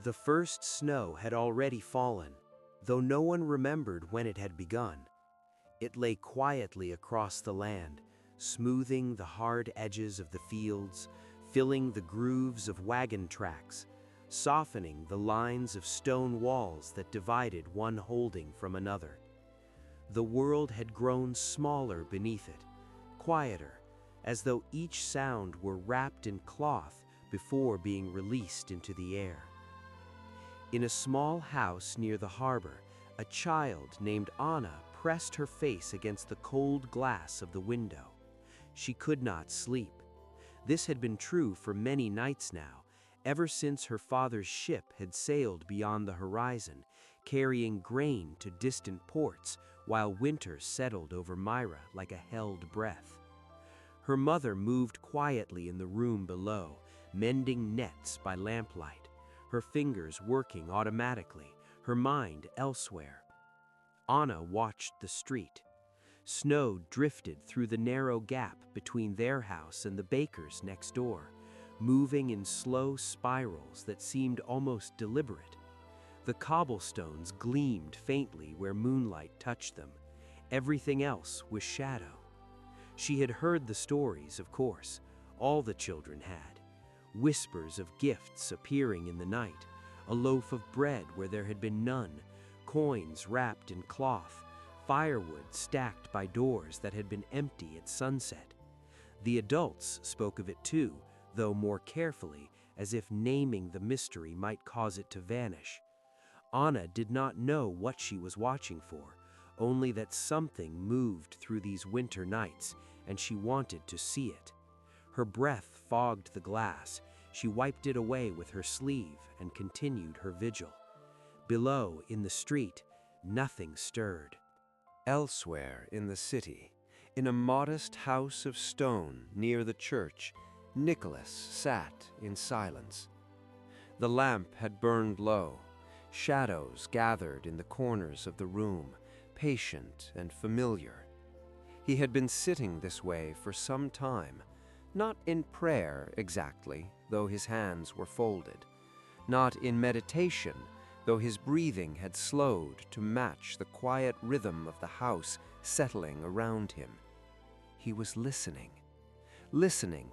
The first snow had already fallen, though no one remembered when it had begun. It lay quietly across the land, smoothing the hard edges of the fields, filling the grooves of wagon tracks, softening the lines of stone walls that divided one holding from another. The world had grown smaller beneath it, quieter, as though each sound were wrapped in cloth before being released into the air. In a small house near the harbor, a child named Anna pressed her face against the cold glass of the window. She could not sleep. This had been true for many nights now, ever since her father's ship had sailed beyond the horizon, carrying grain to distant ports while winter settled over Myra like a held breath. Her mother moved quietly in the room below, mending nets by lamplight, her fingers working automatically, her mind elsewhere. Anna watched the street. Snow drifted through the narrow gap between their house and the baker's next door, moving in slow spirals that seemed almost deliberate. The cobblestones gleamed faintly where moonlight touched them. Everything else was shadow. She had heard the stories, of course. All the children had. Whispers of gifts appearing in the night, a loaf of bread where there had been none, coins wrapped in cloth, firewood stacked by doors that had been empty at sunset. The adults spoke of it too, though more carefully, as if naming the mystery might cause it to vanish. Anna did not know what she was watching for, only that something moved through these winter nights, and she wanted to see it. Her breath fogged the glass. She wiped it away with her sleeve and continued her vigil. Below, in the street, nothing stirred. Elsewhere in the city, in a modest house of stone near the church, Nicholas sat in silence. The lamp had burned low. Shadows gathered in the corners of the room, patient and familiar. He had been sitting this way for some time, not in prayer exactly, though his hands were folded, not in meditation, though his breathing had slowed to match the quiet rhythm of the house settling around him. He was listening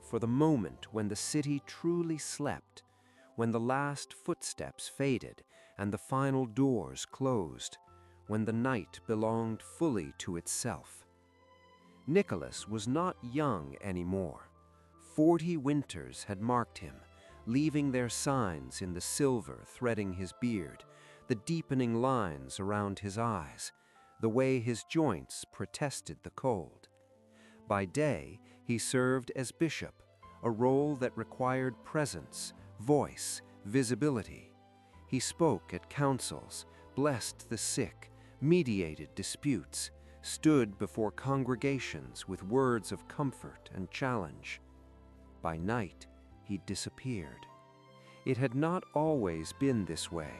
for the moment when the city truly slept, when the last footsteps faded and the final doors closed, when the night belonged fully to itself. Nicholas was not young anymore. 40 winters had marked him, leaving their signs in the silver threading his beard, the deepening lines around his eyes, the way his joints protested the cold. By day, he served as bishop, a role that required presence, voice, visibility. He spoke at councils, blessed the sick, mediated disputes, stood before congregations with words of comfort and challenge. By night, he disappeared. It had not always been this way.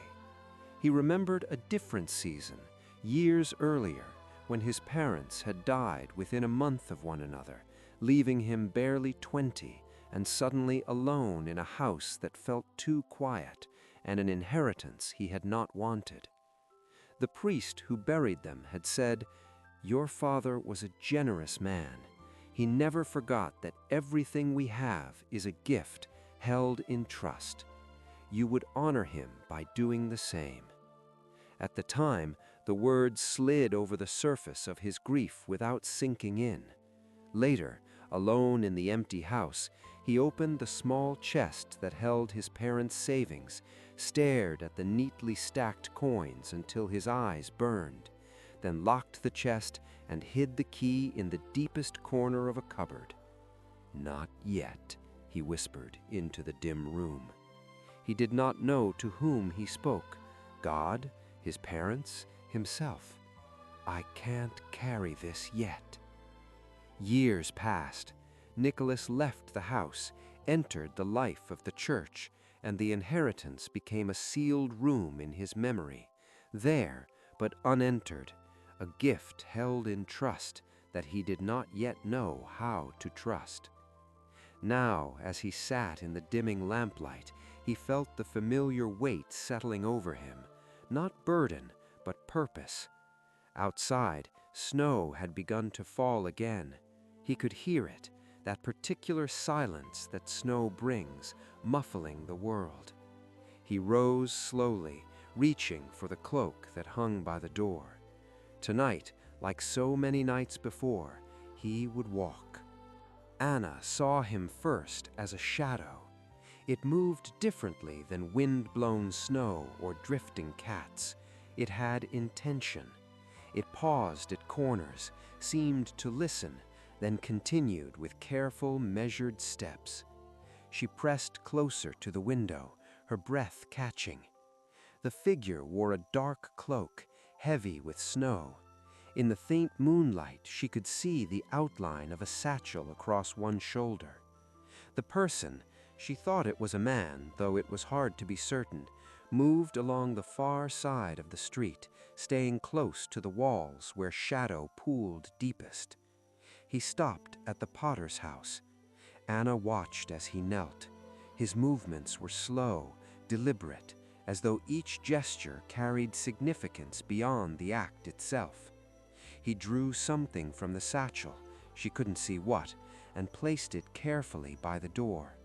He remembered a different season, years earlier, when his parents had died within a month of one another, leaving him barely 20 and suddenly alone in a house that felt too quiet and an inheritance he had not wanted. The priest who buried them had said, "Your father was a generous man. He never forgot that everything we have is a gift held in trust. You would honor him by doing the same." At the time, the words slid over the surface of his grief without sinking in. Later, alone in the empty house, he opened the small chest that held his parents' savings, stared at the neatly stacked coins until his eyes burned, then locked the chest and hid the key in the deepest corner of a cupboard. "Not yet," he whispered into the dim room. He did not know to whom he spoke, God, his parents, himself. "I can't carry this yet." Years passed. Nicholas left the house, entered the life of the church, and the inheritance became a sealed room in his memory. There, but unentered, a gift held in trust that he did not yet know how to trust. Now, as he sat in the dimming lamplight, He felt the familiar weight settling over him, not burden, but purpose. Outside, snow had begun to fall again. He could hear it, that particular silence that snow brings, muffling the world. He rose slowly, reaching for the cloak that hung by the door. Tonight, like so many nights before, he would walk. Anna saw him first as a shadow. It moved differently than wind-blown snow or drifting cats. It had intention. It paused at corners, seemed to listen, then continued with careful, measured steps. She pressed closer to the window, her breath catching. The figure wore a dark cloak, heavy with snow. In the faint moonlight, she could see the outline of a satchel across one shoulder. The person, she thought it was a man, though it was hard to be certain, moved along the far side of the street, staying close to the walls where shadow pooled deepest. He stopped at the potter's house. Anna watched as he knelt. His movements were slow, deliberate, as though each gesture carried significance beyond the act itself. He drew something from the satchel, she couldn't see what, and placed it carefully by the door.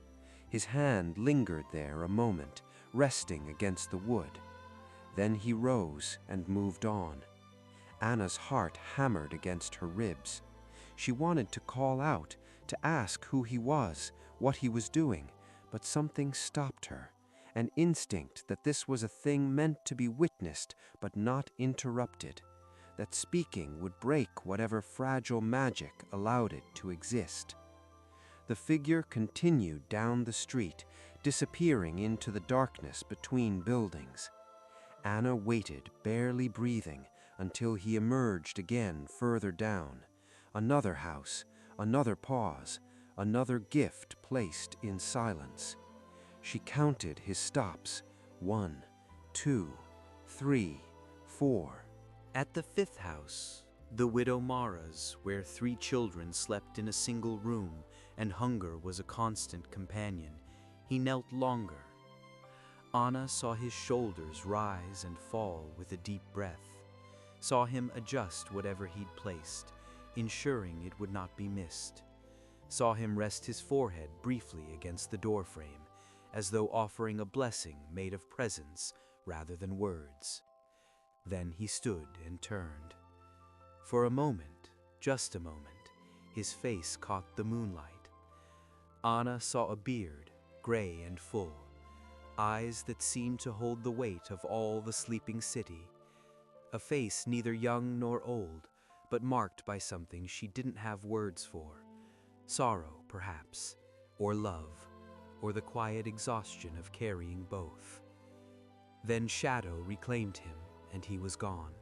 His hand lingered there a moment, resting against the wood. Then he rose and moved on. Anna's heart hammered against her ribs. She wanted to call out, to ask who he was, what he was doing, but something stopped her, an instinct that this was a thing meant to be witnessed but not interrupted, that speaking would break whatever fragile magic allowed it to exist. The figure continued down the street, disappearing into the darkness between buildings. Anna waited, barely breathing, until he emerged again further down. Another house, another pause, another gift placed in silence. She counted his stops. 1, 2, 3, 4. At the 5th house, the widow Mara's, where 3 children slept in a single room and hunger was a constant companion, he knelt longer. Anna saw his shoulders rise and fall with a deep breath, saw him adjust whatever he'd placed, ensuring it would not be missed, saw him rest his forehead briefly against the doorframe, as though offering a blessing made of presence rather than words. Then he stood and turned. For a moment, just a moment, his face caught the moonlight. Anna saw a beard, gray and full, eyes that seemed to hold the weight of all the sleeping city, a face neither young nor old, but marked by something she didn't have words for. Sorrow, perhaps, or love, or the quiet exhaustion of carrying both. Then shadow reclaimed him, and he was gone.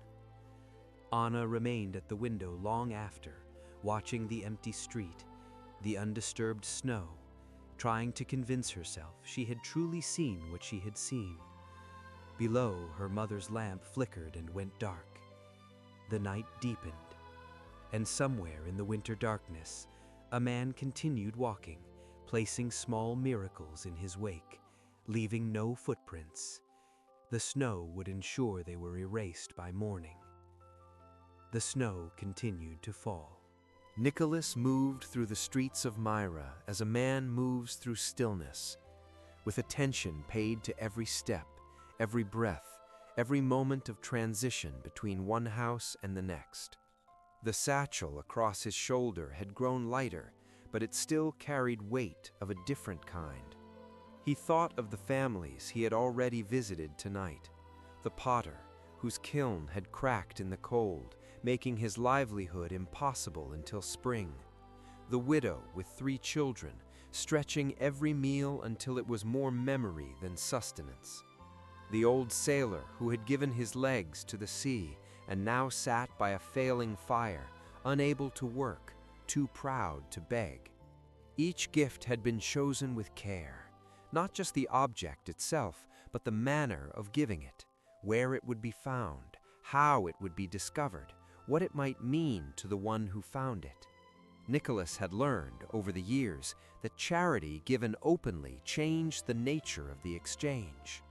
Anna remained at the window long after, watching the empty street, the undisturbed snow, trying to convince herself she had truly seen what she had seen. Below, her mother's lamp flickered and went dark. The night deepened, and somewhere in the winter darkness, a man continued walking, placing small miracles in his wake, leaving no footprints. The snow would ensure they were erased by morning. The snow continued to fall. Nicholas moved through the streets of Myra as a man moves through stillness, with attention paid to every step, every breath, every moment of transition between one house and the next. The satchel across his shoulder had grown lighter, but it still carried weight of a different kind. He thought of the families he had already visited tonight, the potter, whose kiln had cracked in the cold, making his livelihood impossible until spring, the widow with 3 children, stretching every meal until it was more memory than sustenance, the old sailor who had given his legs to the sea and now sat by a failing fire, unable to work, too proud to beg. Each gift had been chosen with care, not just the object itself, but the manner of giving it, where it would be found, how it would be discovered, what it might mean to the one who found it. Nicholas had learned over the years that charity given openly changed the nature of the exchange.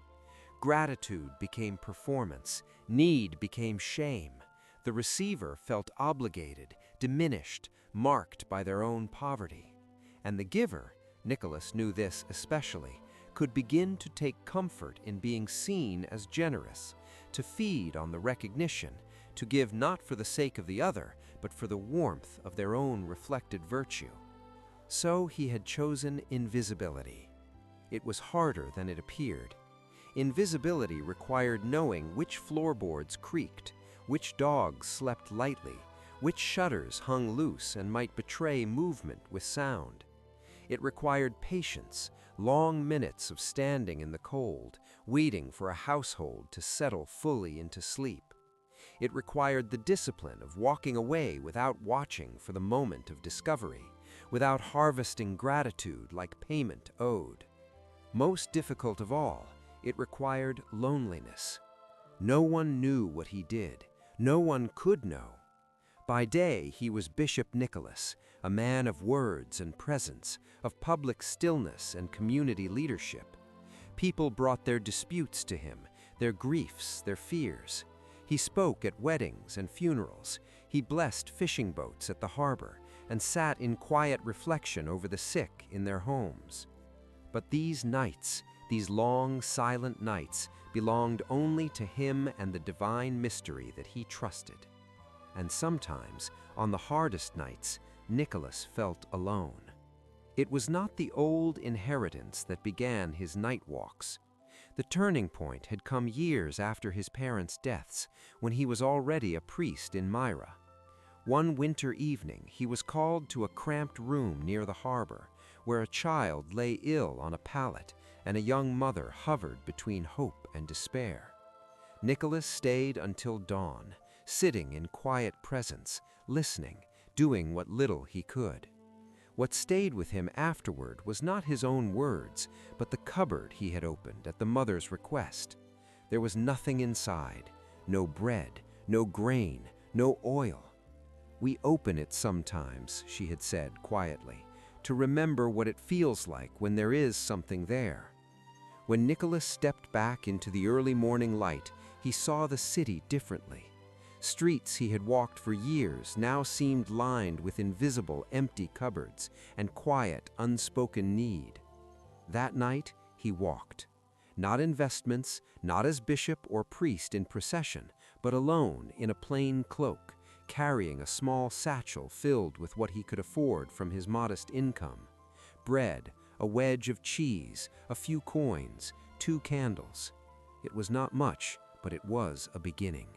Gratitude became performance, need became shame. The receiver felt obligated, diminished, marked by their own poverty. And the giver, Nicholas knew this especially, could begin to take comfort in being seen as generous, to feed on the recognition, to give not for the sake of the other, but for the warmth of their own reflected virtue. So he had chosen invisibility. It was harder than it appeared. Invisibility required knowing which floorboards creaked, which dogs slept lightly, which shutters hung loose and might betray movement with sound. It required patience, long minutes of standing in the cold, waiting for a household to settle fully into sleep. It required the discipline of walking away without watching for the moment of discovery, without harvesting gratitude like payment owed. Most difficult of all, it required loneliness. No one knew what he did. No one could know. By day, he was Bishop Nicholas, a man of words and presence, of public stillness and community leadership. People brought their disputes to him, their griefs, their fears. He spoke at weddings and funerals. He blessed fishing boats at the harbor and sat in quiet reflection over the sick in their homes. But these nights, these long, silent nights, belonged only to him and the divine mystery that he trusted. And sometimes, on the hardest nights, Nicholas felt alone. It was not the old inheritance that began his night walks. The turning point had come years after his parents' deaths, when he was already a priest in Myra. One winter evening, he was called to a cramped room near the harbor, where a child lay ill on a pallet and a young mother hovered between hope and despair. Nicholas stayed until dawn, sitting in quiet presence, listening, doing what little he could. What stayed with him afterward was not his own words, but the cupboard he had opened at the mother's request. There was nothing inside, no bread, no grain, no oil. "We open it sometimes," she had said quietly, "to remember what it feels like when there is something there." When Nicholas stepped back into the early morning light, he saw the city differently. Streets he had walked for years now seemed lined with invisible, empty cupboards and quiet, unspoken need. That night, he walked. Not in vestments, not as bishop or priest in procession, but alone in a plain cloak, carrying a small satchel filled with what he could afford from his modest income: bread, a wedge of cheese, a few coins, 2 candles. It was not much, but it was a beginning.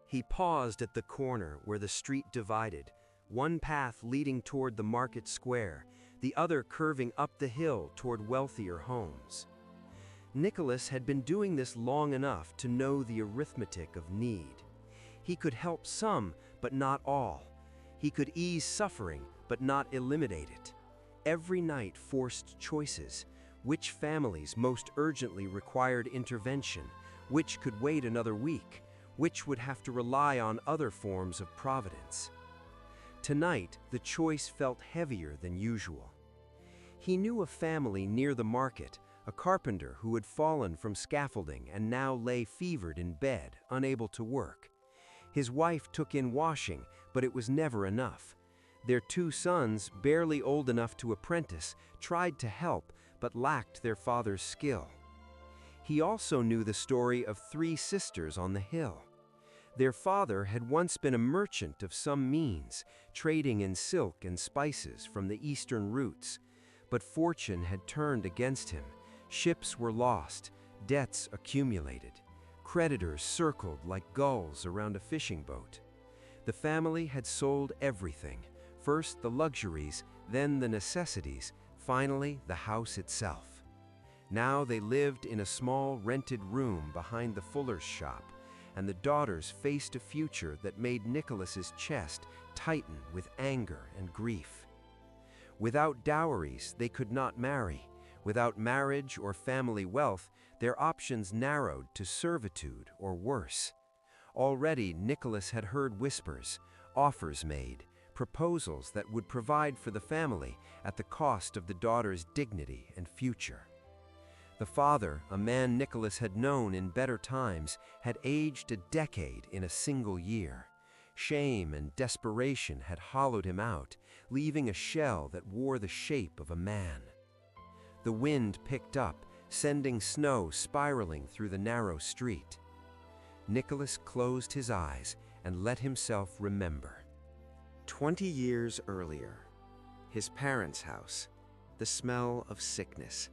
He paused at the corner where the street divided, one path leading toward the market square, the other curving up the hill toward wealthier homes. Nicholas had been doing this long enough to know the arithmetic of need. He could help some, but not all. He could ease suffering, but not eliminate it. Every night forced choices: which families most urgently required intervention, which could wait another week, which would have to rely on other forms of providence. Tonight, the choice felt heavier than usual. He knew a family near the market, a carpenter who had fallen from scaffolding and now lay fevered in bed, unable to work. His wife took in washing, but it was never enough. Their 2 sons, barely old enough to apprentice, tried to help, but lacked their father's skill. He also knew the story of 3 sisters on the hill. Their father had once been a merchant of some means, trading in silk and spices from the eastern routes. But fortune had turned against him. Ships were lost, debts accumulated. Creditors circled like gulls around a fishing boat. The family had sold everything, first the luxuries, then the necessities, finally the house itself. Now they lived in a small rented room behind the fuller's shop, and the daughters faced a future that made Nicholas's chest tighten with anger and grief. Without dowries, they could not marry. Without marriage or family wealth, their options narrowed to servitude or worse. Already Nicholas had heard whispers, offers made, proposals that would provide for the family at the cost of the daughter's dignity and future. The father, a man Nicholas had known in better times, had aged a decade in a single year. Shame and desperation had hollowed him out, leaving a shell that wore the shape of a man. The wind picked up, sending snow spiraling through the narrow street. Nicholas closed his eyes and let himself remember. 20 years earlier, his parents' house, the smell of sickness.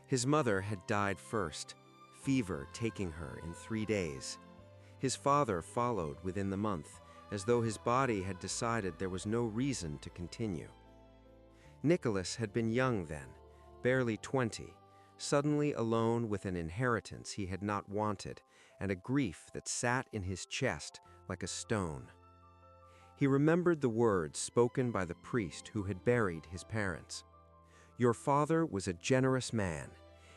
His mother had died first, fever taking her in 3 days. His father followed within the month, as though his body had decided there was no reason to continue. Nicholas had been young then, barely 20, suddenly alone with an inheritance he had not wanted and a grief that sat in his chest like a stone. He remembered the words spoken by the priest who had buried his parents. Your father was a generous man.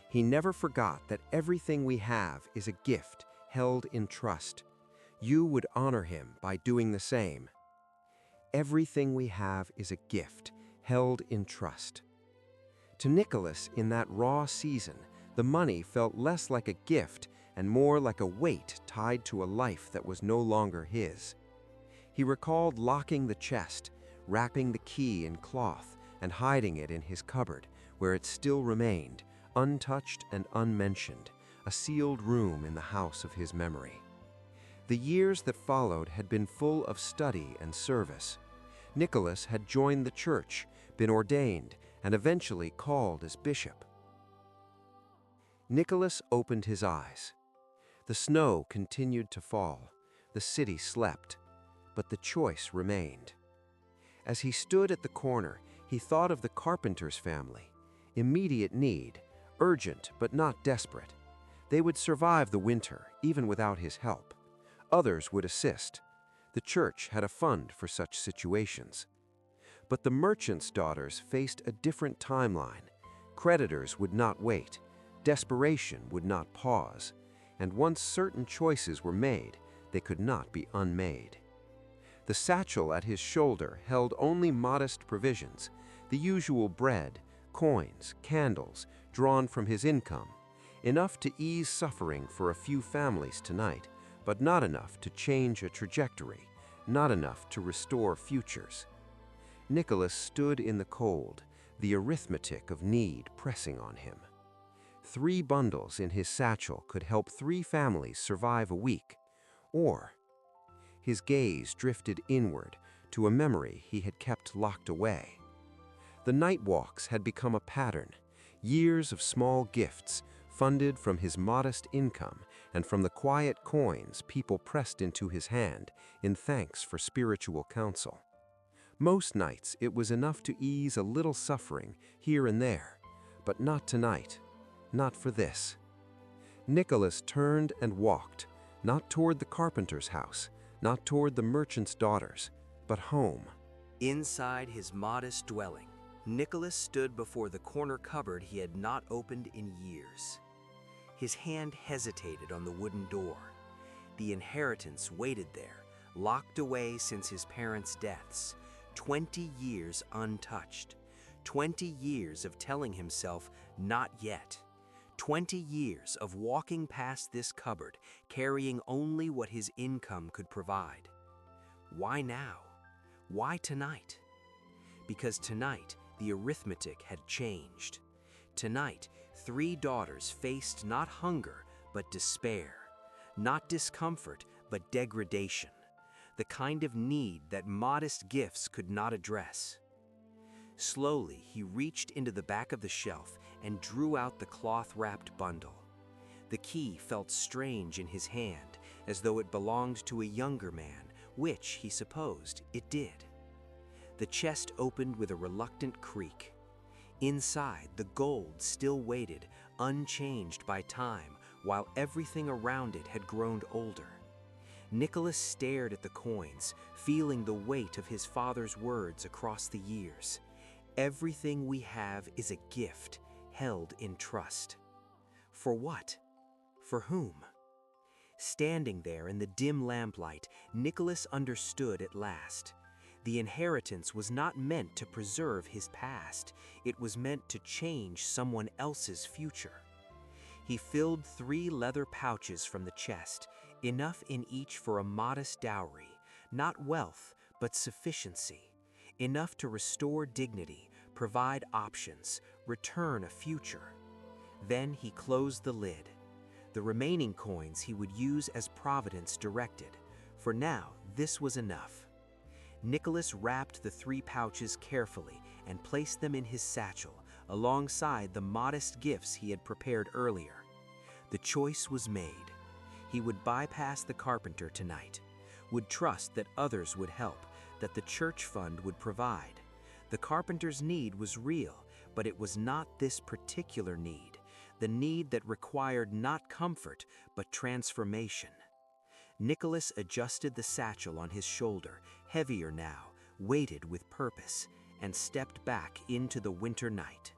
He never forgot that everything we have is a gift held in trust. You would honor him by doing the same. Everything we have is a gift held in trust. To Nicholas, in that raw season, the money felt less like a gift and more like a weight tied to a life that was no longer his. He recalled locking the chest, wrapping the key in cloth, and hiding it in his cupboard, where it still remained, untouched and unmentioned, a sealed room in the house of his memory. The years that followed had been full of study and service. Nicholas had joined the church, been ordained, and eventually called as bishop. Nicholas opened his eyes. The snow continued to fall. The city slept, but the choice remained. As he stood at the corner, he thought of the carpenter's family. Immediate need, urgent but not desperate. They would survive the winter, even without his help. Others would assist. The church had a fund for such situations. But the merchant's daughters faced a different timeline. Creditors would not wait. Desperation would not pause. And once certain choices were made, they could not be unmade. The satchel at his shoulder held only modest provisions, the usual bread, coins, candles, drawn from his income, enough to ease suffering for a few families tonight, but not enough to change a trajectory, not enough to restore futures. Nicholas stood in the cold, the arithmetic of need pressing on him. 3 bundles in his satchel could help 3 families survive a week, or his gaze drifted inward to a memory he had kept locked away. The night walks had become a pattern, years of small gifts funded from his modest income and from the quiet coins people pressed into his hand in thanks for spiritual counsel. Most nights it was enough to ease a little suffering here and there, but not tonight, not for this. Nicholas turned and walked, not toward the carpenter's house, not toward the merchant's daughters, but home. Inside his modest dwelling, Nicholas stood before the corner cupboard he had not opened in years. His hand hesitated on the wooden door. The inheritance waited there, locked away since his parents' deaths, 20 years untouched, 20 years of telling himself, not yet, 20 years of walking past this cupboard, carrying only what his income could provide. Why now? Why tonight? Because tonight, the arithmetic had changed. Tonight, 3 daughters faced not hunger, but despair, not discomfort, but degradation, the kind of need that modest gifts could not address. Slowly, he reached into the back of the shelf and drew out the cloth-wrapped bundle. The key felt strange in his hand, as though it belonged to a younger man, which, he supposed, it did. The chest opened with a reluctant creak. Inside, the gold still waited, unchanged by time, while everything around it had grown older. Nicholas stared at the coins, feeling the weight of his father's words across the years. Everything we have is a gift, held in trust. For what? For whom? Standing there in the dim lamplight, Nicholas understood at last. The inheritance was not meant to preserve his past, it was meant to change someone else's future. He filled 3 leather pouches from the chest, enough in each for a modest dowry, not wealth, but sufficiency, enough to restore dignity, provide options, return a future. Then he closed the lid. The remaining coins he would use as Providence directed. For now, this was enough. Nicholas wrapped the 3 pouches carefully and placed them in his satchel, alongside the modest gifts he had prepared earlier. The choice was made. He would bypass the carpenter tonight, would trust that others would help, that the church fund would provide. The carpenter's need was real, but it was not this particular need, the need that required not comfort, but transformation. Nicholas adjusted the satchel on his shoulder, heavier now, weighted with purpose, and stepped back into the winter night.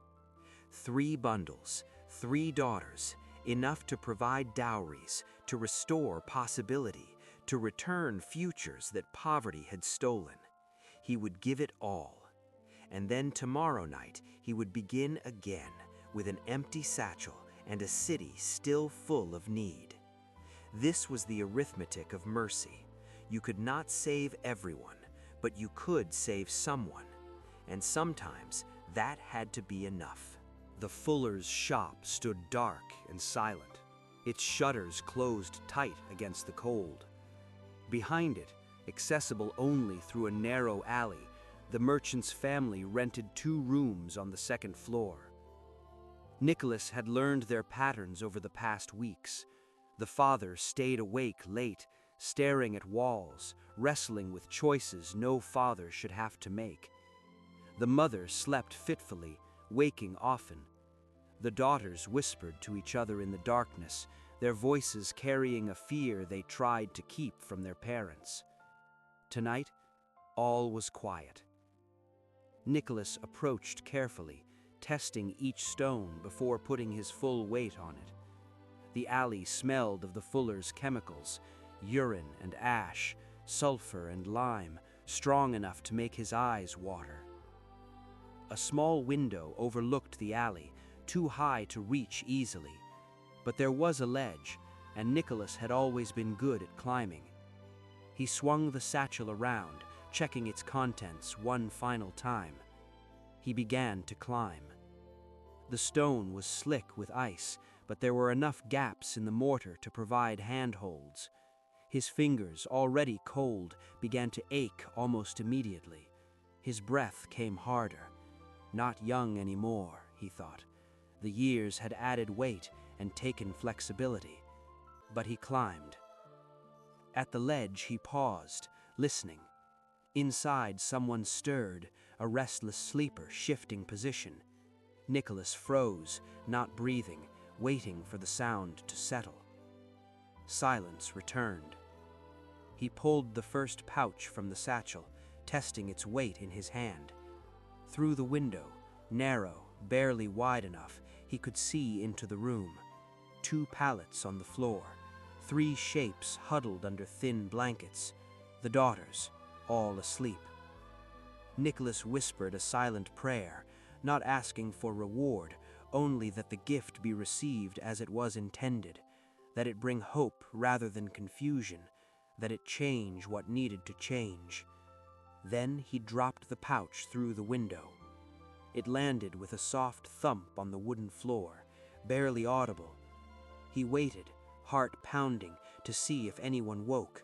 3 bundles, 3 daughters, enough to provide dowries, to restore possibility, to return futures that poverty had stolen. He would give it all. And then tomorrow night he would begin again, with an empty satchel and a city still full of need. This was the arithmetic of mercy. You could not save everyone, but you could save someone. And sometimes that had to be enough. The fuller's shop stood dark and silent, its shutters closed tight against the cold. Behind it, accessible only through a narrow alley, the merchant's family rented 2 rooms on the 2nd floor. Nicholas had learned their patterns over the past weeks. The father stayed awake late, staring at walls, wrestling with choices no father should have to make. The mother slept fitfully, waking often. The daughters whispered to each other in the darkness, their voices carrying a fear they tried to keep from their parents. Tonight, all was quiet. Nicholas approached carefully, testing each stone before putting his full weight on it. The alley smelled of the fuller's chemicals, urine and ash, sulfur and lime, strong enough to make his eyes water. A small window overlooked the alley, too high to reach easily. But there was a ledge, and Nicholas had always been good at climbing. He swung the satchel around, checking its contents one final time. He began to climb. The stone was slick with ice, but there were enough gaps in the mortar to provide handholds. His fingers, already cold, began to ache almost immediately. His breath came harder. Not young anymore, he thought. The years had added weight and taken flexibility. But he climbed. At the ledge he paused, listening. Inside someone stirred, a restless sleeper shifting position. Nicholas froze, not breathing, waiting for the sound to settle. Silence returned. He pulled the first pouch from the satchel, testing its weight in his hand. Through the window, narrow, barely wide enough, he could see into the room. 2 pallets on the floor, 3 shapes huddled under thin blankets, the daughters, all asleep. Nicholas whispered a silent prayer, not asking for reward, only that the gift be received as it was intended, that it bring hope rather than confusion, that it change what needed to change. Then he dropped the pouch through the window. It landed with a soft thump on the wooden floor, barely audible. He waited, heart pounding, to see if anyone woke.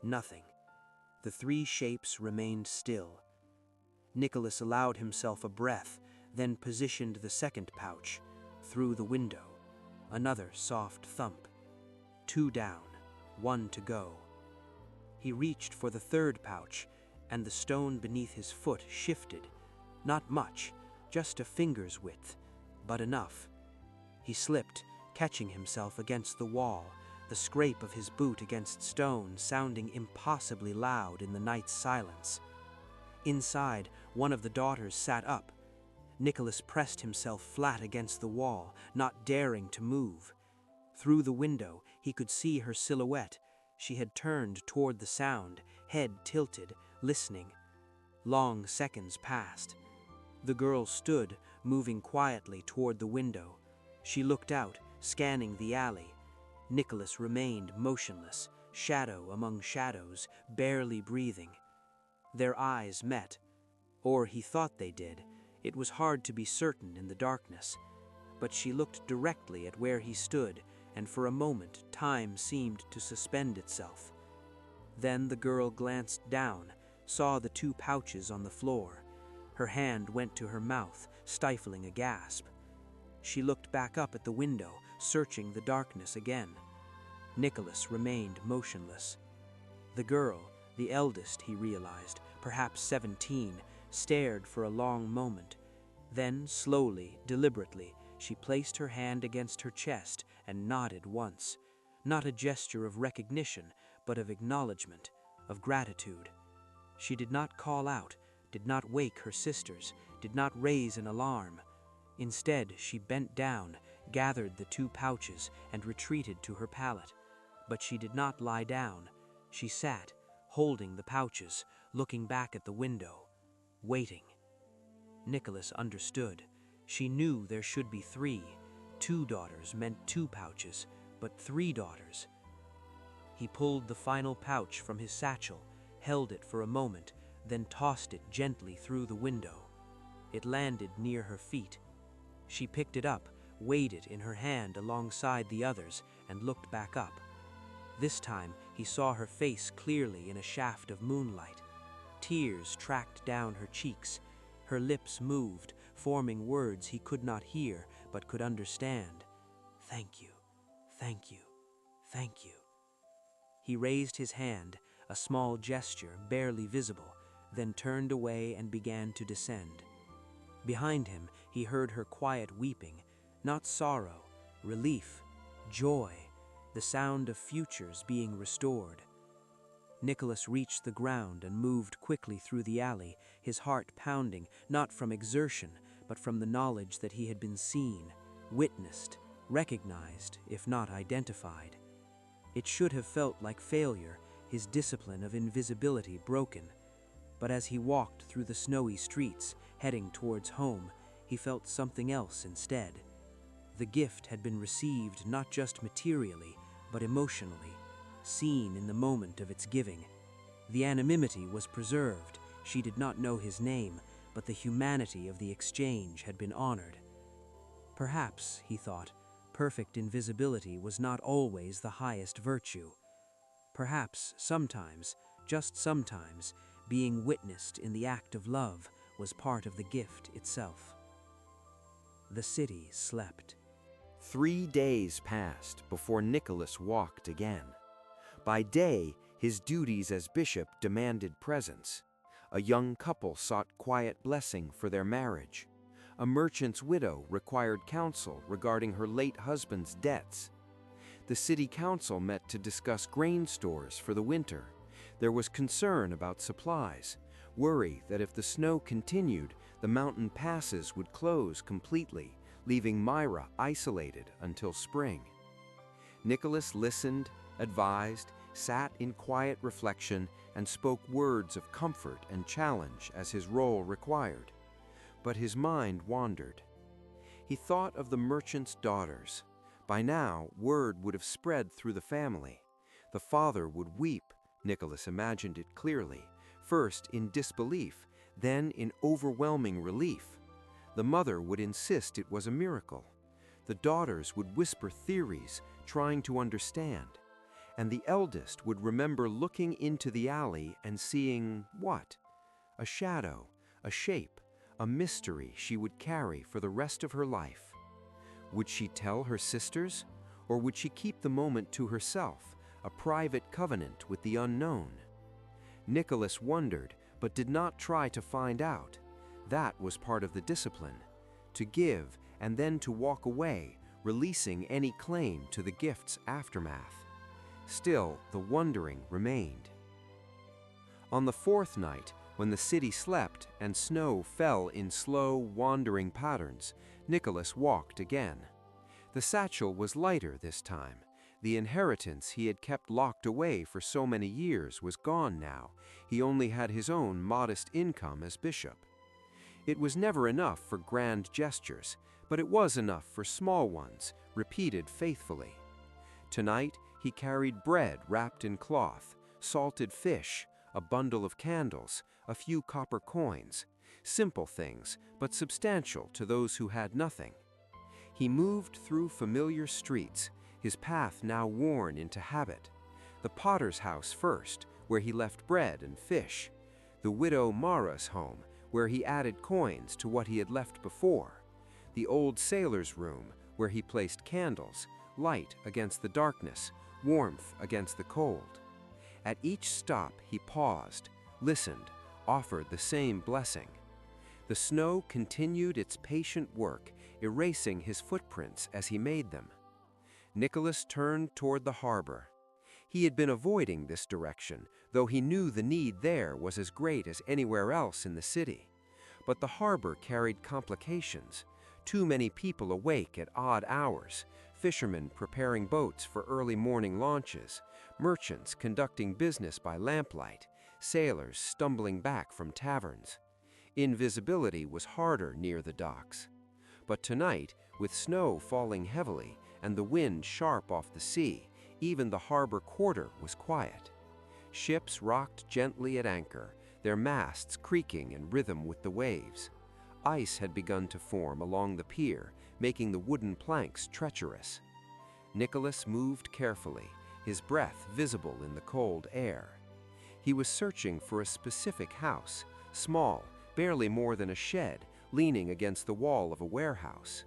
Nothing. The 3 shapes remained still. Nicholas allowed himself a breath, then positioned the second pouch, through the window. Another soft thump. 2 down, 1 to go. He reached for the third pouch, and the stone beneath his foot shifted. Not much, just a finger's width, but enough. He slipped, catching himself against the wall, the scrape of his boot against stone sounding impossibly loud in the night's silence. Inside, one of the daughters sat up. Nicholas pressed himself flat against the wall, not daring to move. Through the window, he could see her silhouette. She had turned toward the sound, head tilted, listening. Long seconds passed. The girl stood, moving quietly toward the window. She looked out, scanning the alley. Nicholas remained motionless, shadow among shadows, barely breathing. Their eyes met, or he thought they did. It was hard to be certain in the darkness. But she looked directly at where he stood, and for a moment time seemed to suspend itself. Then the girl glanced down, saw the 2 pouches on the floor. Her hand went to her mouth, stifling a gasp. She looked back up at the window, searching the darkness again. Nicholas remained motionless. The girl, the eldest, he realized, perhaps 17, stared for a long moment. Then, slowly, deliberately, she placed her hand against her chest and nodded once. Not a gesture of recognition, but of acknowledgement, of gratitude. She did not call out, did not wake her sisters, did not raise an alarm. Instead, she bent down, gathered the 2 pouches, and retreated to her pallet. But she did not lie down. She sat, holding the pouches, looking back at the window, waiting. Nicholas understood. She knew there should be 3. 2 daughters meant 2 pouches, but 3 daughters. He pulled the final pouch from his satchel, held it for a moment, then tossed it gently through the window. It landed near her feet. She picked it up, weighed it in her hand alongside the others, and looked back up. This time he saw her face clearly in a shaft of moonlight. Tears tracked down her cheeks. Her lips moved, forming words he could not hear but could understand. "Thank you, thank you, thank you." He raised his hand, a small gesture barely visible, then turned away and began to descend. Behind him, he heard her quiet weeping, not sorrow, relief, joy, the sound of futures being restored. Nicholas reached the ground and moved quickly through the alley, his heart pounding, not from exertion, but from the knowledge that he had been seen, witnessed, recognized, if not identified. It should have felt like failure, his discipline of invisibility broken. But as he walked through the snowy streets, heading towards home, he felt something else instead. The gift had been received not just materially, but emotionally, seen in the moment of its giving. The anonymity was preserved. She did not know his name, but the humanity of the exchange had been honored. Perhaps, he thought, perfect invisibility was not always the highest virtue. Perhaps sometimes, just sometimes, being witnessed in the act of love was part of the gift itself. The city slept. 3 days passed before Nicholas walked again. By day, his duties as bishop demanded presence. A young couple sought quiet blessing for their marriage. A merchant's widow required counsel regarding her late husband's debts. The city council met to discuss grain stores for the winter. There was concern about supplies, worry that if the snow continued, the mountain passes would close completely, leaving Myra isolated until spring. Nicholas listened, advised, sat in quiet reflection, and spoke words of comfort and challenge as his role required. But his mind wandered. He thought of the merchant's daughters. By now, word would have spread through the family. The father would weep, Nicholas imagined it clearly, first in disbelief, then in overwhelming relief. The mother would insist it was a miracle. The daughters would whisper theories, trying to understand. And the eldest would remember looking into the alley and seeing what? A shadow, a shape, a mystery she would carry for the rest of her life. Would she tell her sisters, or would she keep the moment to herself, a private covenant with the unknown? Nicholas wondered, but did not try to find out. That was part of the discipline, to give and then to walk away, releasing any claim to the gift's aftermath. Still, the wondering remained. On the 4th night, when the city slept and snow fell in slow, wandering patterns, Nicholas walked again. The satchel was lighter this time. The inheritance he had kept locked away for so many years was gone now. He only had his own modest income as bishop. It was never enough for grand gestures, but it was enough for small ones, repeated faithfully. Tonight, he carried bread wrapped in cloth, salted fish, a bundle of candles, a few copper coins, simple things, but substantial to those who had nothing. He moved through familiar streets, his path now worn into habit. The potter's house first, where he left bread and fish. The widow Mara's home, where he added coins to what he had left before. The old sailor's room, where he placed candles, light against the darkness, warmth against the cold. At each stop he paused, listened, offered the same blessing. The snow continued its patient work, erasing his footprints as he made them. Nicholas turned toward the harbor. He had been avoiding this direction, though he knew the need there was as great as anywhere else in the city. But the harbor carried complications. Too many people awake at odd hours, fishermen preparing boats for early morning launches, merchants conducting business by lamplight, sailors stumbling back from taverns. Invisibility was harder near the docks. But tonight, with snow falling heavily and the wind sharp off the sea, even the harbor quarter was quiet. Ships rocked gently at anchor, their masts creaking in rhythm with the waves. Ice had begun to form along the pier, making the wooden planks treacherous. Nicholas moved carefully, his breath visible in the cold air. He was searching for a specific house, small, barely more than a shed, leaning against the wall of a warehouse.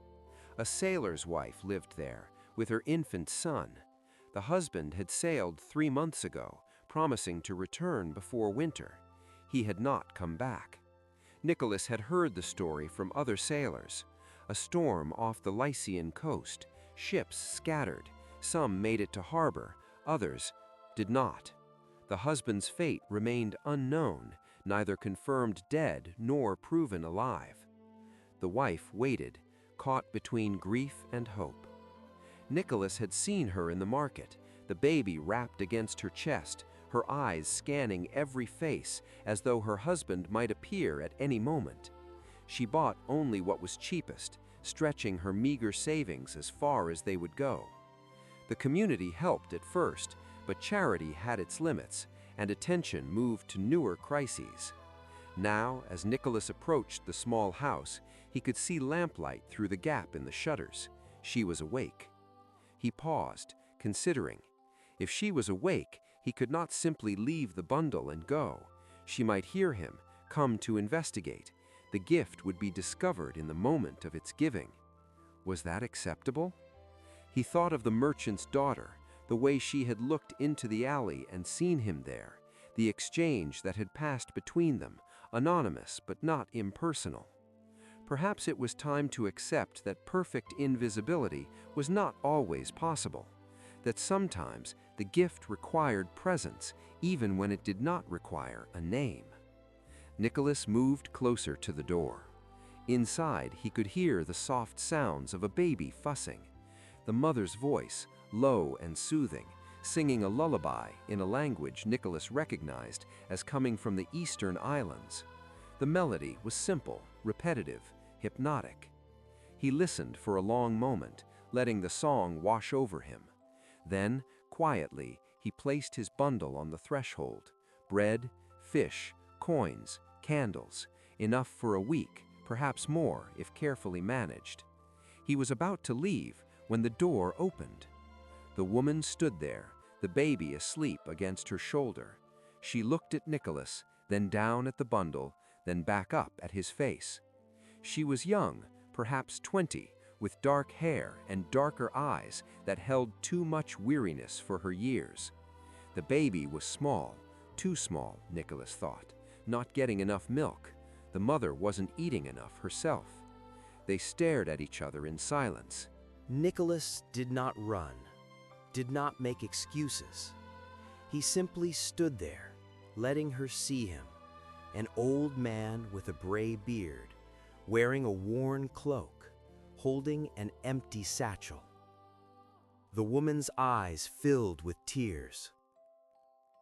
A sailor's wife lived there, with her infant son. The husband had sailed 3 months ago, promising to return before winter. He had not come back. Nicholas had heard the story from other sailors. A storm off the Lycian coast, ships scattered. Some made it to harbor, others did not. The husband's fate remained unknown, neither confirmed dead nor proven alive. The wife waited, caught between grief and hope. Nicholas had seen her in the market, the baby wrapped against her chest, her eyes scanning every face as though her husband might appear at any moment. She bought only what was cheapest, stretching her meager savings as far as they would go. The community helped at first, but charity had its limits, and attention moved to newer crises. Now, as Nicholas approached the small house, he could see lamplight through the gap in the shutters. She was awake. He paused, considering. If she was awake, he could not simply leave the bundle and go. She might hear him, come to investigate. The gift would be discovered in the moment of its giving. Was that acceptable? He thought of the merchant's daughter, the way she had looked into the alley and seen him there, the exchange that had passed between them, anonymous but not impersonal. Perhaps it was time to accept that perfect invisibility was not always possible, that sometimes the gift required presence even when it did not require a name. Nicholas moved closer to the door. Inside, he could hear the soft sounds of a baby fussing, the mother's voice, low and soothing, singing a lullaby in a language Nicholas recognized as coming from the Eastern Islands. The melody was simple, repetitive, hypnotic. He listened for a long moment, letting the song wash over him. Then, quietly, he placed his bundle on the threshold. Bread, fish, coins, candles, enough for a week, perhaps more if carefully managed. He was about to leave when the door opened. The woman stood there, the baby asleep against her shoulder. She looked at Nicholas, then down at the bundle, then back up at his face. She was young, perhaps 20, with dark hair and darker eyes that held too much weariness for her years. The baby was small, too small, Nicholas thought, not getting enough milk. The mother wasn't eating enough herself. They stared at each other in silence. Nicholas did not run, did not make excuses. He simply stood there, letting her see him, an old man with a gray beard, wearing a worn cloak, holding an empty satchel. The woman's eyes filled with tears.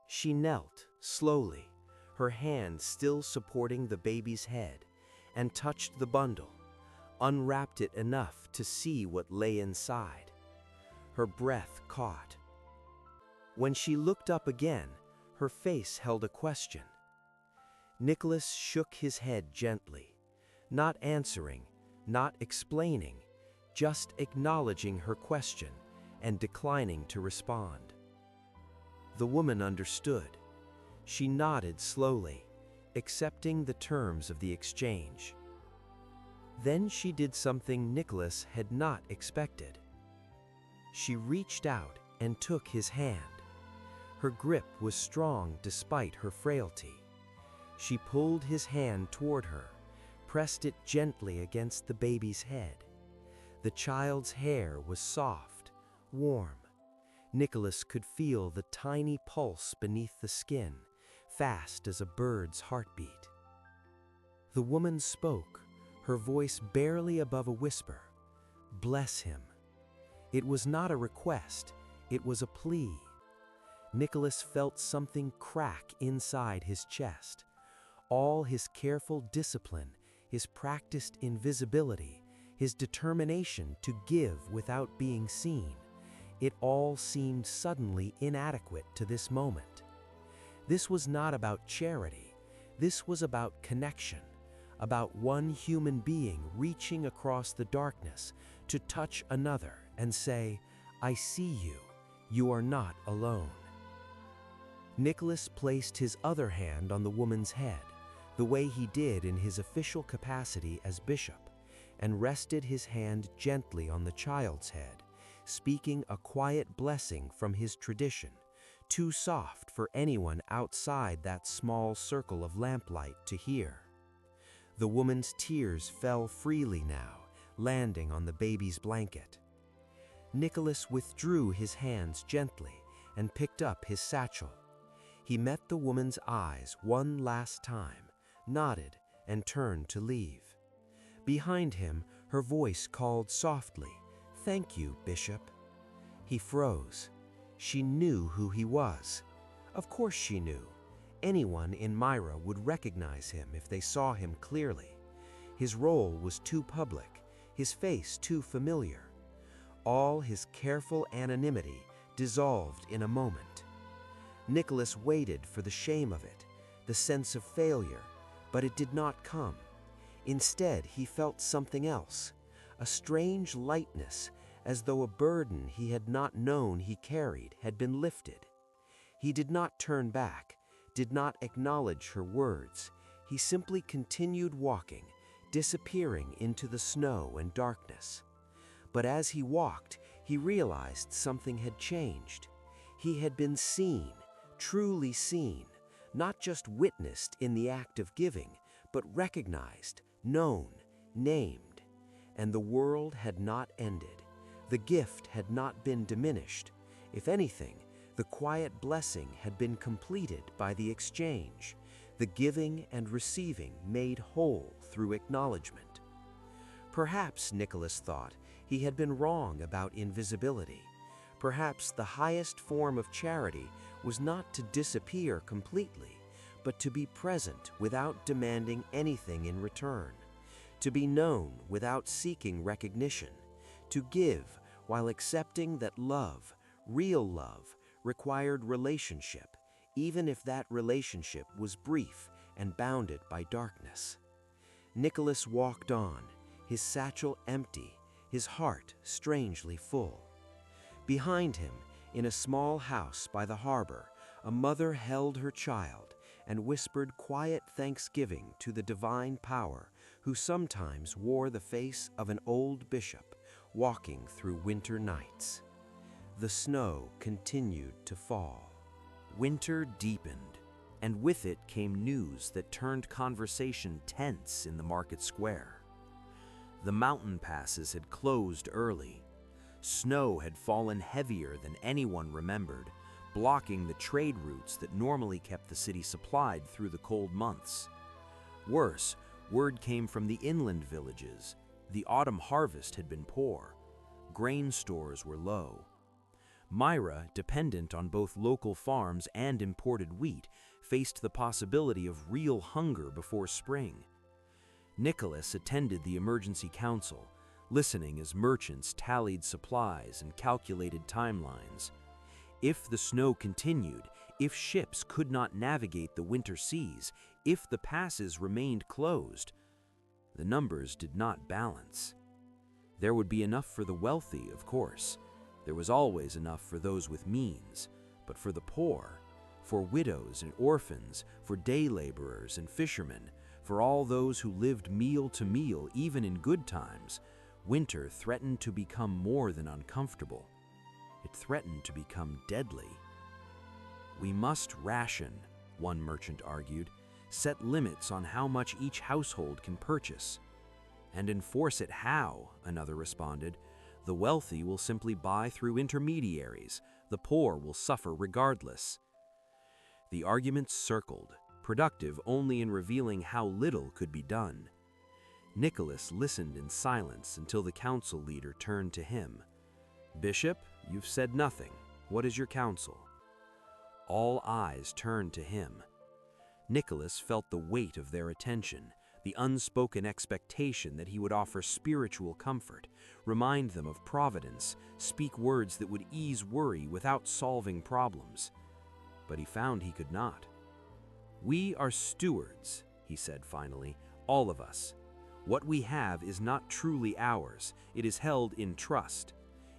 She knelt, slowly, her hand still supporting the baby's head, and touched the bundle, unwrapped it enough to see what lay inside. Her breath caught. When she looked up again, her face held a question. Nicholas shook his head gently, not answering, not explaining, just acknowledging her question and declining to respond. The woman understood. She nodded slowly, accepting the terms of the exchange. Then she did something Nicholas had not expected. She reached out and took his hand. Her grip was strong despite her frailty. She pulled his hand toward her, pressed it gently against the baby's head. The child's hair was soft, warm. Nicholas could feel the tiny pulse beneath the skin, fast as a bird's heartbeat. The woman spoke, her voice barely above a whisper. "Bless him." It was not a request, it was a plea. Nicholas felt something crack inside his chest. All his careful discipline, his practiced invisibility, his determination to give without being seen, it all seemed suddenly inadequate to this moment. This was not about charity. This was about connection, about one human being reaching across the darkness to touch another and say, "I see you. You are not alone." Nicholas placed his other hand on the woman's head, the way he did in his official capacity as bishop, and rested his hand gently on the child's head, speaking a quiet blessing from his tradition, too soft for anyone outside that small circle of lamplight to hear. The woman's tears fell freely now, landing on the baby's blanket. Nicholas withdrew his hands gently and picked up his satchel. He met the woman's eyes one last time, nodded, and turned to leave. Behind him, her voice called softly, "Thank you, Bishop." He froze. She knew who he was. Of course she knew. Anyone in Myra would recognize him if they saw him clearly. His role was too public, his face too familiar. All his careful anonymity dissolved in a moment. Nicholas waited for the shame of it, the sense of failure, but it did not come. Instead, he felt something else, a strange lightness, as though a burden he had not known he carried had been lifted. He did not turn back, did not acknowledge her words. He simply continued walking, disappearing into the snow and darkness. But as he walked, he realized something had changed. He had been seen, truly seen, not just witnessed in the act of giving, but recognized, known, named. And the world had not ended. The gift had not been diminished. If anything, the quiet blessing had been completed by the exchange, the giving and receiving made whole through acknowledgement. Perhaps, Nicholas thought, he had been wrong about invisibility. Perhaps the highest form of charity was not to disappear completely, but to be present without demanding anything in return, to be known without seeking recognition, to give while accepting that love, real love, required relationship, even if that relationship was brief and bounded by darkness. Nicholas walked on, his satchel empty, his heart strangely full. Behind him, in a small house by the harbor, a mother held her child and whispered quiet thanksgiving to the divine power who sometimes wore the face of an old bishop walking through winter nights. The snow continued to fall. Winter deepened, and with it came news that turned conversation tense in the market square. The mountain passes had closed early. Snow had fallen heavier than anyone remembered, blocking the trade routes that normally kept the city supplied through the cold months. Worse, word came from the inland villages. The autumn harvest had been poor. Grain stores were low. Myra, dependent on both local farms and imported wheat, faced the possibility of real hunger before spring. Nicholas attended the emergency council, listening as merchants tallied supplies and calculated timelines. If the snow continued, if ships could not navigate the winter seas, if the passes remained closed, the numbers did not balance. There would be enough for the wealthy, of course. There was always enough for those with means, but for the poor, for widows and orphans, for day laborers and fishermen, for all those who lived meal to meal even in good times, winter threatened to become more than uncomfortable. It threatened to become deadly. "We must ration," one merchant argued, "set limits on how much each household can purchase." "And enforce it how?" another responded. "The wealthy will simply buy through intermediaries. The poor will suffer regardless." The arguments circled, productive only in revealing how little could be done. Nicholas listened in silence until the council leader turned to him. "Bishop, you've said nothing. What is your counsel?" All eyes turned to him. Nicholas felt the weight of their attention, the unspoken expectation that he would offer spiritual comfort, remind them of providence, speak words that would ease worry without solving problems. But he found he could not. "We are stewards," he said finally, "all of us. What we have is not truly ours, it is held in trust.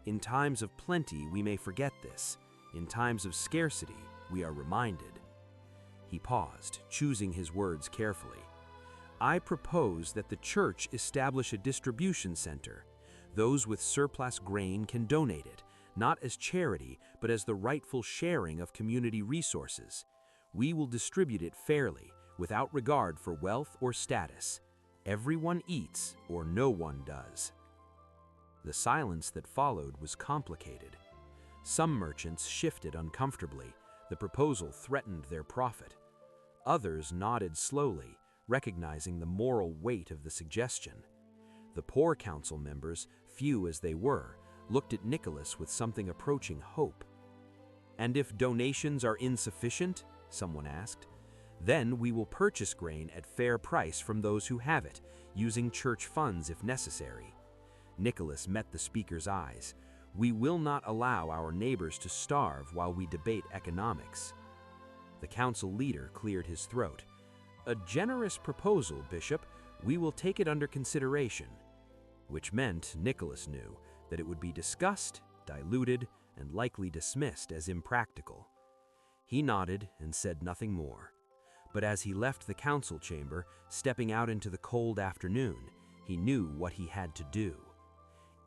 In times of plenty we may forget this. In times of scarcity we are reminded." He paused, choosing his words carefully. "I propose that the church establish a distribution center. Those with surplus grain can donate it, not as charity, but as the rightful sharing of community resources. We will distribute it fairly, without regard for wealth or status. Everyone eats, or no one does." The silence that followed was complicated. Some merchants shifted uncomfortably. The proposal threatened their profit. Others nodded slowly, recognizing the moral weight of the suggestion. The poor council members, few as they were, looked at Nicholas with something approaching hope. "And if donations are insufficient," someone asked, "then we will purchase grain at fair price from those who have it, using church funds if necessary." Nicholas met the speaker's eyes. "We will not allow our neighbors to starve while we debate economics." The council leader cleared his throat. "A generous proposal, Bishop. We will take it under consideration." Which meant, Nicholas knew, that it would be discussed, diluted, and likely dismissed as impractical. He nodded and said nothing more. But as he left the council chamber, stepping out into the cold afternoon, he knew what he had to do.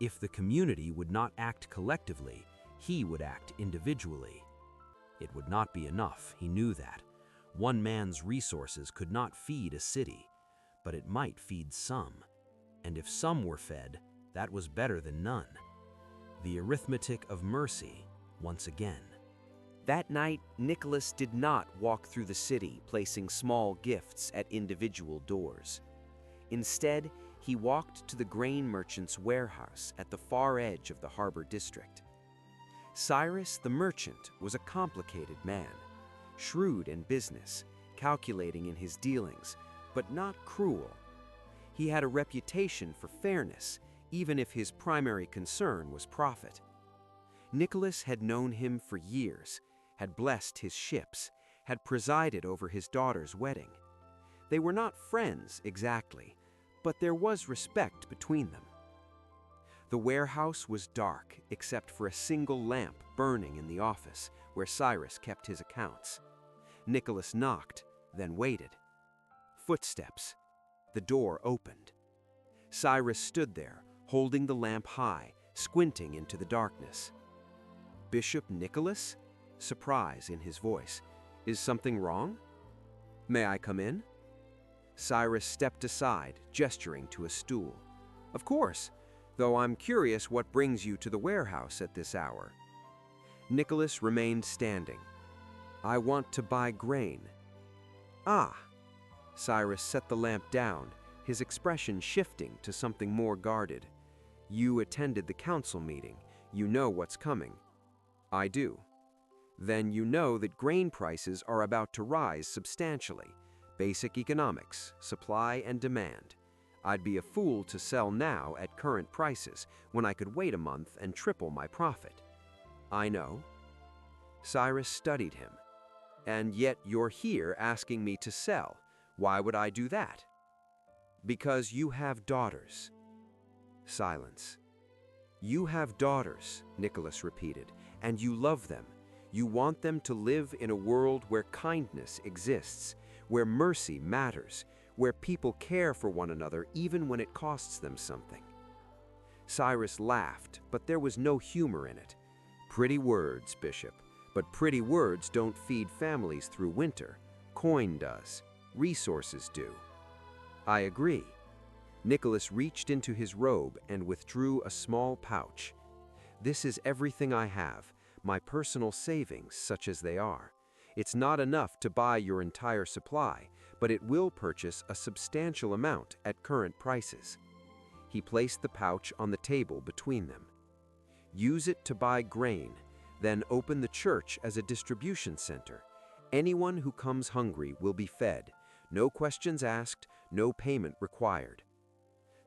If the community would not act collectively, he would act individually. It would not be enough, he knew that. One man's resources could not feed a city, but it might feed some. And if some were fed, that was better than none. The arithmetic of mercy, once again. That night, Nicholas did not walk through the city placing small gifts at individual doors. Instead, he walked to the grain merchant's warehouse at the far edge of the harbor district. Cyrus the merchant was a complicated man, shrewd in business, calculating in his dealings, but not cruel. He had a reputation for fairness, even if his primary concern was profit. Nicholas had known him for years, had blessed his ships, had presided over his daughter's wedding. They were not friends exactly, but there was respect between them. The warehouse was dark except for a single lamp burning in the office where Cyrus kept his accounts. Nicholas knocked, then waited. Footsteps. The door opened. Cyrus stood there, holding the lamp high, squinting into the darkness. "Bishop Nicholas?" Surprise in his voice. "Is something wrong? May I come in?" Cyrus stepped aside, gesturing to a stool. "Of course, though I'm curious what brings you to the warehouse at this hour." Nicholas remained standing. "I want to buy grain." "Ah." Cyrus set the lamp down, his expression shifting to something more guarded. "You attended the council meeting. You know what's coming." I do. Then you know that grain prices are about to rise substantially. Basic economics, supply and demand. I'd be a fool to sell now at current prices when I could wait a month and triple my profit. I know. Cyrus studied him. And yet you're here asking me to sell. Why would I do that? Because you have daughters. Silence. You have daughters, Nicholas repeated, and you love them. You want them to live in a world where kindness exists, where mercy matters, where people care for one another even when it costs them something. Cyrus laughed, but there was no humor in it. Pretty words, Bishop, but pretty words don't feed families through winter. Coin does. Resources do. I agree. Nicholas reached into his robe and withdrew a small pouch. This is everything I have, my personal savings, such as they are. It's not enough to buy your entire supply, but it will purchase a substantial amount at current prices. He placed the pouch on the table between them. Use it to buy grain, then open the church as a distribution center. Anyone who comes hungry will be fed. No questions asked, no payment required.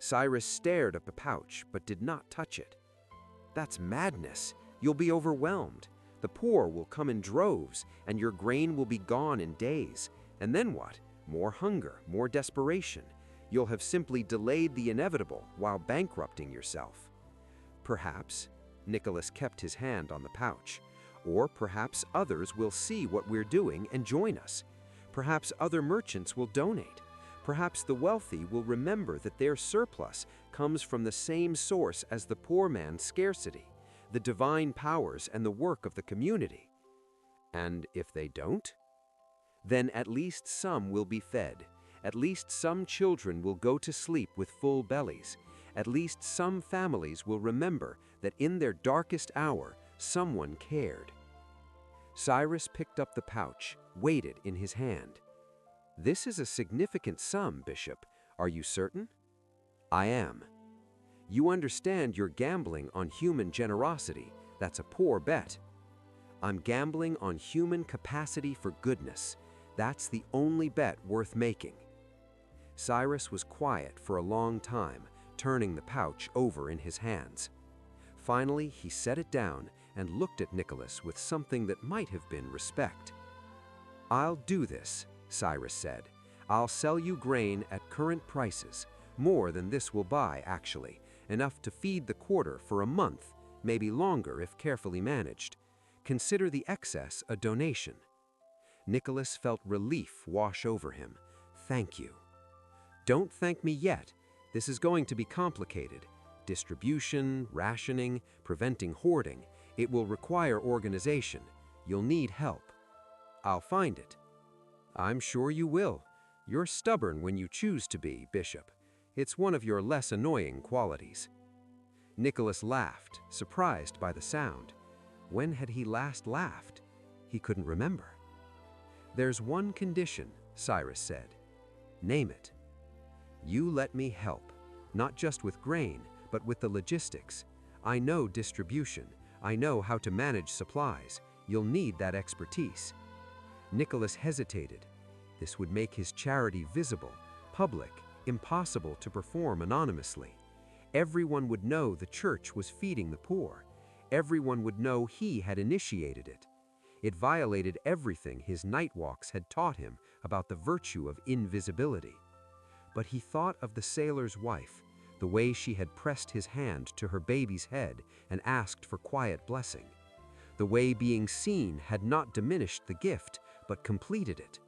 Cyrus stared at the pouch, but did not touch it. That's madness. You'll be overwhelmed. The poor will come in droves, and your grain will be gone in days. And then what? More hunger, more desperation. You'll have simply delayed the inevitable while bankrupting yourself. Perhaps, Nicholas kept his hand on the pouch, or perhaps others will see what we're doing and join us. Perhaps other merchants will donate. Perhaps the wealthy will remember that their surplus comes from the same source as the poor man's scarcity, the divine powers and the work of the community. And if they don't? Then at least some will be fed. At least some children will go to sleep with full bellies. At least some families will remember that in their darkest hour, someone cared. Cyrus picked up the pouch, weighed it in his hand. This is a significant sum, Bishop. Are you certain? I am. You understand you're gambling on human generosity. That's a poor bet. I'm gambling on human capacity for goodness. That's the only bet worth making. Cyrus was quiet for a long time, turning the pouch over in his hands. Finally, he set it down and looked at Nicholas with something that might have been respect. I'll do this, Cyrus said. I'll sell you grain at current prices, more than this will buy, actually, enough to feed the quarter for a month, maybe longer if carefully managed. Consider the excess a donation. Nicholas felt relief wash over him. Thank you. Don't thank me yet. This is going to be complicated. Distribution, rationing, preventing hoarding. It will require organization. You'll need help. I'll find it. I'm sure you will. You're stubborn when you choose to be, Bishop. It's one of your less annoying qualities. Nicholas laughed, surprised by the sound. When had he last laughed? He couldn't remember. There's one condition, Cyrus said. Name it. You let me help, not just with grain, but with the logistics. I know distribution. I know how to manage supplies. You'll need that expertise. Nicholas hesitated. This would make his charity visible, public, impossible to perform anonymously. Everyone would know the church was feeding the poor. Everyone would know he had initiated it. It violated everything his night walks had taught him about the virtue of invisibility. But he thought of the sailor's wife, the way she had pressed his hand to her baby's head and asked for quiet blessing. The way being seen had not diminished the gift, but completed it.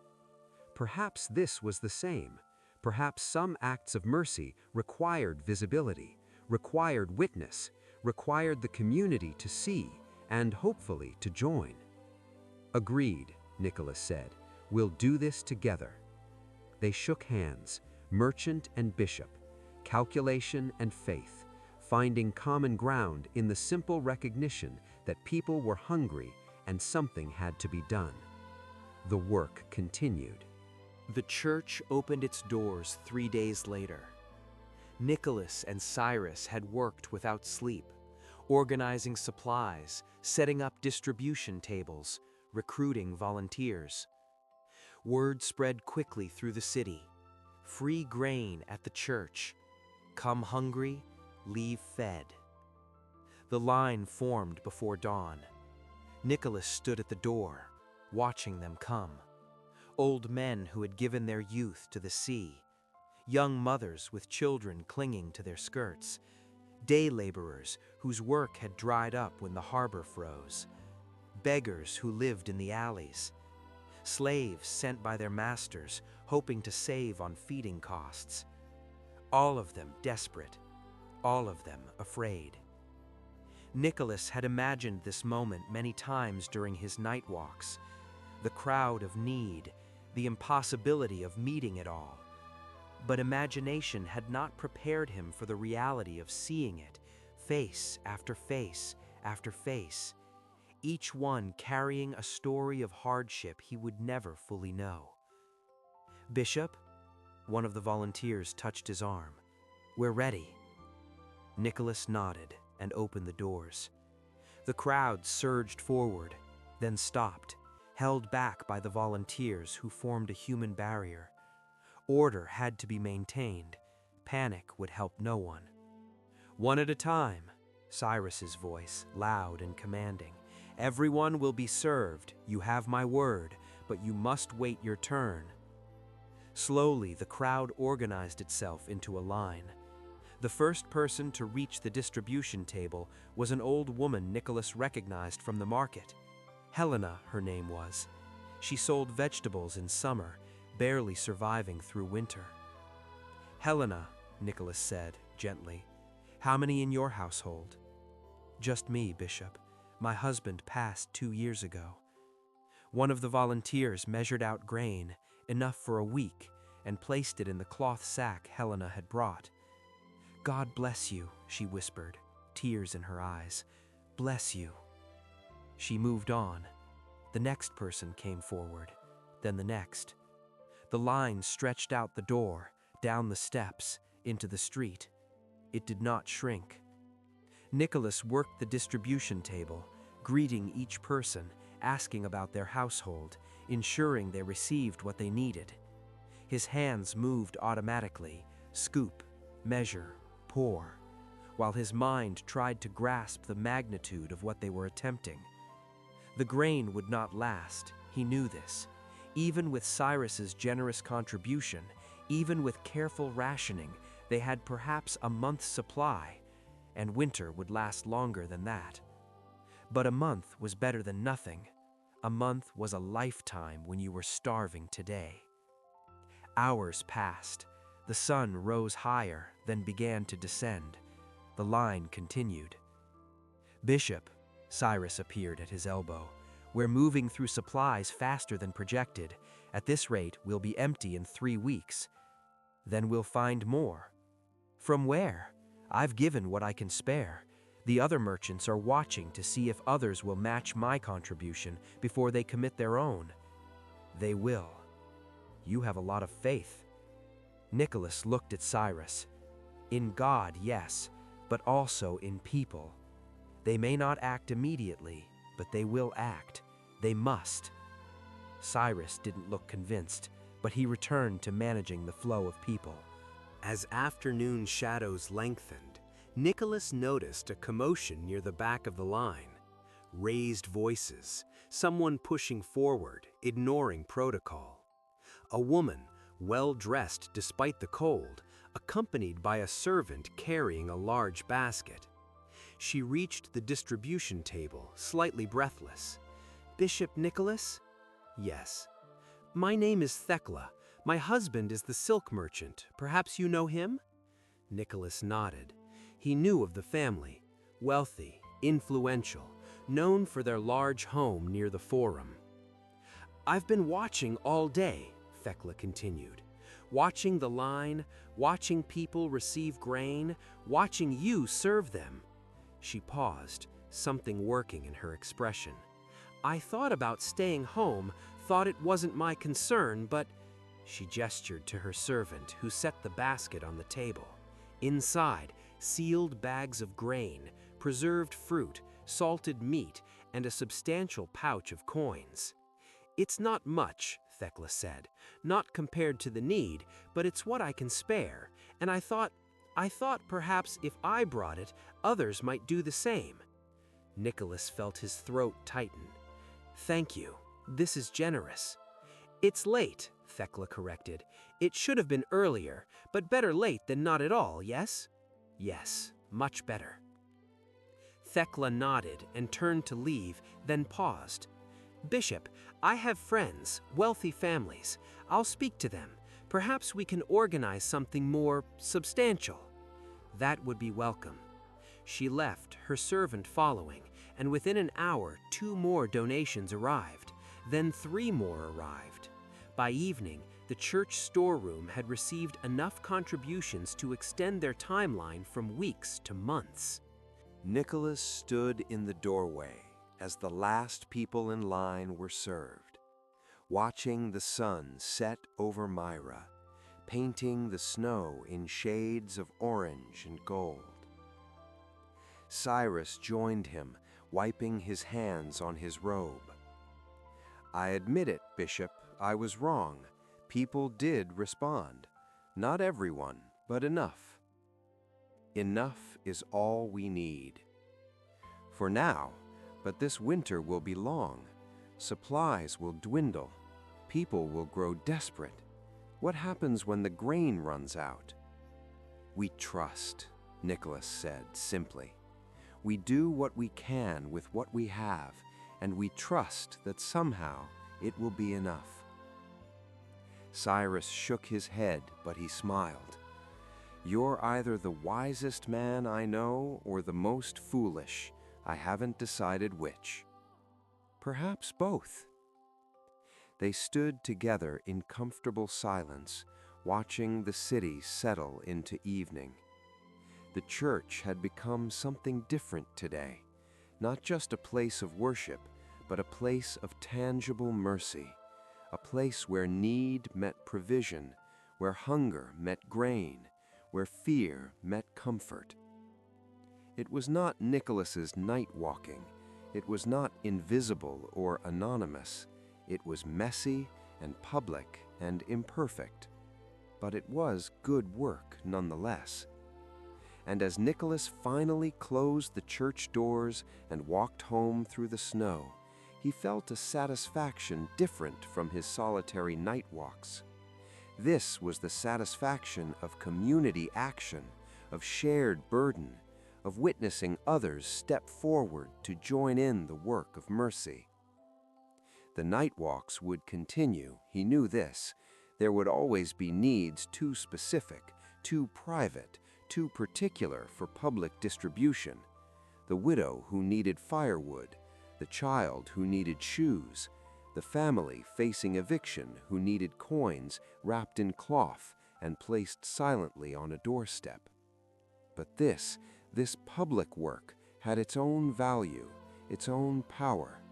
Perhaps this was the same. Perhaps some acts of mercy required visibility, required witness, required the community to see, and hopefully to join. Agreed, Nicholas said. We'll do this together. They shook hands, merchant and bishop, calculation and faith, finding common ground in the simple recognition that people were hungry and something had to be done. The work continued. The church opened its doors 3 days later. Nicholas and Cyrus had worked without sleep, organizing supplies, setting up distribution tables, recruiting volunteers. Word spread quickly through the city. Free grain at the church. Come hungry, leave fed. The line formed before dawn. Nicholas stood at the door, watching them come. Old men who had given their youth to the sea. Young mothers with children clinging to their skirts. Day laborers whose work had dried up when the harbor froze. Beggars who lived in the alleys. Slaves sent by their masters, hoping to save on feeding costs. All of them desperate, all of them afraid. Nicholas had imagined this moment many times during his night walks. The crowd of need, the impossibility of meeting it all. But imagination had not prepared him for the reality of seeing it, face after face after face, each one carrying a story of hardship he would never fully know. "Bishop?" One of the volunteers touched his arm. "We're ready." Nicholas nodded and opened the doors. The crowd surged forward, then stopped, held back by the volunteers who formed a human barrier. Order had to be maintained. Panic would help no one. "One at a time," Cyrus's voice, loud and commanding. "Everyone will be served. You have my word, but you must wait your turn." Slowly, the crowd organized itself into a line. The first person to reach the distribution table was an old woman Nicholas recognized from the market. Helena, her name was. She sold vegetables in summer, barely surviving through winter. "Helena," Nicholas said gently, "how many in your household?" "Just me, Bishop. My husband passed 2 years ago." One of the volunteers measured out grain, enough for a week, and placed it in the cloth sack Helena had brought. "God bless you," she whispered, tears in her eyes. "Bless you." She moved on. The next person came forward, then the next. The line stretched out the door, down the steps, into the street. It did not shrink. Nicholas worked the distribution table, greeting each person, asking about their household, ensuring they received what they needed. His hands moved automatically, scoop, measure, pour, while his mind tried to grasp the magnitude of what they were attempting. The grain would not last, he knew this. Even with Cyrus's generous contribution, even with careful rationing, they had perhaps a month's supply, and winter would last longer than that. But a month was better than nothing. A month was a lifetime when you were starving today. Hours passed. The sun rose higher, then began to descend. The line continued. "Bishop," Cyrus appeared at his elbow, "we're moving through supplies faster than projected. At this rate, we'll be empty in 3 weeks. Then we'll find more." "From where? I've given what I can spare. The other merchants are watching to see if others will match my contribution before they commit their own." "They will." "You have a lot of faith." Nicholas looked at Cyrus. "In God, yes, but also in people. They may not act immediately, but they will act. They must." Cyrus didn't look convinced, but he returned to managing the flow of people. As afternoon shadows lengthened, Nicholas noticed a commotion near the back of the line. Raised voices, someone pushing forward, ignoring protocol. A woman, well-dressed despite the cold, accompanied by a servant carrying a large basket. She reached the distribution table, slightly breathless. "Bishop Nicholas?" "Yes." "My name is Thecla. My husband is the silk merchant. Perhaps you know him?" Nicholas nodded. He knew of the family. Wealthy, influential, known for their large home near the Forum. "I've been watching all day," Thecla continued. "Watching the line, watching people receive grain, watching you serve them." She paused, something working in her expression. "I thought about staying home, thought it wasn't my concern, but—" She gestured to her servant, who set the basket on the table. Inside, sealed bags of grain, preserved fruit, salted meat, and a substantial pouch of coins. "It's not much," Thecla said, "not compared to the need, but it's what I can spare, and I thought perhaps if I brought it, others might do the same." Nicholas felt his throat tighten. "Thank you. This is generous." "It's late," Thecla corrected. "It should have been earlier, but better late than not at all, yes?" "Yes, much better." Thecla nodded and turned to leave, then paused. "Bishop, I have friends, wealthy families. I'll speak to them. Perhaps we can organize something more substantial." "That would be welcome." She left, her servant following, and within an hour 2 more donations arrived. Then 3 more arrived. By evening, the church storeroom had received enough contributions to extend their timeline from weeks to months. Nicholas stood in the doorway as the last people in line were served, watching the sun set over Myra, painting the snow in shades of orange and gold. Cyrus joined him, wiping his hands on his robe. "I admit it, Bishop, I was wrong. People did respond. Not everyone, but enough. Enough is all we need. For now, but this winter will be long. Supplies will dwindle. People will grow desperate. What happens when the grain runs out?" "We trust," Nicholas said simply. "We do what we can with what we have, and we trust that somehow it will be enough." Cyrus shook his head, but he smiled. "You're either the wisest man I know or the most foolish. I haven't decided which. Perhaps both." They stood together in comfortable silence, watching the city settle into evening. The church had become something different today, not just a place of worship, but a place of tangible mercy, a place where need met provision, where hunger met grain, where fear met comfort. It was not Nicholas's night walking. It was not invisible or anonymous. It was messy and public and imperfect. But it was good work nonetheless. And as Nicholas finally closed the church doors and walked home through the snow, he felt a satisfaction different from his solitary night walks. This was the satisfaction of community action, of shared burden, of witnessing others step forward to join in the work of mercy. The night walks would continue, he knew this. There would always be needs too specific, too private, too particular for public distribution. The widow who needed firewood, the child who needed shoes, the family facing eviction who needed coins wrapped in cloth and placed silently on a doorstep. But this public work had its own value, its own power.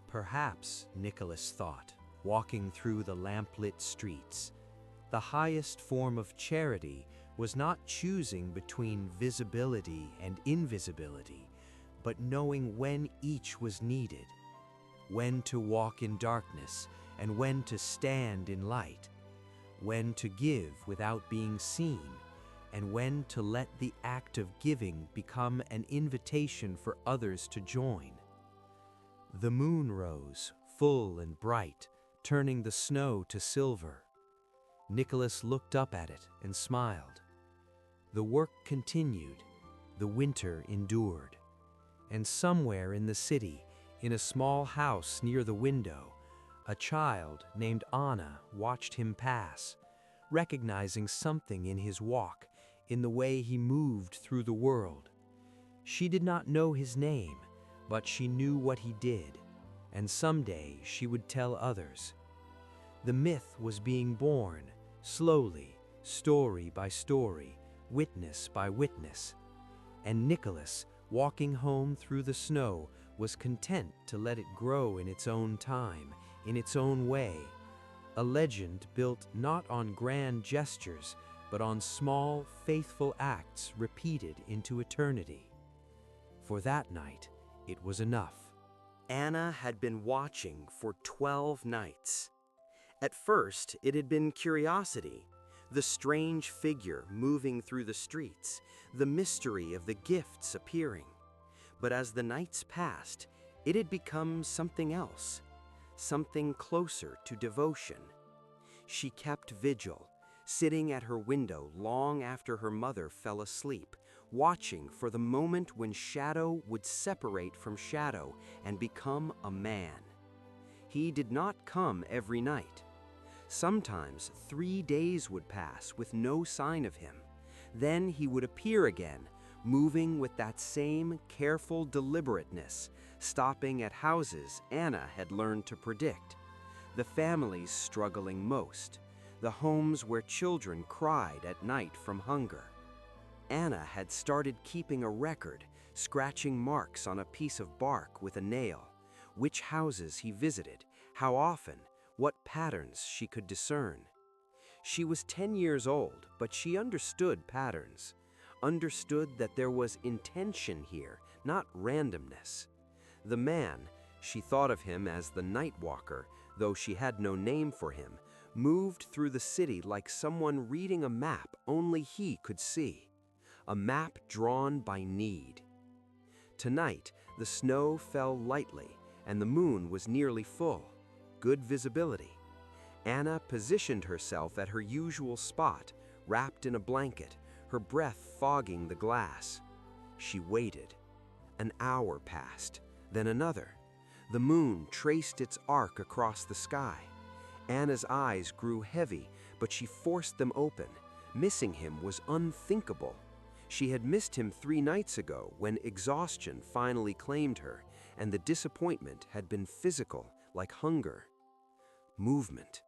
Perhaps, Nicholas thought, walking through the lamplit streets, the highest form of charity was not choosing between visibility and invisibility, but knowing when each was needed, when to walk in darkness and when to stand in light, when to give without being seen, and when to let the act of giving become an invitation for others to join. The moon rose, full and bright, turning the snow to silver. Nicholas looked up at it and smiled. The work continued, the winter endured, and somewhere in the city, in a small house near the window, a child named Anna watched him pass, recognizing something in his walk, in the way he moved through the world. She did not know his name, but she knew what he did, and someday she would tell others. The myth was being born, slowly, story by story, witness by witness, and Nicholas, walking home through the snow, was content to let it grow in its own time, in its own way, a legend built not on grand gestures, but on small, faithful acts repeated into eternity. For that night, it was enough. Anna had been watching for 12 nights. At first, it had been curiosity, the strange figure moving through the streets, the mystery of the gifts appearing. But as the nights passed, it had become something else, something closer to devotion. She kept vigil, sitting at her window long after her mother fell asleep, watching for the moment when shadow would separate from shadow and become a man. He did not come every night. Sometimes 3 days would pass with no sign of him. Then he would appear again, moving with that same careful deliberateness, stopping at houses Anna had learned to predict. The families struggling most, the homes where children cried at night from hunger. Anna had started keeping a record, scratching marks on a piece of bark with a nail, which houses he visited, how often, what patterns she could discern. She was 10 years old, but she understood patterns, understood that there was intention here, not randomness. The man, she thought of him as the night walker, though she had no name for him, moved through the city like someone reading a map only he could see, a map drawn by need. Tonight, the snow fell lightly, and the moon was nearly full. Good visibility. Anna positioned herself at her usual spot, wrapped in a blanket, her breath fogging the glass. She waited. An hour passed, then another. The moon traced its arc across the sky. Anna's eyes grew heavy, but she forced them open. Missing him was unthinkable. She had missed him 3 nights ago when exhaustion finally claimed her, and the disappointment had been physical, like hunger. Movement.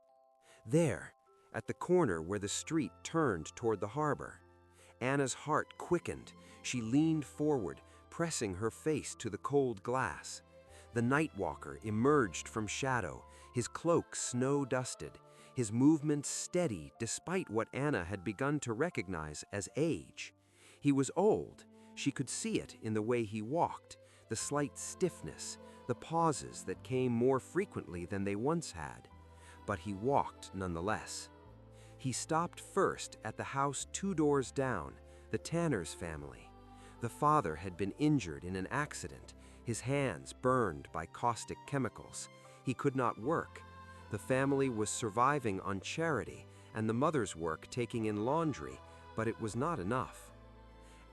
There, at the corner where the street turned toward the harbor. Anna's heart quickened. She leaned forward, pressing her face to the cold glass. The night walker emerged from shadow, his cloak snow-dusted, his movements steady despite what Anna had begun to recognize as age. He was old. She could see it in the way he walked, the slight stiffness, the pauses that came more frequently than they once had. But he walked nonetheless. He stopped first at the house 2 doors down, the Tanner's family. The father had been injured in an accident, his hands burned by caustic chemicals. He could not work. The family was surviving on charity and the mother's work taking in laundry, but it was not enough.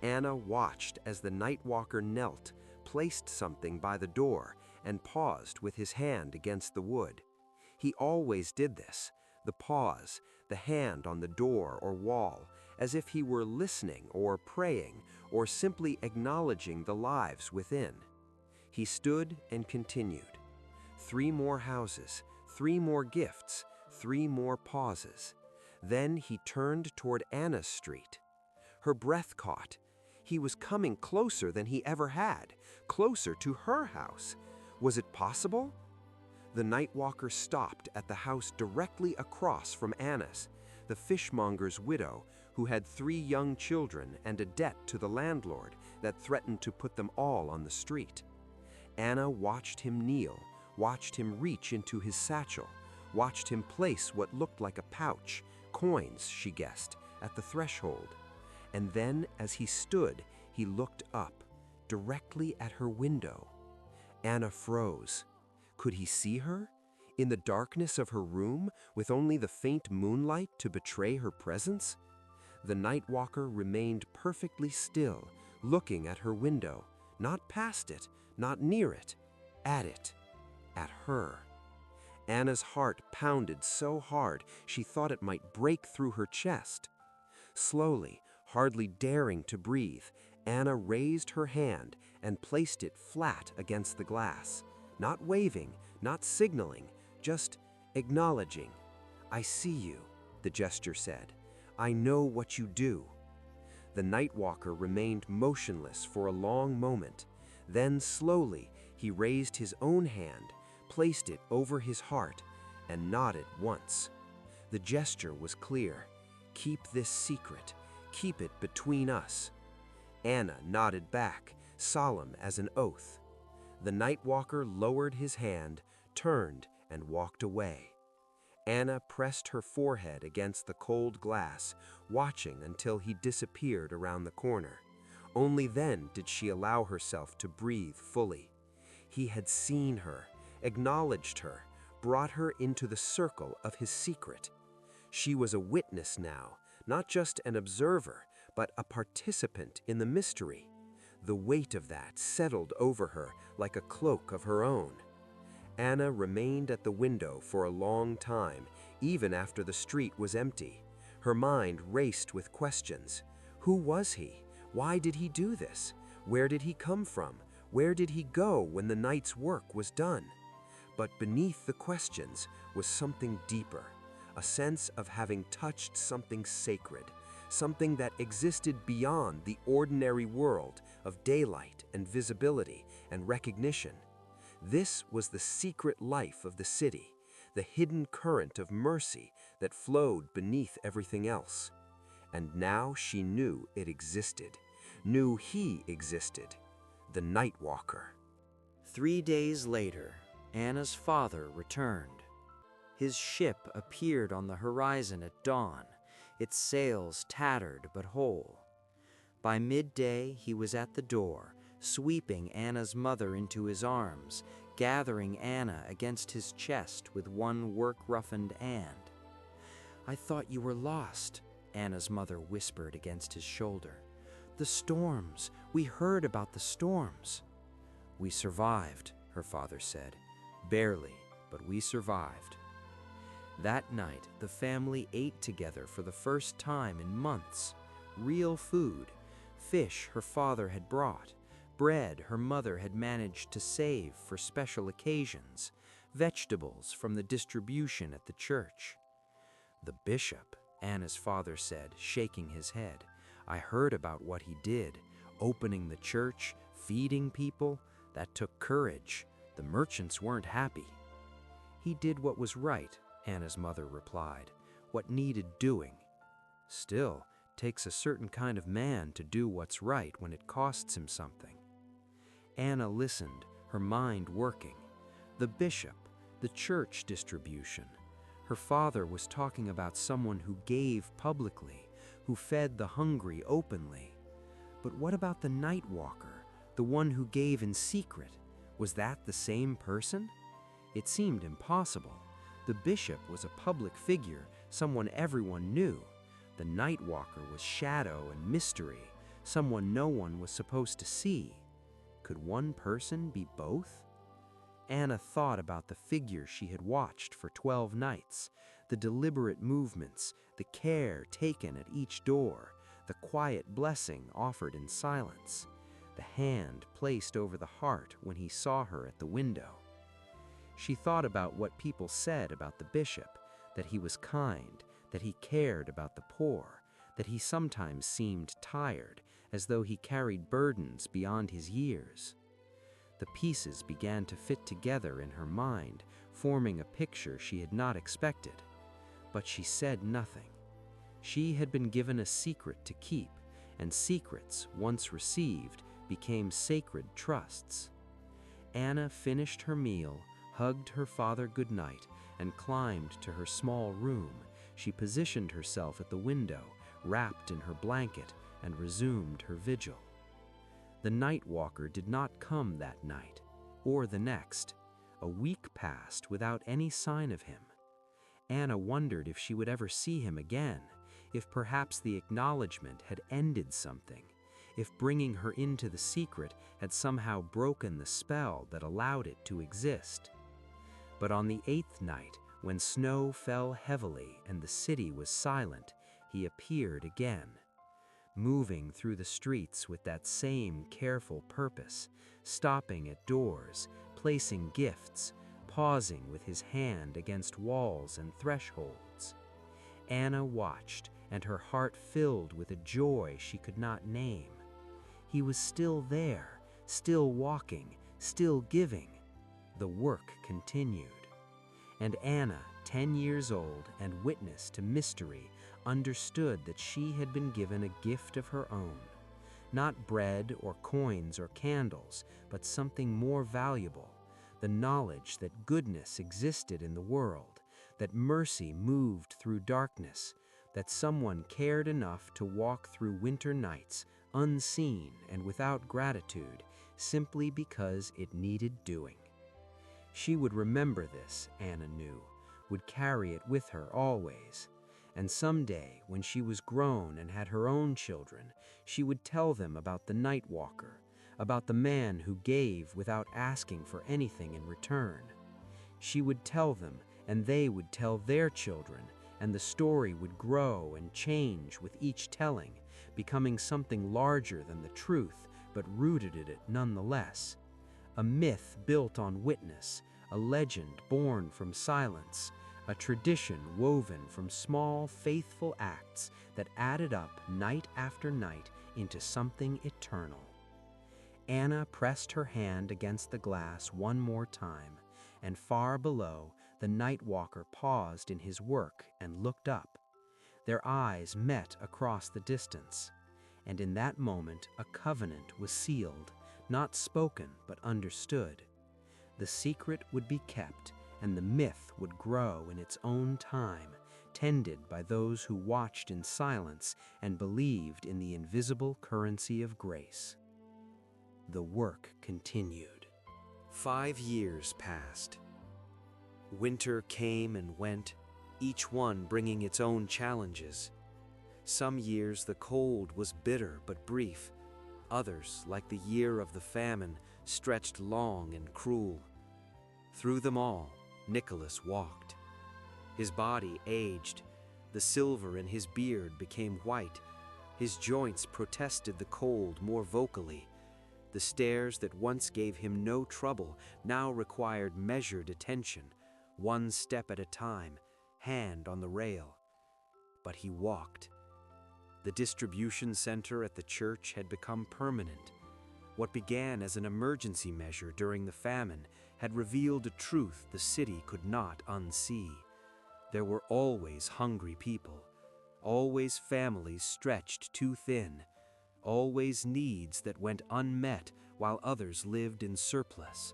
Anna watched as the night walker knelt, placed something by the door, and paused with his hand against the wood. He always did this, the pause, the hand on the door or wall, as if he were listening or praying or simply acknowledging the lives within. He stood and continued. 3 more houses, 3 more gifts, 3 more pauses. Then he turned toward Anna's street. Her breath caught. He was coming closer than he ever had, closer to her house. Was it possible? The night walker stopped at the house directly across from Anna's, the fishmonger's widow, who had 3 young children and a debt to the landlord that threatened to put them all on the street. Anna watched him kneel, watched him reach into his satchel, watched him place what looked like a pouch, coins, she guessed, at the threshold. And then, as he stood, he looked up, directly at her window. Anna froze. Could he see her? In the darkness of her room, with only the faint moonlight to betray her presence? The night walker remained perfectly still, looking at her window, not past it, not near it, at her. Anna's heart pounded so hard she thought it might break through her chest. Slowly, hardly daring to breathe, Anna raised her hand and placed it flat against the glass, not waving, not signaling, just acknowledging. "I see you," the gesture said. "I know what you do." The night walker remained motionless for a long moment. Then slowly he raised his own hand, placed it over his heart, and nodded once. The gesture was clear. "Keep this secret. Keep it between us." Anna nodded back, solemn as an oath. The night walker lowered his hand, turned, and walked away. Anna pressed her forehead against the cold glass, watching until he disappeared around the corner. Only then did she allow herself to breathe fully. He had seen her, acknowledged her, brought her into the circle of his secret. She was a witness now, not just an observer, but a participant in the mystery. The weight of that settled over her like a cloak of her own. Anna remained at the window for a long time, even after the street was empty. Her mind raced with questions. Who was he? Why did he do this? Where did he come from? Where did he go when the night's work was done? But beneath the questions was something deeper, a sense of having touched something sacred, something that existed beyond the ordinary world of daylight and visibility and recognition. This was the secret life of the city, the hidden current of mercy that flowed beneath everything else. And now she knew it existed, knew he existed, the Night Walker. 3 days later, Anna's father returned. His ship appeared on the horizon at dawn, its sails tattered but whole. By midday, he was at the door, sweeping Anna's mother into his arms, gathering Anna against his chest with one work-roughened hand. "I thought you were lost," Anna's mother whispered against his shoulder. "The storms! We heard about the storms." "We survived," her father said. "Barely, but we survived." That night, the family ate together for the first time in months. Real food, fish her father had brought, bread her mother had managed to save for special occasions, vegetables from the distribution at the church. "The bishop," Anna's father said, shaking his head. "I heard about what he did, opening the church, feeding people. That took courage. The merchants weren't happy." "He did what was right," Anna's mother replied, "what needed doing. Still, takes a certain kind of man to do what's right when it costs him something." Anna listened, her mind working. The bishop, the church distribution. Her father was talking about someone who gave publicly, who fed the hungry openly. But what about the night walker, the one who gave in secret? Was that the same person? It seemed impossible. The bishop was a public figure, someone everyone knew. The night walker was shadow and mystery, someone no one was supposed to see. Could one person be both? Anna thought about the figure she had watched for 12 nights, the deliberate movements, the care taken at each door, the quiet blessing offered in silence, the hand placed over the heart when he saw her at the window. She thought about what people said about the bishop, that he was kind, that he cared about the poor, that he sometimes seemed tired, as though he carried burdens beyond his years. The pieces began to fit together in her mind, forming a picture she had not expected. But she said nothing. She had been given a secret to keep, and secrets, once received, became sacred trusts. Anna finished her meal, hugged her father goodnight, and climbed to her small room. She positioned herself at the window, wrapped in her blanket, and resumed her vigil. The night walker did not come that night, or the next. A week passed without any sign of him. Anna wondered if she would ever see him again, if perhaps the acknowledgement had ended something, if bringing her into the secret had somehow broken the spell that allowed it to exist. But on the 8th night, when snow fell heavily and the city was silent, he appeared again, moving through the streets with that same careful purpose, stopping at doors, placing gifts, pausing with his hand against walls and thresholds. Anna watched, and her heart filled with a joy she could not name. He was still there, still walking, still giving. The work continued. And Anna, 10 years old and witness to mystery, understood that she had been given a gift of her own. Not bread or coins or candles, but something more valuable, the knowledge that goodness existed in the world, that mercy moved through darkness, that someone cared enough to walk through winter nights unseen and without gratitude, simply because it needed doing. She would remember this, Anna knew, would carry it with her always. And someday, when she was grown and had her own children, she would tell them about the night walker, about the man who gave without asking for anything in return. She would tell them, and they would tell their children, and the story would grow and change with each telling, becoming something larger than the truth, but rooted in it nonetheless. A myth built on witness, a legend born from silence, a tradition woven from small, faithful acts that added up night after night into something eternal. Anna pressed her hand against the glass one more time, and far below, the night walker paused in his work and looked up. Their eyes met across the distance, and in that moment a covenant was sealed, not spoken but understood. The secret would be kept, and the myth would grow in its own time, tended by those who watched in silence and believed in the invisible currency of grace. The work continued. 5 years passed. Winter came and went, each one bringing its own challenges. Some years the cold was bitter but brief. Others, like the year of the famine, stretched long and cruel. Through them all, Nicholas walked. His body aged. The silver in his beard became white. His joints protested the cold more vocally. The stairs that once gave him no trouble now required measured attention, one step at a time, hand on the rail. But he walked. The distribution center at the church had become permanent. What began as an emergency measure during the famine had revealed a truth the city could not unsee. There were always hungry people, always families stretched too thin, always needs that went unmet while others lived in surplus.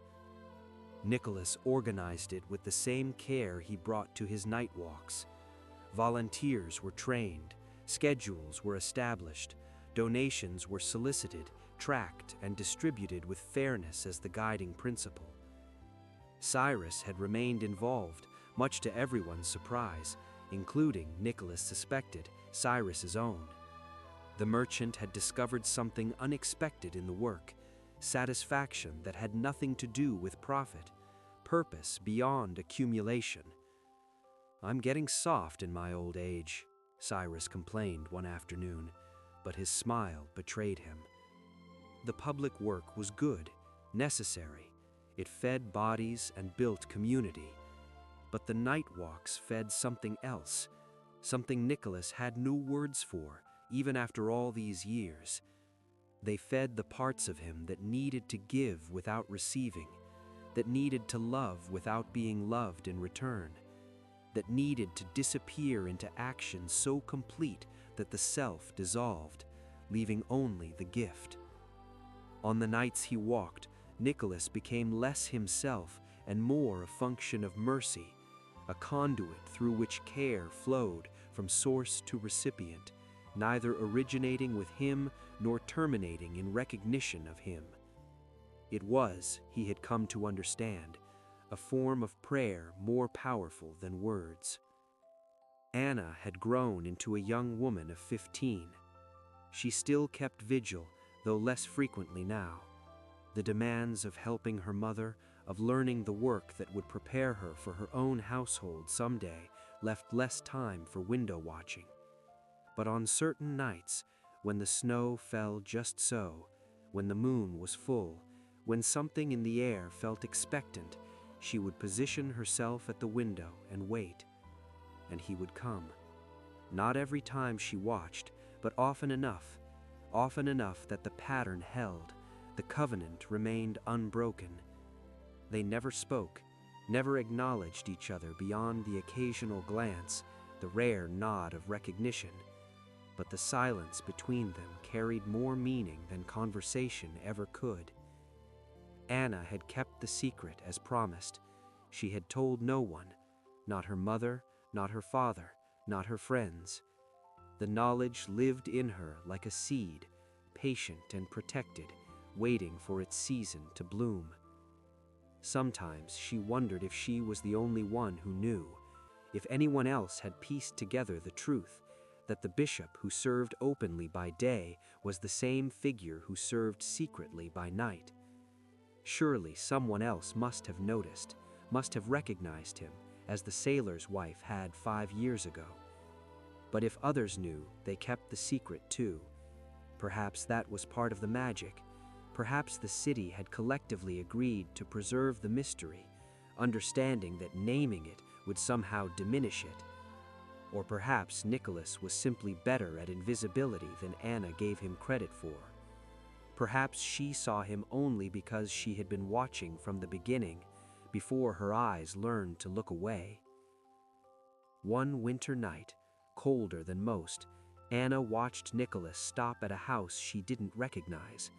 Nicholas organized it with the same care he brought to his night walks. Volunteers were trained, schedules were established, donations were solicited, tracked, and distributed with fairness as the guiding principle. Cyrus had remained involved, much to everyone's surprise, including, Nicholas suspected, Cyrus's own. The merchant had discovered something unexpected in the work, satisfaction that had nothing to do with profit, purpose beyond accumulation. "I'm getting soft in my old age," Cyrus complained one afternoon, but his smile betrayed him. The public work was good, necessary. It fed bodies and built community. But the night walks fed something else, something Nicholas had no words for, even after all these years. They fed the parts of him that needed to give without receiving, that needed to love without being loved in return, that needed to disappear into action so complete that the self dissolved, leaving only the gift. On the nights he walked, Nicholas became less himself and more a function of mercy, a conduit through which care flowed from source to recipient, neither originating with him nor terminating in recognition of him. It was, he had come to understand, a form of prayer more powerful than words. Anna had grown into a young woman of 15. She still kept vigil, though less frequently now. The demands of helping her mother, of learning the work that would prepare her for her own household someday, left less time for window watching. But on certain nights, when the snow fell just so, when the moon was full, when something in the air felt expectant, she would position herself at the window and wait. And he would come. Not every time she watched, but often enough that the pattern held, the covenant remained unbroken. They never spoke, never acknowledged each other beyond the occasional glance, the rare nod of recognition. but the silence between them carried more meaning than conversation ever could. Anna had kept the secret as promised. She had told no one, not her mother, not her father, not her friends. The knowledge lived in her like a seed, patient and protected, waiting for its season to bloom. Sometimes she wondered if she was the only one who knew, if anyone else had pieced together the truth, that the bishop who served openly by day was the same figure who served secretly by night. Surely someone else must have noticed, must have recognized him, as the sailor's wife had 5 years ago. But if others knew, they kept the secret too. Perhaps that was part of the magic. Perhaps the city had collectively agreed to preserve the mystery, understanding that naming it would somehow diminish it. Or perhaps Nicholas was simply better at invisibility than Anna gave him credit for. Perhaps she saw him only because she had been watching from the beginning, before her eyes learned to look away. One winter night, colder than most, Anna watched Nicholas stop at a house she didn't recognize.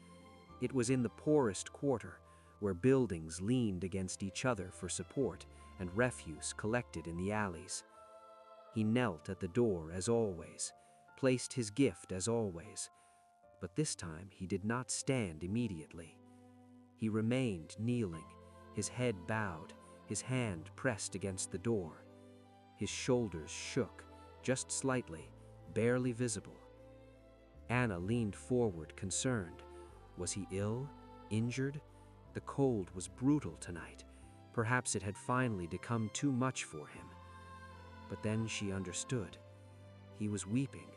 It was in the poorest quarter, where buildings leaned against each other for support and refuse collected in the alleys. He knelt at the door as always, placed his gift as always, but this time he did not stand immediately. He remained kneeling, his head bowed, his hand pressed against the door. His shoulders shook, just slightly, barely visible. Anna leaned forward, concerned. Was he ill? Injured? The cold was brutal tonight. Perhaps it had finally become too much for him. But then she understood. He was weeping.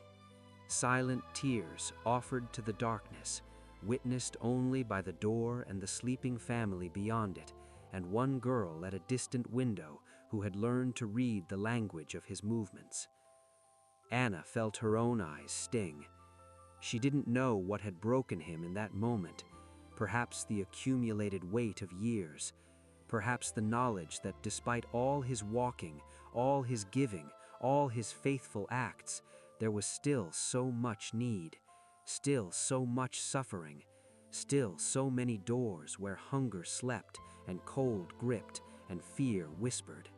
Silent tears offered to the darkness, witnessed only by the door and the sleeping family beyond it, and one girl at a distant window who had learned to read the language of his movements. Anna felt her own eyes sting. She didn't know what had broken him in that moment, perhaps the accumulated weight of years, perhaps the knowledge that despite all his walking, all his giving, all his faithful acts, there was still so much need, still so much suffering, still so many doors where hunger slept and cold gripped and fear whispered.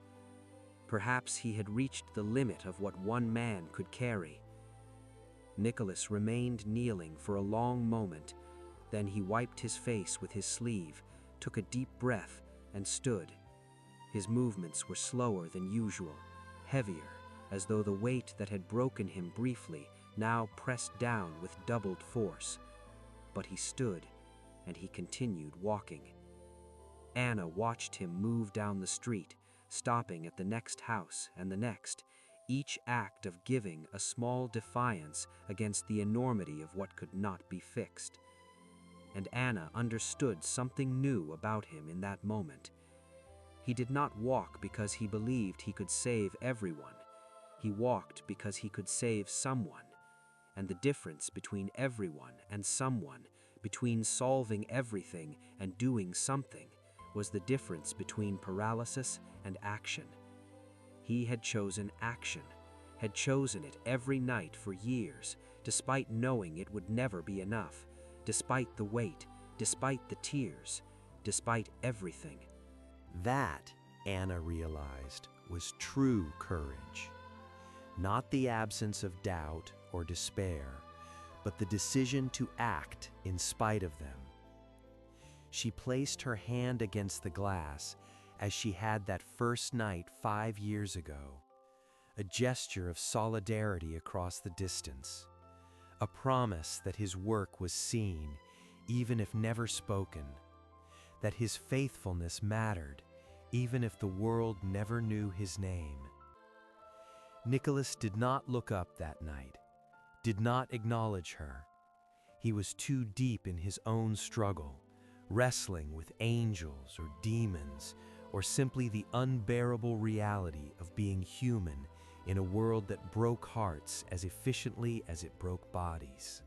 Perhaps he had reached the limit of what one man could carry. Nicholas remained kneeling for a long moment. Then he wiped his face with his sleeve, took a deep breath, and stood. His movements were slower than usual, heavier, as though the weight that had broken him briefly now pressed down with doubled force. But he stood, and he continued walking. Anna watched him move down the street, stopping at the next house and the next, each act of giving a small defiance against the enormity of what could not be fixed. And Anna understood something new about him in that moment. He did not walk because he believed he could save everyone. He walked because he could save someone. And the difference between everyone and someone, between solving everything and doing something, was the difference between paralysis and action. He had chosen action, had chosen it every night for years, despite knowing it would never be enough, despite the weight, despite the tears, despite everything. That, Anna realized, was true courage. Not the absence of doubt or despair, but the decision to act in spite of them. She placed her hand against the glass as she had that first night 5 years ago, a gesture of solidarity across the distance, a promise that his work was seen, even if never spoken, that his faithfulness mattered, even if the world never knew his name. Nicholas did not look up that night, did not acknowledge her. He was too deep in his own struggle, wrestling with angels or demons, or simply the unbearable reality of being human in a world that broke hearts as efficiently as it broke bodies.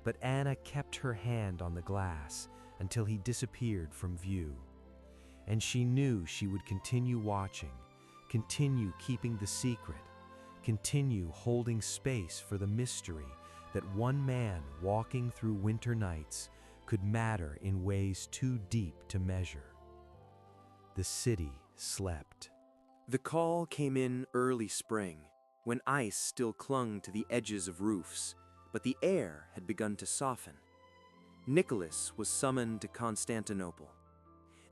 But Anna kept her hand on the glass until he disappeared from view. And she knew she would continue watching, continue keeping the secret, continue holding space for the mystery that one man walking through winter nights could matter in ways too deep to measure. The city slept. The call came in early spring, when ice still clung to the edges of roofs, but the air had begun to soften. Nicholas was summoned to Constantinople.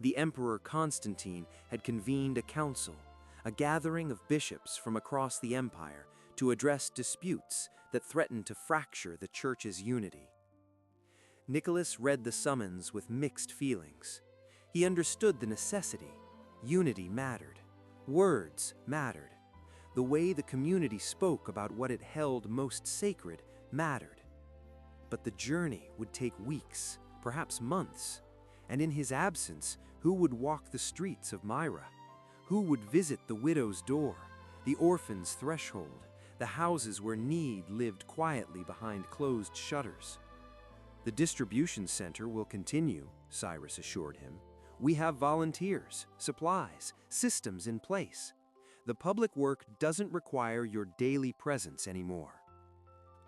The Emperor Constantine had convened a council, a gathering of bishops from across the empire, to address disputes that threatened to fracture the church's unity. Nicholas read the summons with mixed feelings. He understood the necessity. Unity mattered. Words mattered. The way the community spoke about what it held most sacred mattered. But the journey would take weeks, perhaps months, and in his absence, who would walk the streets of Myra? Who would visit the widow's door, the orphan's threshold, the houses where need lived quietly behind closed shutters? The distribution center will continue, Cyrus assured him. We have volunteers, supplies, systems in place. The public work doesn't require your daily presence anymore.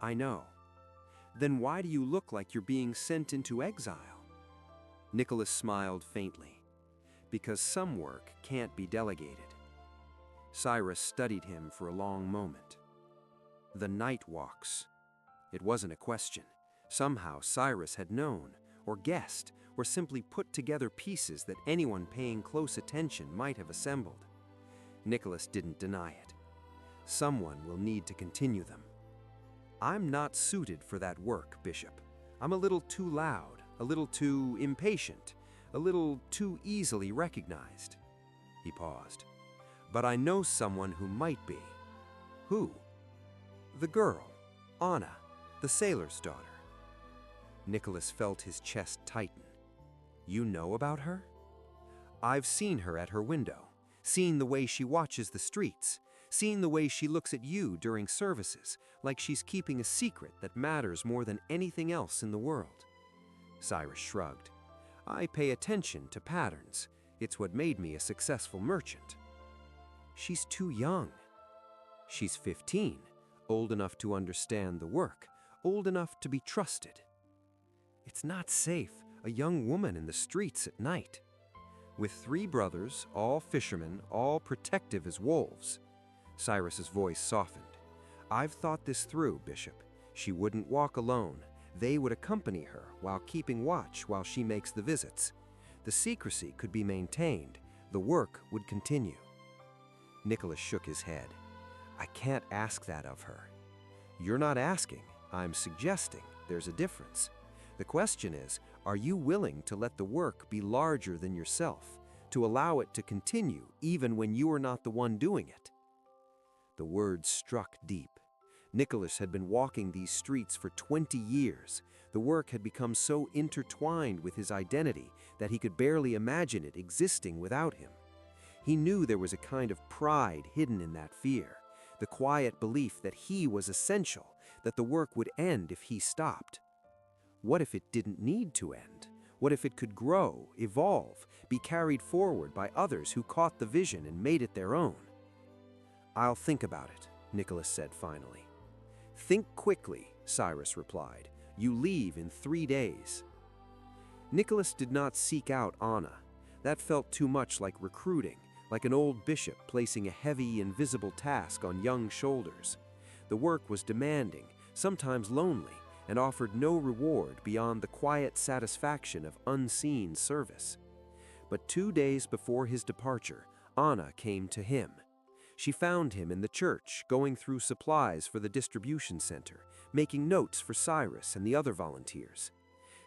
I know. Then why do you look like you're being sent into exile? Nicholas smiled faintly. Because some work can't be delegated. Cyrus studied him for a long moment. The night walks. It wasn't a question. Somehow Cyrus had known, or guessed, or simply put together pieces that anyone paying close attention might have assembled. Nicholas didn't deny it. Someone will need to continue them. I'm not suited for that work, Bishop. I'm a little too loud, a little too impatient, a little too easily recognized. He paused. But I know someone who might be. Who? The girl, Anna, the sailor's daughter. Nicholas felt his chest tighten. You know about her? I've seen her at her window, seen the way she watches the streets, seen the way she looks at you during services, like she's keeping a secret that matters more than anything else in the world. Cyrus shrugged. I pay attention to patterns. It's what made me a successful merchant. She's too young. She's 15, old enough to understand the work, old enough to be trusted. It's not safe, a young woman in the streets at night. With 3 brothers, all fishermen, all protective as wolves. Cyrus's voice softened. I've thought this through, Bishop. She wouldn't walk alone. They would accompany her while keeping watch while she makes the visits. The secrecy could be maintained. The work would continue. Nicholas shook his head. I can't ask that of her. You're not asking. I'm suggesting there's a difference. The question is, are you willing to let the work be larger than yourself, to allow it to continue even when you are not the one doing it? The words struck deep. Nicholas had been walking these streets for 20 years. The work had become so intertwined with his identity that he could barely imagine it existing without him. He knew there was a kind of pride hidden in that fear, the quiet belief that he was essential, that the work would end if he stopped. What if it didn't need to end? What if it could grow, evolve, be carried forward by others who caught the vision and made it their own? I'll think about it, Nicholas said finally. Think quickly, Cyrus replied. You leave in 3 days. Nicholas did not seek out Anna. That felt too much like recruiting, like an old bishop placing a heavy, invisible task on young shoulders. The work was demanding, sometimes lonely, and offered no reward beyond the quiet satisfaction of unseen service. But 2 days before his departure, Anna came to him. She found him in the church, going through supplies for the distribution center, making notes for Cyrus and the other volunteers.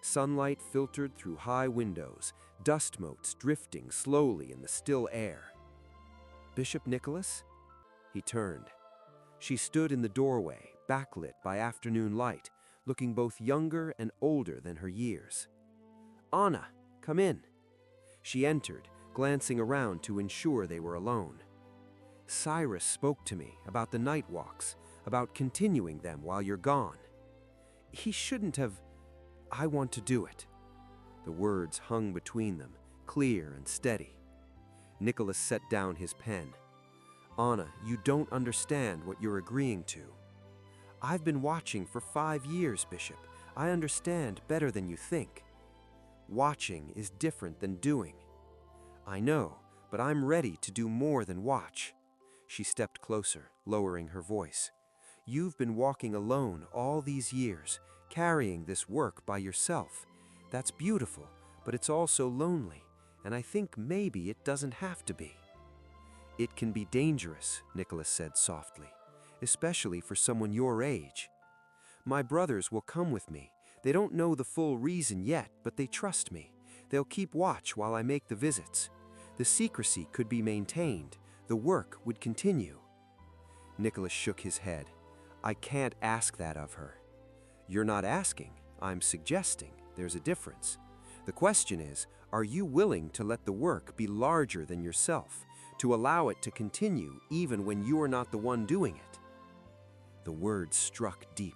Sunlight filtered through high windows, dust motes drifting slowly in the still air. Bishop Nicholas? He turned. She stood in the doorway, backlit by afternoon light, looking both younger and older than her years. Anna, come in. She entered, glancing around to ensure they were alone. Cyrus spoke to me about the night walks, about continuing them while you're gone. He shouldn't have. I want to do it. The words hung between them, clear and steady. Nicholas set down his pen. Anna, you don't understand what you're agreeing to. I've been watching for 5 years, Bishop. I understand better than you think. Watching is different than doing. I know, but I'm ready to do more than watch. She stepped closer, lowering her voice. You've been walking alone all these years, carrying this work by yourself. That's beautiful, but it's also lonely, and I think maybe it doesn't have to be. It can be dangerous, Nicholas said softly, especially for someone your age. My brothers will come with me. They don't know the full reason yet, but they trust me. They'll keep watch while I make the visits. The secrecy could be maintained. The work would continue. Nicholas shook his head. I can't ask that of her. You're not asking. I'm suggesting. There's a difference. The question is, are you willing to let the work be larger than yourself, to allow it to continue even when you're not the one doing it? The words struck deep.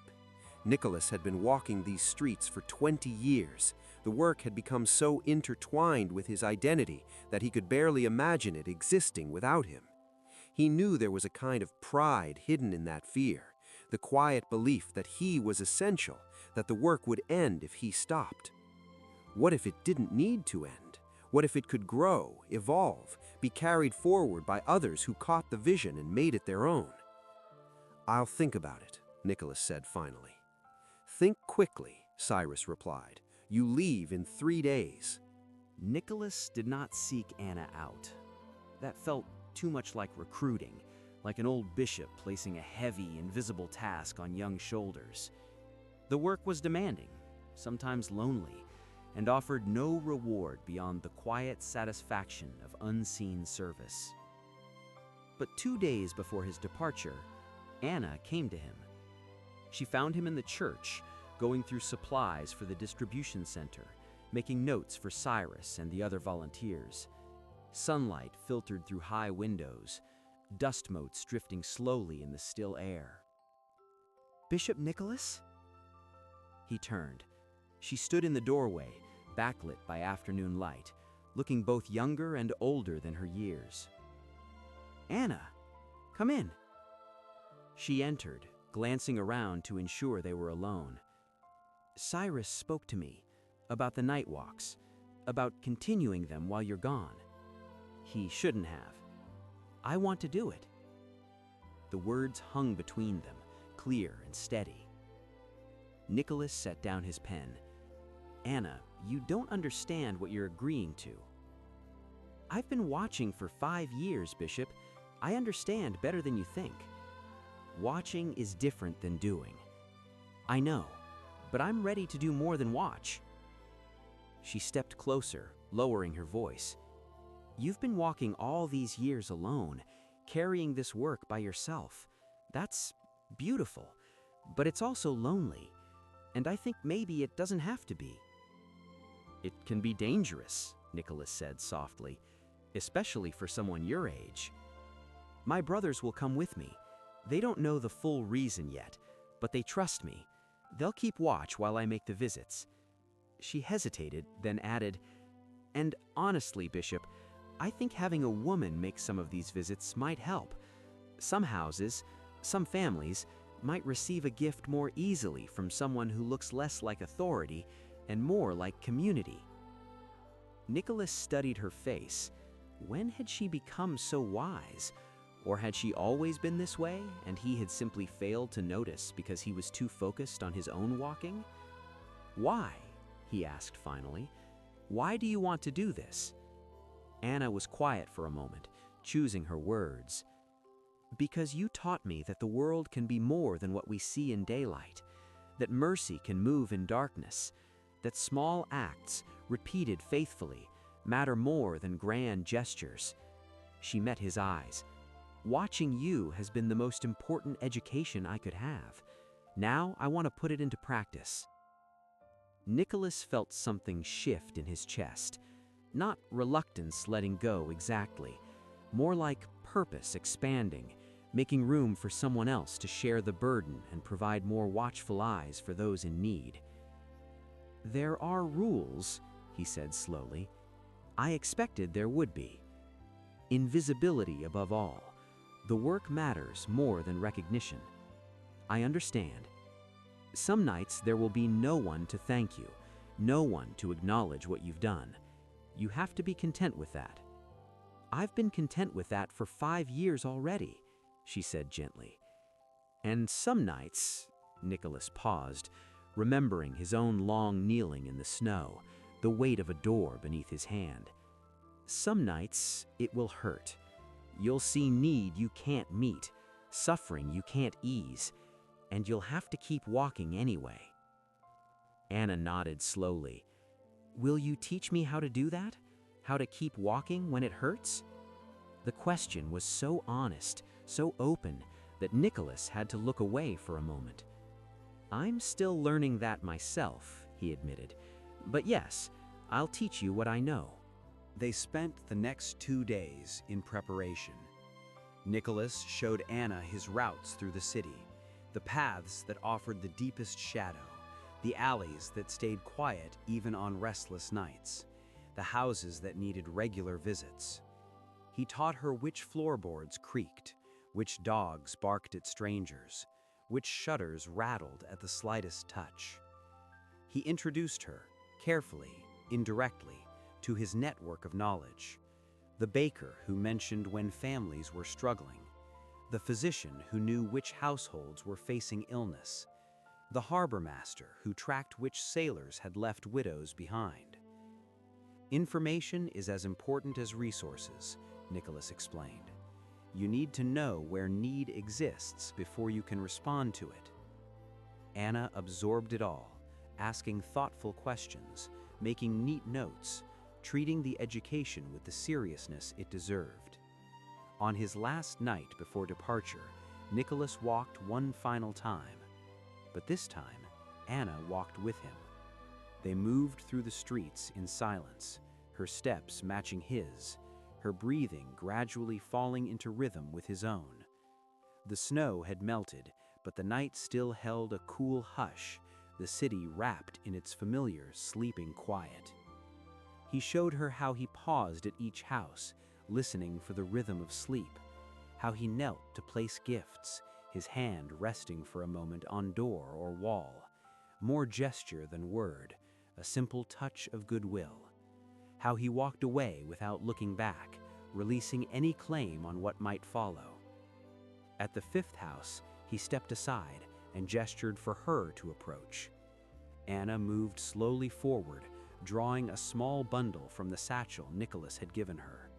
Nicholas had been walking these streets for 20 years. The work had become so intertwined with his identity that he could barely imagine it existing without him. He knew there was a kind of pride hidden in that fear, the quiet belief that he was essential, that the work would end if he stopped. What if it didn't need to end? What if it could grow, evolve, be carried forward by others who caught the vision and made it their own? I'll think about it, Nicholas said finally. Think quickly, Cyrus replied. You leave in 3 days. Nicholas did not seek Anna out. That felt too much like recruiting, like an old bishop placing a heavy, invisible task on young shoulders. The work was demanding, sometimes lonely, and offered no reward beyond the quiet satisfaction of unseen service. But 2 days before his departure, Anna came to him. She found him in the church, going through supplies for the distribution center, making notes for Cyrus and the other volunteers. Sunlight filtered through high windows, dust motes drifting slowly in the still air. "Bishop Nicholas?" He turned. She stood in the doorway, backlit by afternoon light, looking both younger and older than her years. "Anna, come in." She entered, glancing around to ensure they were alone. "Cyrus spoke to me about the night walks, about continuing them while you're gone. He shouldn't have. I want to do it." The words hung between them, clear and steady. Nicholas set down his pen. "Anna, you don't understand what you're agreeing to." "I've been watching for 5 years, Bishop. I understand better than you think. Watching is different than doing. I know, but I'm ready to do more than watch." She stepped closer, lowering her voice. "You've been walking all these years alone, carrying this work by yourself. That's beautiful, but it's also lonely, and I think maybe it doesn't have to be." "It can be dangerous," Nicholas said softly, "especially for someone your age." "My brothers will come with me. They don't know the full reason yet, but they trust me. They'll keep watch while I make the visits." She hesitated, then added, "And honestly, Bishop, I think having a woman make some of these visits might help. Some houses, some families, might receive a gift more easily from someone who looks less like authority and more like community." Nicholas studied her face. When had she become so wise? Or had she always been this way, and he had simply failed to notice because he was too focused on his own walking? "Why?" he asked finally. "Why do you want to do this?" Anna was quiet for a moment, choosing her words. "Because you taught me that the world can be more than what we see in daylight, that mercy can move in darkness, that small acts, repeated faithfully, matter more than grand gestures." She met his eyes. "Watching you has been the most important education I could have. Now I want to put it into practice." Nicholas felt something shift in his chest. Not reluctance letting go exactly, more like purpose expanding, making room for someone else to share the burden and provide more watchful eyes for those in need. "There are rules," he said slowly. "I expected there would be. Invisibility above all. The work matters more than recognition. I understand. Some nights there will be no one to thank you, no one to acknowledge what you've done. You have to be content with that. I've been content with that for 5 years already, she said gently. And some nights, Nicholas paused, remembering his own long kneeling in the snow, the weight of a door beneath his hand. Some nights it will hurt. You'll see need you can't meet, suffering you can't ease, and you'll have to keep walking anyway. Anna nodded slowly. Will you teach me how to do that? How to keep walking when it hurts? The question was so honest, so open, that Nicholas had to look away for a moment. I'm still learning that myself, he admitted. But yes, I'll teach you what I know. They spent the next 2 days in preparation. Nicholas showed Anna his routes through the city, the paths that offered the deepest shadow, the alleys that stayed quiet even on restless nights, the houses that needed regular visits. He taught her which floorboards creaked, which dogs barked at strangers, which shutters rattled at the slightest touch. He introduced her, carefully, indirectly, to his network of knowledge, the baker who mentioned when families were struggling, the physician who knew which households were facing illness, the harbor master who tracked which sailors had left widows behind. Information is as important as resources, Nicholas explained. You need to know where need exists before you can respond to it. Anna absorbed it all, asking thoughtful questions, making neat notes, treating the education with the seriousness it deserved. On his last night before departure, Nicholas walked one final time. But this time, Anna walked with him. They moved through the streets in silence, her steps matching his, her breathing gradually falling into rhythm with his own. The snow had melted, but the night still held a cool hush, the city wrapped in its familiar sleeping quiet. He showed her how he paused at each house, listening for the rhythm of sleep, how he knelt to place gifts, his hand resting for a moment on door or wall, more gesture than word, a simple touch of goodwill. How he walked away without looking back, releasing any claim on what might follow. At the 5th house, he stepped aside and gestured for her to approach. Anna moved slowly forward, drawing a small bundle from the satchel Nicholas had given her.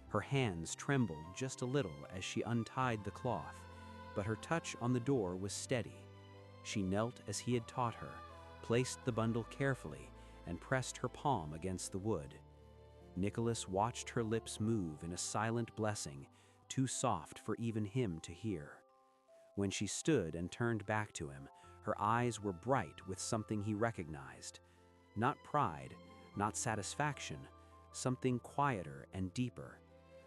Her hands trembled just a little as she untied the cloth, but her touch on the door was steady. She knelt as he had taught her, placed the bundle carefully, and pressed her palm against the wood. Nicholas watched her lips move in a silent blessing, too soft for even him to hear. When she stood and turned back to him, her eyes were bright with something he recognized. Not pride, not satisfaction, something quieter and deeper.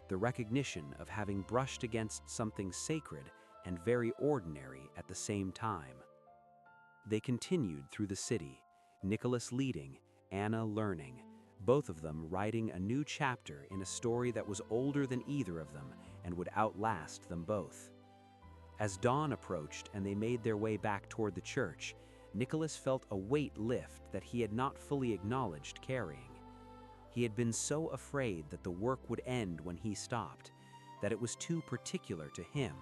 The recognition of having brushed against something sacred and very ordinary at the same time. They continued through the city, Nicholas leading, Anna learning, both of them writing a new chapter in a story that was older than either of them and would outlast them both. As dawn approached and they made their way back toward the church, Nicholas felt a weight lift that he had not fully acknowledged carrying. He had been so afraid that the work would end when he stopped, that it was too particular to him,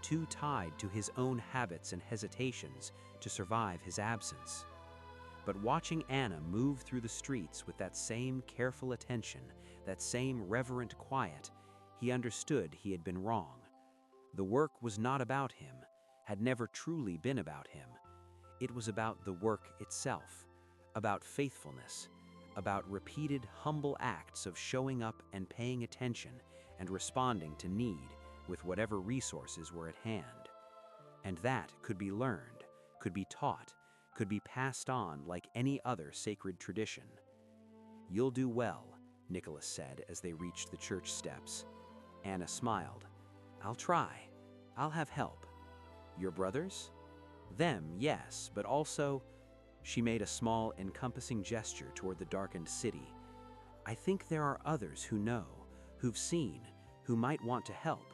too tied to his own habits and hesitations to survive his absence. But watching Anna move through the streets with that same careful attention, that same reverent quiet, he understood he had been wrong. The work was not about him, had never truly been about him. It was about the work itself, about faithfulness, about repeated humble acts of showing up and paying attention and responding to need with whatever resources were at hand. And that could be learned, could be taught, could be passed on like any other sacred tradition. "You'll do well," Nicholas said as they reached the church steps. Anna smiled. "I'll try. I'll have help." "Your brothers?" "Them, yes, but also—" She made a small, encompassing gesture toward the darkened city. "I think there are others who know, who've seen, who might want to help.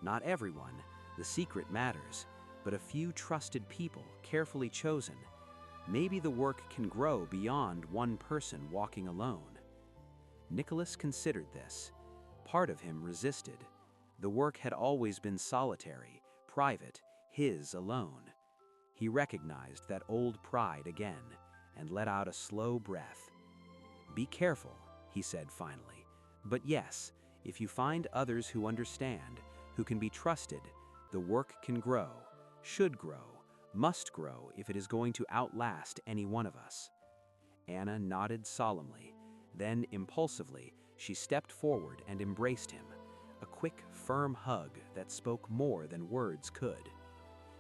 Not everyone, the secret matters, but a few trusted people, carefully chosen. Maybe the work can grow beyond one person walking alone. Nicholas considered this. Part of him resisted. The work had always been solitary, private, his alone. He recognized that old pride again and let out a slow breath. "Be careful," he said finally. "But yes, if you find others who understand, who can be trusted, the work can grow, should grow, must grow if it is going to outlast any one of us." Anna nodded solemnly. Then, impulsively, she stepped forward and embraced him, a quick, firm hug that spoke more than words could.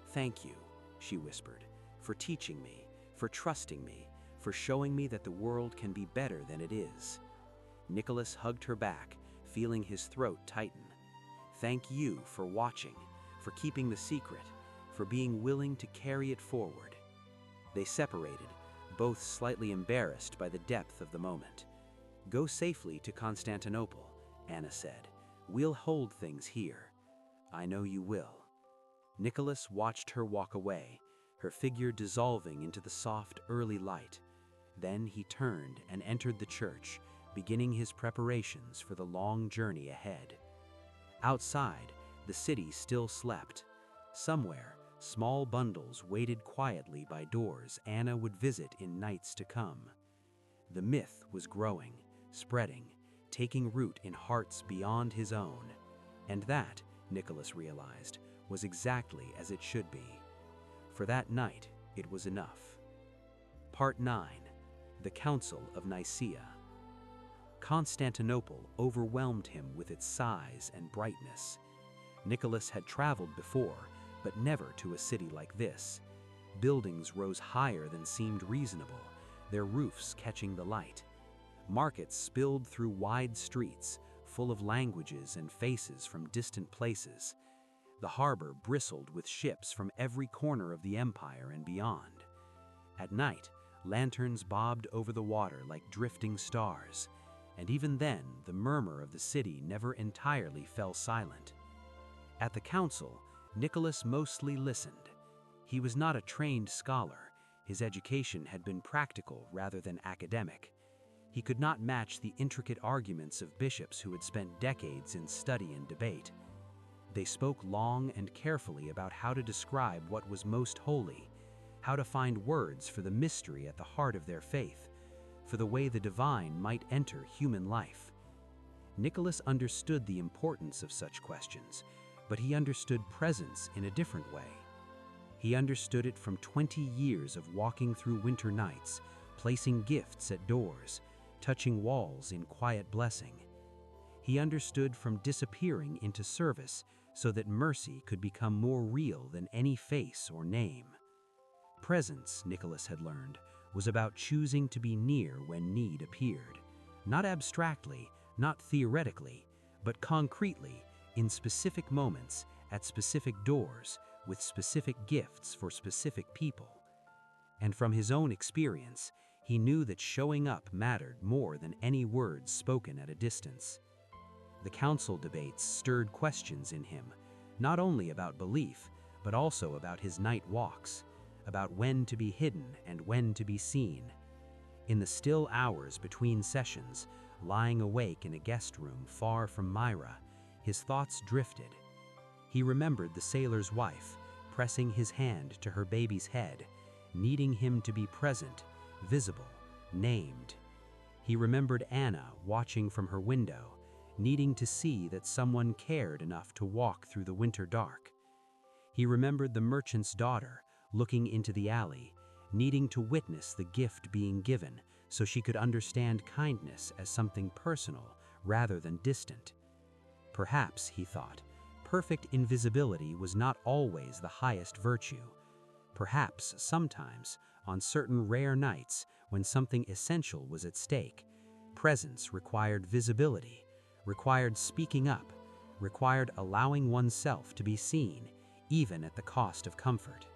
"Thank you," she whispered, "for teaching me, for trusting me, for showing me that the world can be better than it is." Nicholas hugged her back, feeling his throat tighten. "Thank you for watching, for keeping the secret, for being willing to carry it forward." They separated, both slightly embarrassed by the depth of the moment. "Go safely to Constantinople," Anna said. "We'll hold things here." "I know you will." Nicholas watched her walk away, her figure dissolving into the soft, early light. Then he turned and entered the church, beginning his preparations for the long journey ahead. Outside, the city still slept. Somewhere, small bundles waited quietly by doors Anna would visit in nights to come. The myth was growing, spreading, taking root in hearts beyond his own. And that, Nicholas realized, was exactly as it should be. For that night, it was enough. Part 9. The Council of Nicaea. Constantinople overwhelmed him with its size and brightness. Nicholas had traveled before, but never to a city like this. Buildings rose higher than seemed reasonable, their roofs catching the light. Markets spilled through wide streets, full of languages and faces from distant places. The harbor bristled with ships from every corner of the empire and beyond. At night, lanterns bobbed over the water like drifting stars, and even then the murmur of the city never entirely fell silent. At the council, Nicholas mostly listened. He was not a trained scholar. His education had been practical rather than academic. He could not match the intricate arguments of bishops who had spent decades in study and debate. They spoke long and carefully about how to describe what was most holy, how to find words for the mystery at the heart of their faith, for the way the divine might enter human life. Nicholas understood the importance of such questions, but he understood presence in a different way. He understood it from 20 years of walking through winter nights, placing gifts at doors, touching walls in quiet blessing. He understood from disappearing into service so that mercy could become more real than any face or name. Presence, Nicholas had learned, was about choosing to be near when need appeared, not abstractly, not theoretically, but concretely, in specific moments, at specific doors, with specific gifts for specific people. And from his own experience, he knew that showing up mattered more than any words spoken at a distance. The council debates stirred questions in him, not only about belief, but also about his night walks, about when to be hidden and when to be seen. In the still hours between sessions, lying awake in a guest room far from Myra, his thoughts drifted. He remembered the sailor's wife, pressing his hand to her baby's head, needing him to be present, visible, named. He remembered Anna watching from her window, needing to see that someone cared enough to walk through the winter dark. He remembered the merchant's daughter, looking into the alley, needing to witness the gift being given so she could understand kindness as something personal rather than distant. Perhaps, he thought, perfect invisibility was not always the highest virtue. Perhaps, sometimes, on certain rare nights when something essential was at stake, presence required visibility, required speaking up, required allowing oneself to be seen, even at the cost of comfort.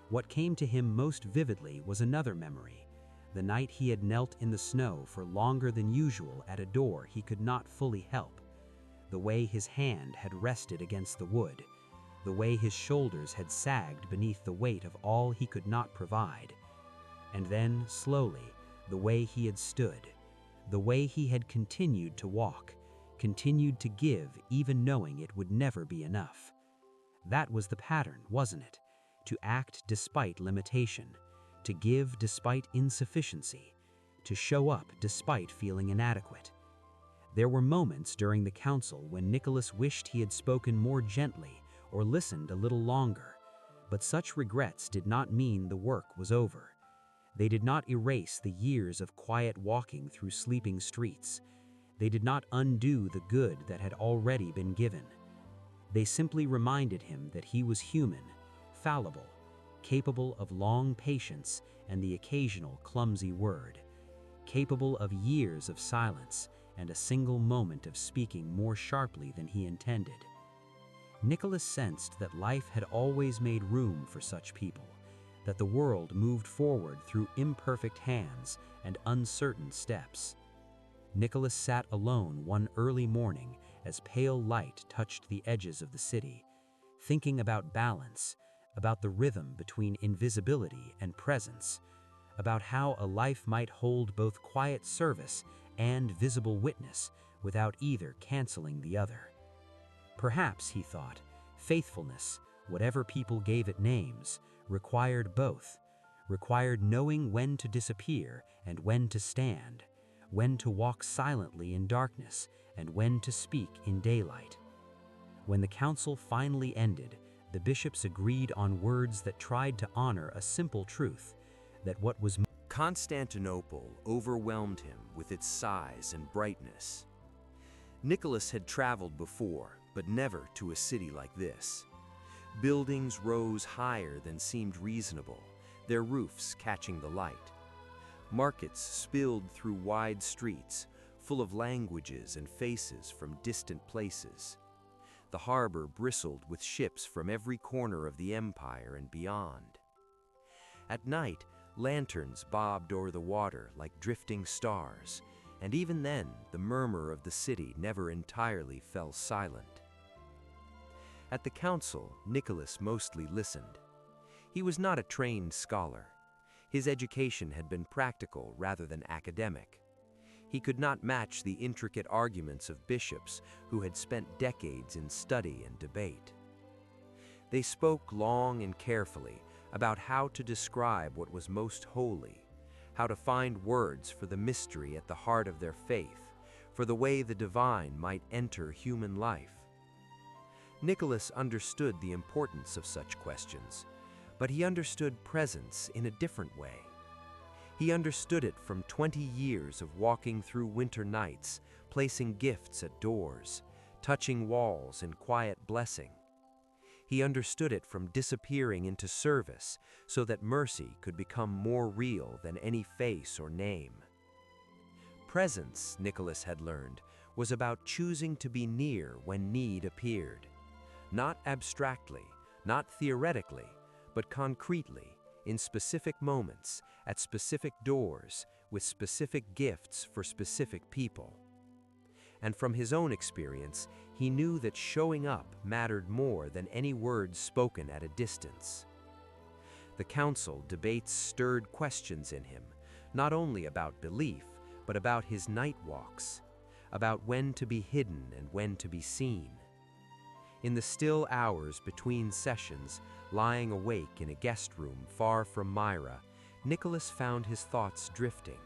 What came to him most vividly was another memory, the night he had knelt in the snow for longer than usual at a door he could not fully help. the way his hand had rested against the wood, the way his shoulders had sagged beneath the weight of all he could not provide. And then, slowly, the way he had stood, the way he had continued to walk, continued to give even knowing it would never be enough. That was the pattern, wasn't it? To act despite limitation, to give despite insufficiency, to show up despite feeling inadequate. There were moments during the council when Nicholas wished he had spoken more gently or listened a little longer, but such regrets did not mean the work was over. They did not erase the years of quiet walking through sleeping streets. They did not undo the good that had already been given. They simply reminded him that he was human, fallible, capable of long patience and the occasional clumsy word, capable of years of silence and a single moment of speaking more sharply than he intended. Nicholas sensed that life had always made room for such people, that the world moved forward through imperfect hands and uncertain steps. Nicholas sat alone one early morning as pale light touched the edges of the city, thinking about balance, about the rhythm between invisibility and presence, about how a life might hold both quiet service and visible witness without either canceling the other. Perhaps, he thought, faithfulness, whatever people gave it names, required both, required knowing when to disappear and when to stand, when to walk silently in darkness and when to speak in daylight. When the council finally ended, the bishops agreed on words that tried to honor a simple truth, that what was Constantinople overwhelmed him with its size and brightness. Nicholas had traveled before, but never to a city like this. Buildings rose higher than seemed reasonable, their roofs catching the light. Markets spilled through wide streets, full of languages and faces from distant places. The harbor bristled with ships from every corner of the empire and beyond. At night, lanterns bobbed o'er the water like drifting stars, and even then, the murmur of the city never entirely fell silent. At the council, Nicholas mostly listened. He was not a trained scholar. His education had been practical rather than academic. He could not match the intricate arguments of bishops who had spent decades in study and debate. They spoke long and carefully about how to describe what was most holy, how to find words for the mystery at the heart of their faith, for the way the divine might enter human life. Nicholas understood the importance of such questions, but he understood presence in a different way. He understood it from 20 years of walking through winter nights, placing gifts at doors, touching walls in quiet blessing. He understood it from disappearing into service so that mercy could become more real than any face or name. Presence, Nicholas had learned, was about choosing to be near when need appeared. Not abstractly, not theoretically, but concretely, in specific moments, at specific doors, with specific gifts for specific people. And from his own experience, he knew that showing up mattered more than any words spoken at a distance. The council debates stirred questions in him, not only about belief, but about his night walks, about when to be hidden and when to be seen. In the still hours between sessions, lying awake in a guest room far from Myra, Nicholas found his thoughts drifting.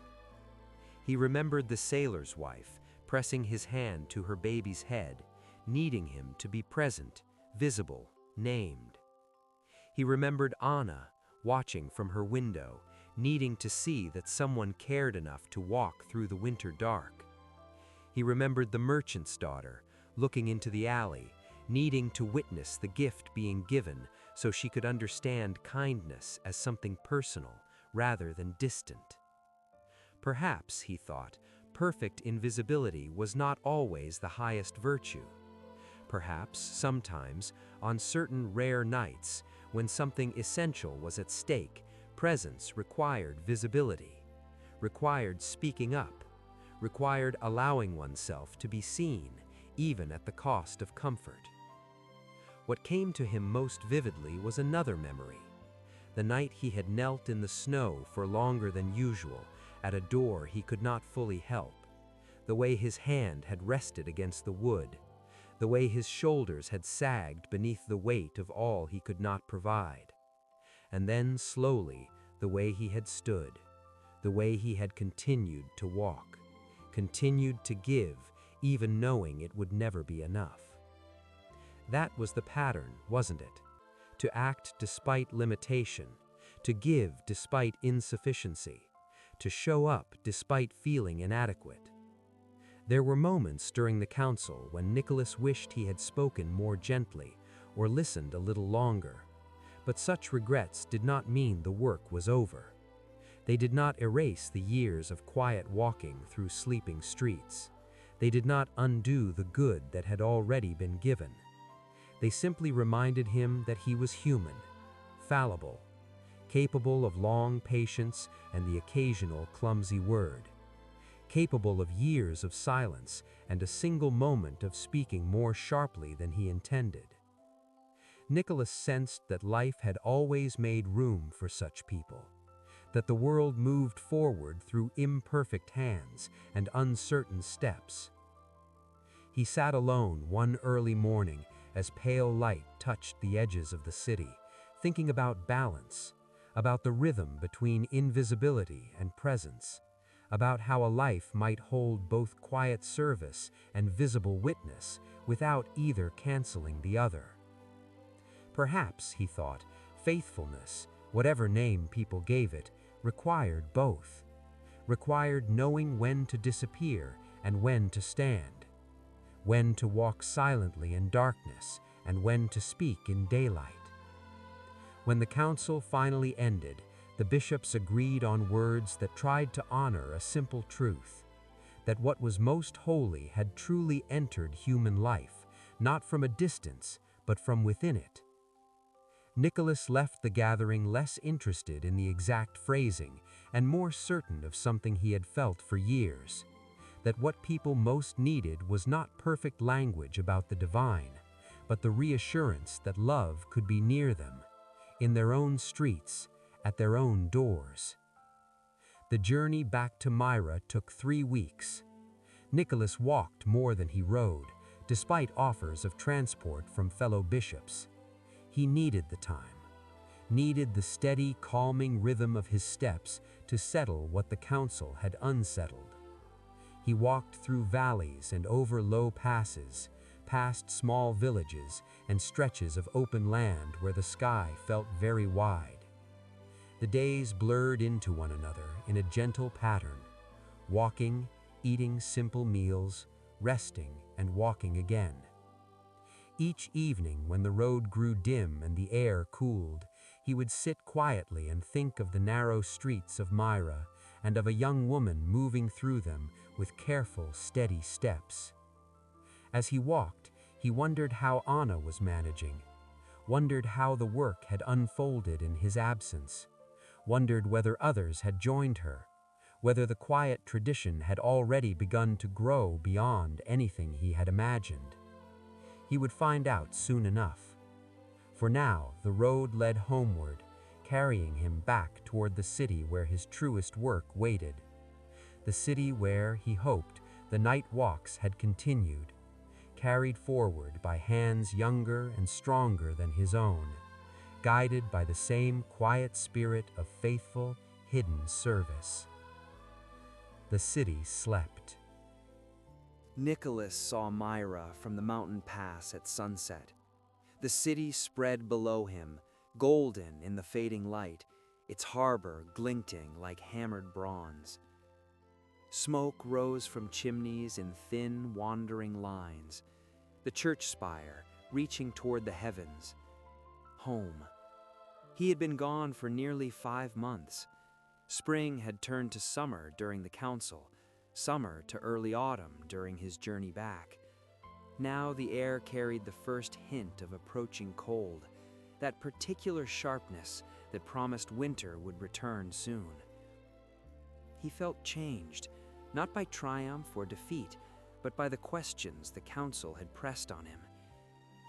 He remembered the sailor's wife, pressing his hand to her baby's head, needing him to be present, visible, named. He remembered Anna, watching from her window, needing to see that someone cared enough to walk through the winter dark. He remembered the merchant's daughter, looking into the alley, needing to witness the gift being given so she could understand kindness as something personal rather than distant. Perhaps, he thought, perfect invisibility was not always the highest virtue. Perhaps, sometimes, on certain rare nights, when something essential was at stake, presence required visibility, required speaking up, required allowing oneself to be seen, even at the cost of comfort. What came to him most vividly was another memory. The night he had knelt in the snow for longer than usual at a door he could not fully help. The way his hand had rested against the wood, the way his shoulders had sagged beneath the weight of all he could not provide. And then, slowly, the way he had stood, the way he had continued to walk, continued to give, even knowing it would never be enough. That was the pattern, wasn't it? To act despite limitation, to give despite insufficiency, to show up despite feeling inadequate. There were moments during the council when Nicholas wished he had spoken more gently or listened a little longer, but such regrets did not mean the work was over. They did not erase the years of quiet walking through sleeping streets. They did not undo the good that had already been given. They simply reminded him that he was human, fallible, capable of long patience and the occasional clumsy word, capable of years of silence and a single moment of speaking more sharply than he intended. Nicholas sensed that life had always made room for such people, that the world moved forward through imperfect hands and uncertain steps. He sat alone one early morning as pale light touched the edges of the city, thinking about balance, about the rhythm between invisibility and presence, about how a life might hold both quiet service and visible witness without either canceling the other. Perhaps, he thought, faithfulness, whatever name people gave it, required both, required knowing when to disappear and when to stand, when to walk silently in darkness and when to speak in daylight. When the council finally ended, the bishops agreed on words that tried to honor a simple truth, that what was most holy had truly entered human life, not from a distance, but from within it. Nicholas left the gathering less interested in the exact phrasing and more certain of something he had felt for years, that what people most needed was not perfect language about the divine, but the reassurance that love could be near them, in their own streets, at their own doors. The journey back to Myra took 3 weeks. Nicholas walked more than he rode, despite offers of transport from fellow bishops. He needed the time, needed the steady, calming rhythm of his steps to settle what the council had unsettled. He walked through valleys and over low passes, past small villages and stretches of open land where the sky felt very wide. The days blurred into one another in a gentle pattern, walking, eating simple meals, resting, and walking again. Each evening, when the road grew dim and the air cooled, he would sit quietly and think of the narrow streets of Myra and of a young woman moving through them with careful, steady steps. As he walked, he wondered how Anna was managing, wondered how the work had unfolded in his absence, wondered whether others had joined her, whether the quiet tradition had already begun to grow beyond anything he had imagined. He would find out soon enough. For now, the road led homeward, carrying him back toward the city where his truest work waited. The city where, he hoped, the night walks had continued, carried forward by hands younger and stronger than his own, guided by the same quiet spirit of faithful, hidden service. The city slept. Nicholas saw Myra from the mountain pass at sunset. The city spread below him, golden in the fading light, its harbor glinting like hammered bronze. Smoke rose from chimneys in thin, wandering lines, the church spire reaching toward the heavens. Home. He had been gone for nearly 5 months. Spring had turned to summer during the council, summer to early autumn during his journey back. Now the air carried the first hint of approaching cold, that particular sharpness that promised winter would return soon. He felt changed, not by triumph or defeat, but by the questions the council had pressed on him.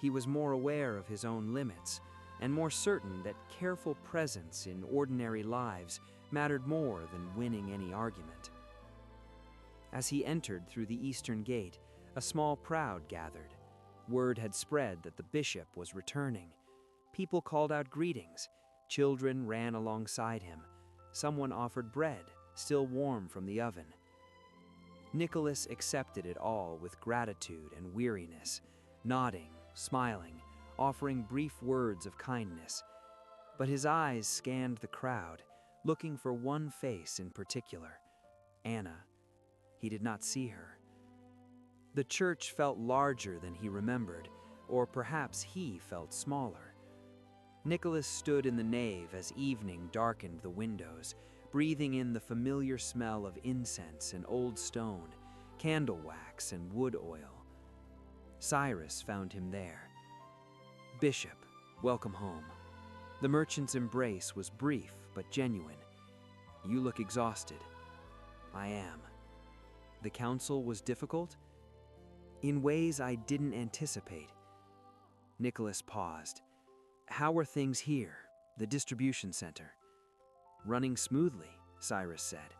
He was more aware of his own limits, and more certain that careful presence in ordinary lives mattered more than winning any argument. As he entered through the eastern gate, a small crowd gathered. Word had spread that the bishop was returning. People called out greetings. Children ran alongside him. Someone offered bread, still warm from the oven. Nicholas accepted it all with gratitude and weariness, nodding, smiling, offering brief words of kindness. But his eyes scanned the crowd, looking for one face in particular, Anna. He did not see her. The church felt larger than he remembered, or perhaps he felt smaller. Nicholas stood in the nave as evening darkened the windows, breathing in the familiar smell of incense and old stone, candle wax and wood oil. Cyrus found him there. "Bishop, welcome home." The merchant's embrace was brief but genuine. "You look exhausted." "I am." "The council was difficult?" "In ways I didn't anticipate." Nicholas paused. "How are things here, the distribution center?" "Running smoothly," Cyrus said.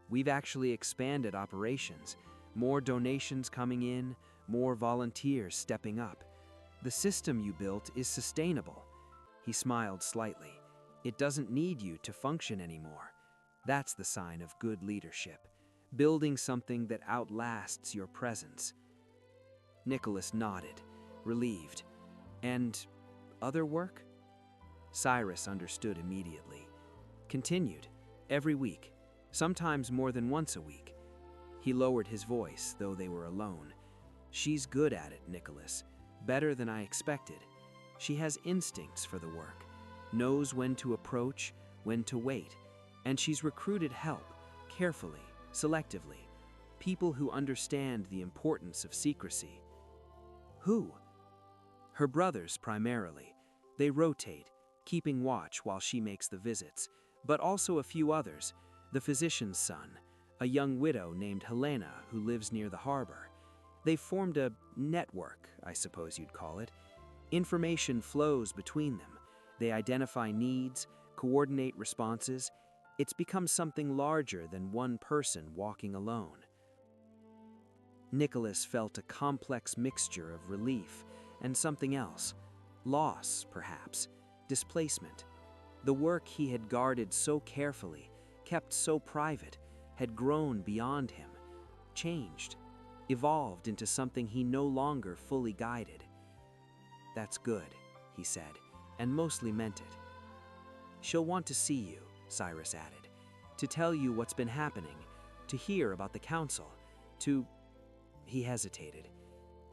"We've actually expanded operations, more donations coming in, more volunteers stepping up. The system you built is sustainable." He smiled slightly. "It doesn't need you to function anymore. That's the sign of good leadership, building something that outlasts your presence." Nicholas nodded, relieved. "And other work?" Cyrus understood immediately. "Continued, every week, sometimes more than once a week." He lowered his voice, though they were alone. "She's good at it, Nicholas. Better than I expected. She has instincts for the work, knows when to approach, when to wait, and she's recruited help, carefully, selectively, people who understand the importance of secrecy." "Who?" "Her brothers, primarily. They rotate, keeping watch while she makes the visits, but also a few others, the physician's son, a young widow named Helena who lives near the harbor. They've formed a network, I suppose you'd call it. Information flows between them. They identify needs, coordinate responses. It's become something larger than one person walking alone." Nicholas felt a complex mixture of relief and something else. Loss, perhaps. Displacement. The work he had guarded so carefully, kept so private, had grown beyond him, changed, evolved into something he no longer fully guided. "That's good," he said, and mostly meant it. "She'll want to see you," Cyrus added, "to tell you what's been happening, to hear about the council, to—" he hesitated,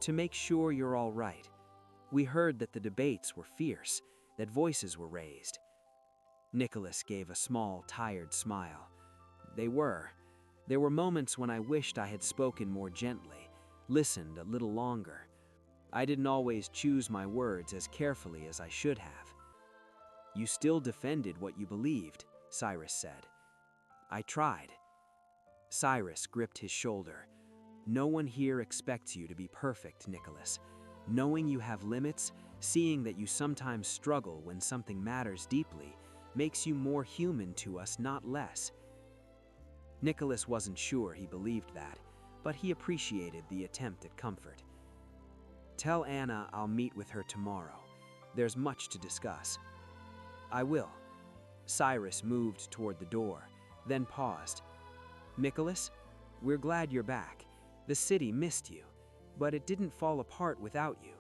"to make sure you're all right. We heard that the debates were fierce, that voices were raised." Nicholas gave a small, tired smile. "They were. There were moments when I wished I had spoken more gently, listened a little longer. I didn't always choose my words as carefully as I should have." "You still defended what you believed," Cyrus said. "I tried." Cyrus gripped his shoulder. "No one here expects you to be perfect, Nicholas. Knowing you have limits, seeing that you sometimes struggle when something matters deeply, makes you more human to us, not less." Nicholas wasn't sure he believed that, but he appreciated the attempt at comfort. "Tell Anna I'll meet with her tomorrow. There's much to discuss." "I will." Cyrus moved toward the door, then paused. "Nicholas, we're glad you're back. The city missed you, but it didn't fall apart without you.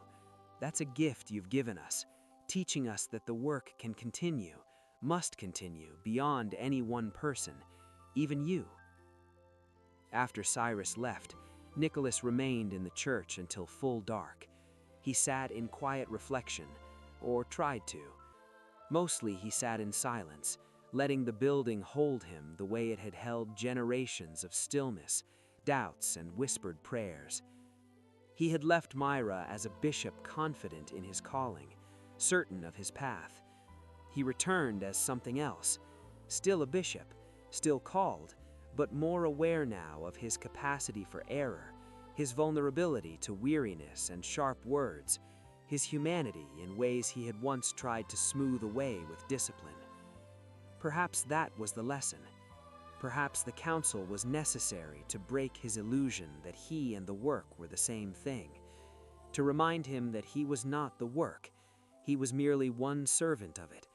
That's a gift you've given us, teaching us that the work can continue, must continue beyond any one person, even you." After Cyrus left, Nicholas remained in the church until full dark. He sat in quiet reflection, or tried to. Mostly he sat in silence, letting the building hold him the way it had held generations of stillness, doubts, and whispered prayers. He had left Myra as a bishop confident in his calling, certain of his path. He returned as something else, still a bishop, still called, but more aware now of his capacity for error, his vulnerability to weariness and sharp words, his humanity in ways he had once tried to smooth away with discipline. Perhaps that was the lesson. Perhaps the counsel was necessary to break his illusion that he and the work were the same thing, to remind him that he was not the work, he was merely one servant of it,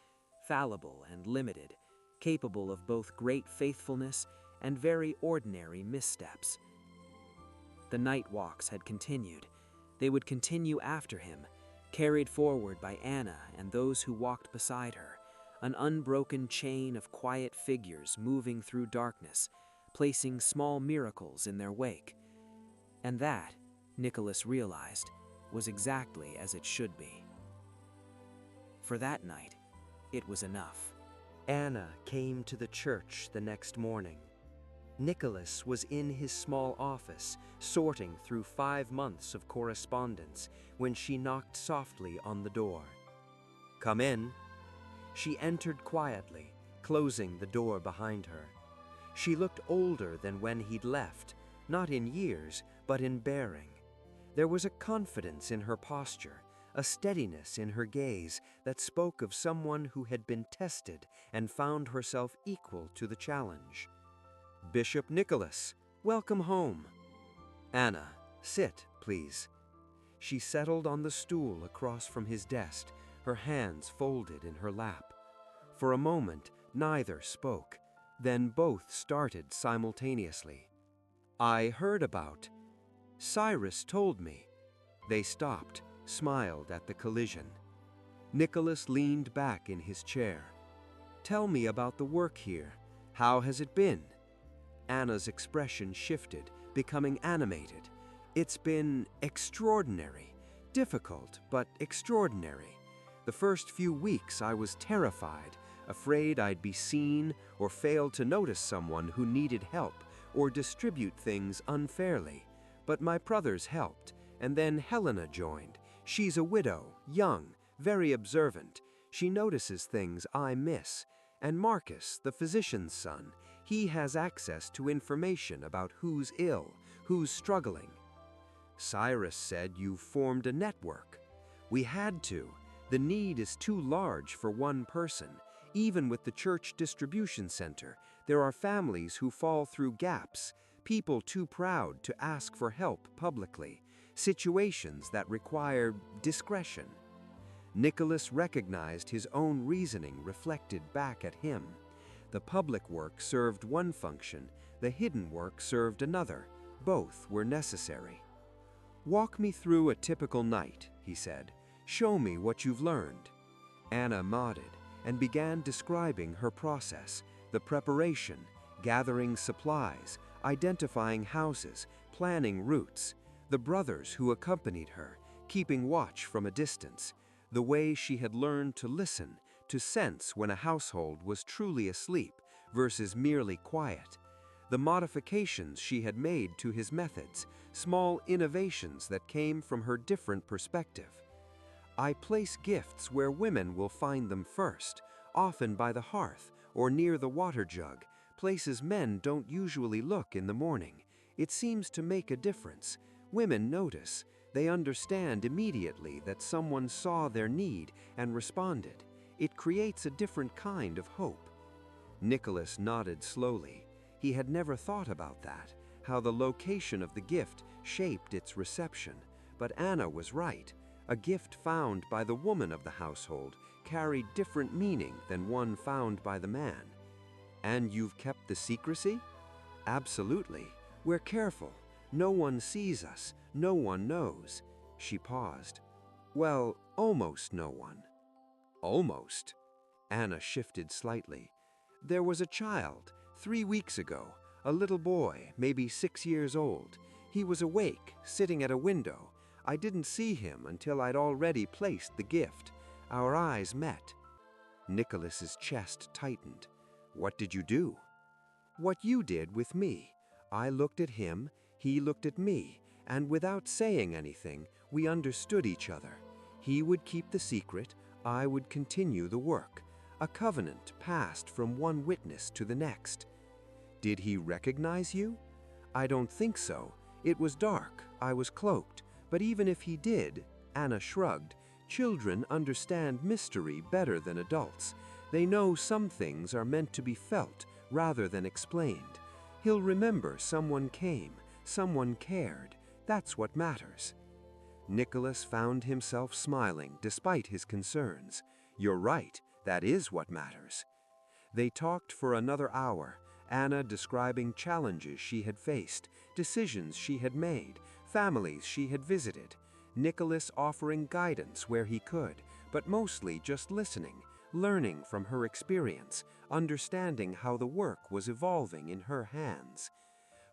fallible and limited, capable of both great faithfulness and very ordinary missteps. The night walks had continued. They would continue after him, carried forward by Anna and those who walked beside her, an unbroken chain of quiet figures moving through darkness, placing small miracles in their wake. And that, Nicholas realized, was exactly as it should be. For that night, it was enough. Anna came to the church the next morning. Nicholas was in his small office, sorting through 5 months of correspondence, when she knocked softly on the door. "Come in." She entered quietly, closing the door behind her. She looked older than when he'd left, not in years, but in bearing. There was a confidence in her posture, a steadiness in her gaze that spoke of someone who had been tested and found herself equal to the challenge. "Bishop Nicholas, welcome home." "Anna, sit, please." She settled on the stool across from his desk, her hands folded in her lap. For a moment, neither spoke. Then both started simultaneously. "I heard about. Cyrus told me." They stopped, smiled at the collision. Nicholas leaned back in his chair. "Tell me about the work here. How has it been?" Anna's expression shifted, becoming animated. "It's been extraordinary. Difficult, but extraordinary. The first few weeks I was terrified, afraid I'd be seen or fail to notice someone who needed help or distribute things unfairly. But my brothers helped, and then Helena joined. She's a widow, young, very observant. She notices things I miss. And Marcus, the physician's son, he has access to information about who's ill, who's struggling. Cyrus said you formed a network. We had to. The need is too large for one person. Even with the church distribution center, there are families who fall through gaps, people too proud to ask for help publicly, situations that require discretion. Nicholas recognized his own reasoning reflected back at him. The public work served one function, the hidden work served another. Both were necessary. "Walk me through a typical night," he said. "Show me what you've learned." Anna nodded and began describing her process, the preparation, gathering supplies, identifying houses, planning routes, the brothers who accompanied her, keeping watch from a distance, the way she had learned to listen, to sense when a household was truly asleep versus merely quiet, the modifications she had made to his methods, small innovations that came from her different perspective. "I place gifts where women will find them first, often by the hearth or near the water jug, places men don't usually look in the morning. It seems to make a difference. Women notice. They understand immediately that someone saw their need and responded. It creates a different kind of hope." Nicholas nodded slowly. He had never thought about that, how the location of the gift shaped its reception. But Anna was right. A gift found by the woman of the household carried different meaning than one found by the man. "And you've kept the secrecy?" "Absolutely. We're careful. No one sees us. No one knows." She paused. "Well, almost no one." "Almost?" Anna shifted slightly. "There was a child, 3 weeks ago, a little boy, maybe 6 years old. He was awake, sitting at a window. I didn't see him until I'd already placed the gift. Our eyes met." Nicholas's chest tightened. "What did you do?" "What you did with me. I looked at him, he looked at me, and without saying anything, we understood each other. He would keep the secret, I would continue the work. A covenant passed from one witness to the next." "Did he recognize you?" "I don't think so. It was dark, I was cloaked, but even if he did, Anna shrugged, children understand mystery better than adults. They know some things are meant to be felt rather than explained. He'll remember someone came, someone cared. That's what matters. Nicholas found himself smiling despite his concerns. You're right, that is what matters. They talked for another hour, Anna describing challenges she had faced, decisions she had made, families she had visited. Nicholas offering guidance where he could, but mostly just listening, learning from her experience, understanding how the work was evolving in her hands.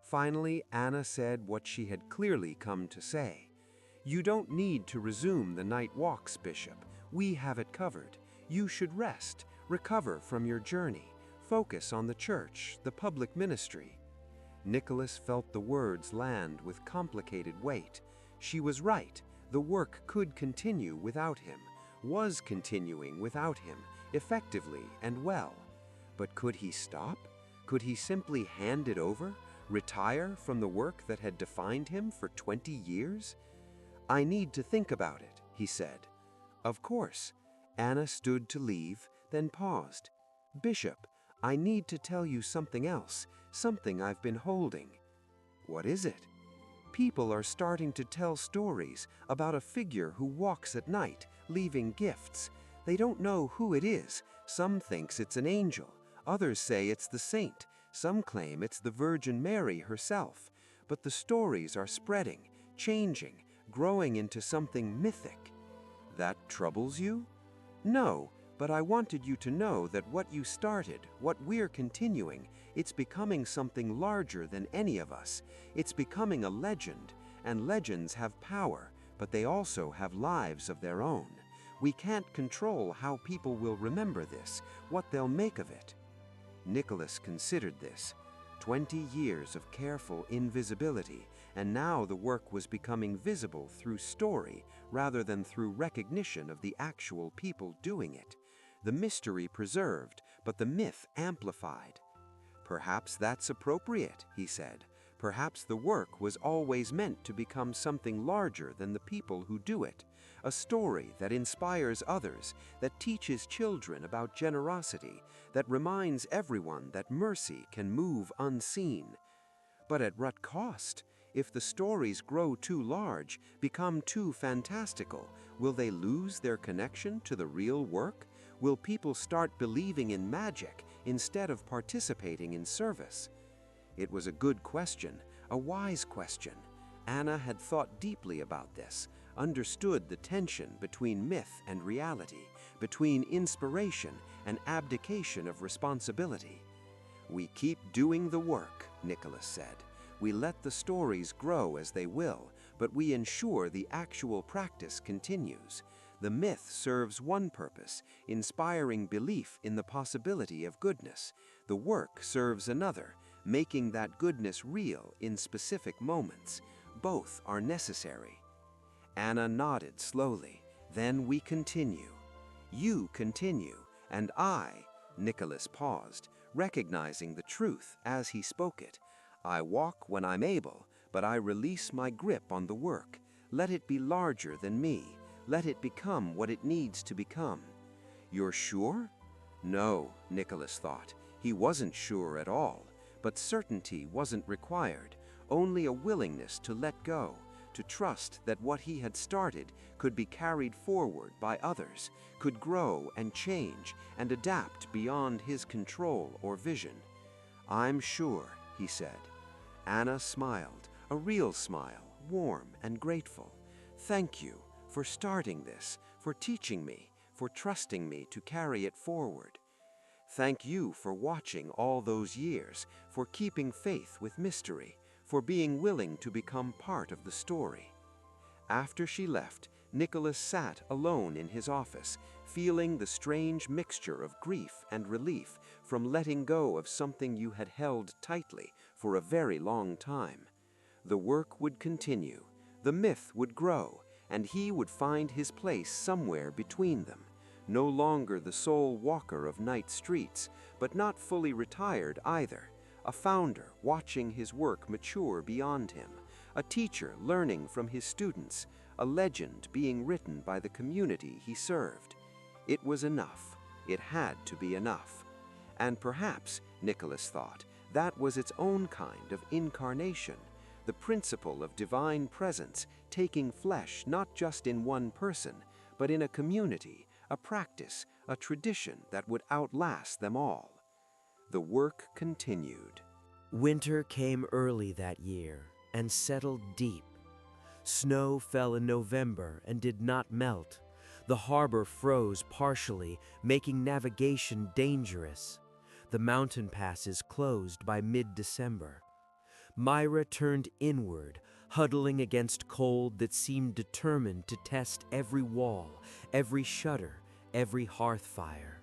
Finally, Anna said what she had clearly come to say. You don't need to resume the night walks, Bishop. We have it covered. You should rest, recover from your journey, focus on the church, the public ministry. Nicholas felt the words land with complicated weight. She was right. The work could continue without him, was continuing without him, effectively and well. But could he stop? Could he simply hand it over, retire from the work that had defined him for 20 years? I need to think about it, he said. Of course. Anna stood to leave, then paused. Bishop, I need to tell you something else, something I've been holding. What is it? People are starting to tell stories about a figure who walks at night, leaving gifts. They don't know who it is. Some thinks it's an angel. Others say it's the saint. Some claim it's the Virgin Mary herself. But the stories are spreading, changing, growing into something mythic. That troubles you? No, but I wanted you to know that what you started, what we're continuing, it's becoming something larger than any of us. It's becoming a legend, and legends have power, but they also have lives of their own. We can't control how people will remember this, what they'll make of it. Nicholas considered this. 20 years of careful invisibility, and now the work was becoming visible through story rather than through recognition of the actual people doing it. The mystery preserved, but the myth amplified. Perhaps that's appropriate, he said. Perhaps the work was always meant to become something larger than the people who do it, a story that inspires others, that teaches children about generosity, that reminds everyone that mercy can move unseen. But at what cost? If the stories grow too large, become too fantastical, will they lose their connection to the real work? Will people start believing in magic instead of participating in service? It was a good question, a wise question. Anna had thought deeply about this, understood the tension between myth and reality, between inspiration and abdication of responsibility. We keep doing the work, Nicholas said. We let the stories grow as they will, but we ensure the actual practice continues. The myth serves one purpose, inspiring belief in the possibility of goodness. The work serves another, making that goodness real in specific moments. Both are necessary. Anna nodded slowly. Then we continue. You continue, and I, Nicholas paused, recognizing the truth as he spoke it. I walk when I'm able, but I release my grip on the work. Let it be larger than me. Let it become what it needs to become. You're sure? No, Nicholas thought. He wasn't sure at all. But certainty wasn't required, only a willingness to let go, to trust that what he had started could be carried forward by others, could grow and change and adapt beyond his control or vision. I'm sure, he said. Anna smiled, a real smile, warm and grateful. Thank you for starting this, for teaching me, for trusting me to carry it forward. Thank you for watching all those years, for keeping faith with mystery, for being willing to become part of the story. After she left, Nicholas sat alone in his office, feeling the strange mixture of grief and relief from letting go of something you had held tightly for a very long time. The work would continue, the myth would grow, and he would find his place somewhere between them. No longer the sole walker of night streets, but not fully retired either. A founder watching his work mature beyond him. a teacher learning from his students, a legend being written by the community he served. It was enough. It had to be enough. And perhaps, Nicholas thought, that was its own kind of incarnation, the principle of divine presence taking flesh not just in one person, but in a community, a practice, a tradition that would outlast them all. The work continued. Winter came early that year and settled deep. Snow fell in November and did not melt. The harbor froze partially, making navigation dangerous. The mountain passes closed by mid-December. Myra turned inward, huddling against cold that seemed determined to test every wall, every shutter, every hearth fire.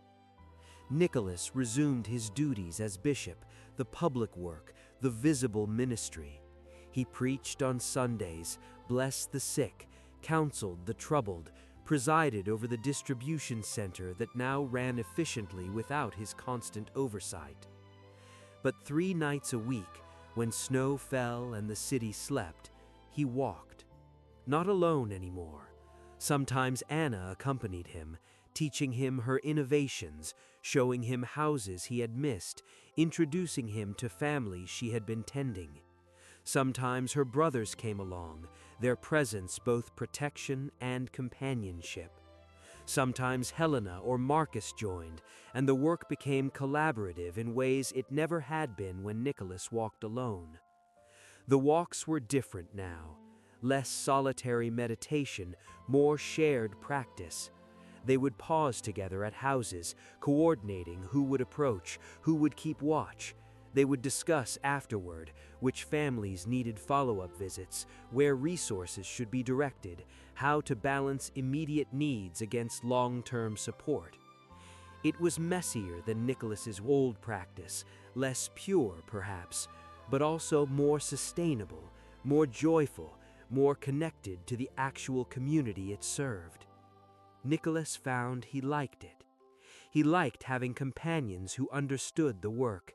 Nicholas resumed his duties as bishop, the public work, the visible ministry. He preached on Sundays, blessed the sick, counseled the troubled, presided over the distribution center that now ran efficiently without his constant oversight. But 3 nights a week, when snow fell and the city slept, he walked. Not alone anymore. Sometimes Anna accompanied him, teaching him her innovations, showing him houses he had missed, introducing him to families she had been tending. Sometimes her brothers came along, their presence both protection and companionship. Sometimes Helena or Marcus joined, and the work became collaborative in ways it never had been when Nicholas walked alone. The walks were different now, less solitary meditation, more shared practice. They would pause together at houses, coordinating who would approach, who would keep watch. They would discuss afterward which families needed follow-up visits, where resources should be directed, how to balance immediate needs against long-term support. It was messier than Nicholas's old practice, less pure perhaps, but also more sustainable, more joyful, more connected to the actual community it served. Nicholas found he liked it. He liked having companions who understood the work,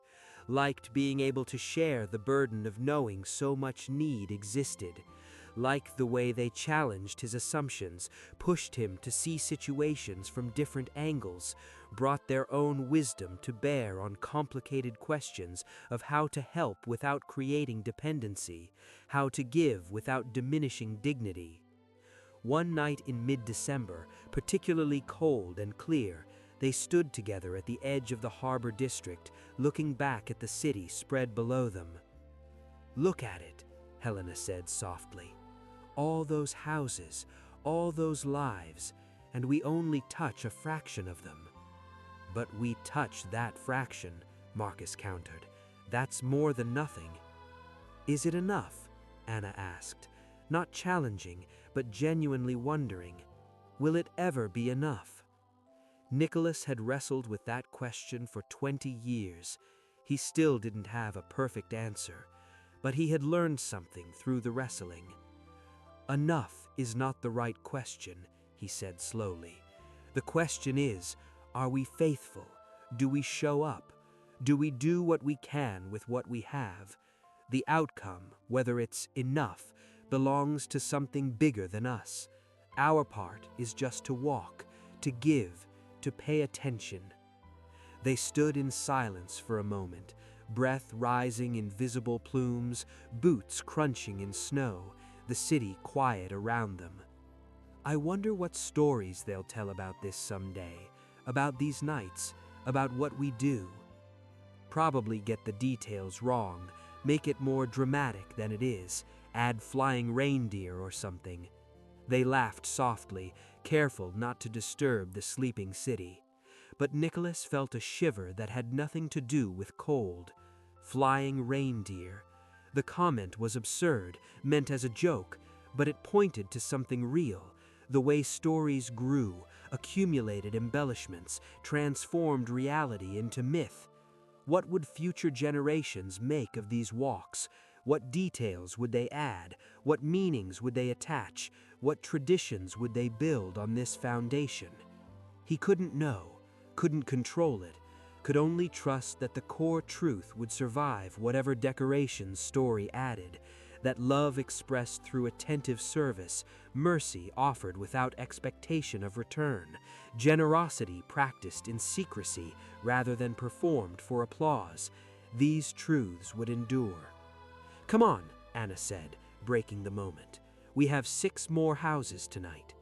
liked being able to share the burden of knowing so much need existed, liked the way they challenged his assumptions, pushed him to see situations from different angles, brought their own wisdom to bear on complicated questions of how to help without creating dependency, how to give without diminishing dignity. One night in mid-December, particularly cold and clear, they stood together at the edge of the harbor district, looking back at the city spread below them. "Look at it," Helena said softly. "All those houses, all those lives, and we only touch a fraction of them." "But we touch that fraction," Marcus countered. "That's more than nothing." "Is it enough?" Anna asked, not challenging, but genuinely wondering. Will it ever be enough? Nicholas had wrestled with that question for 20 years. He still didn't have a perfect answer, but he had learned something through the wrestling. "Enough is not the right question," he said slowly. "The question is, are we faithful? Do we show up? Do we do what we can with what we have? The outcome, whether it's enough, belongs to something bigger than us. Our part is just to walk, to give, to pay attention." They stood in silence for a moment, breath rising in visible plumes, boots crunching in snow, the city quiet around them. "I wonder what stories they'll tell about this someday, about these nights, about what we do. Probably get the details wrong, make it more dramatic than it is, add flying reindeer or something." They laughed softly, careful not to disturb the sleeping city. But Nicholas felt a shiver that had nothing to do with cold. Flying reindeer. The comment was absurd, meant as a joke, but it pointed to something real. The way stories grew, accumulated embellishments, transformed reality into myth. What would future generations make of these walks? What details would they add? What meanings would they attach? What traditions would they build on this foundation? He couldn't know, couldn't control it, could only trust that the core truth would survive whatever decorations story added, that love expressed through attentive service, mercy offered without expectation of return, generosity practiced in secrecy rather than performed for applause, these truths would endure. "Come on," Anna said, breaking the moment. "We have 6 more houses tonight."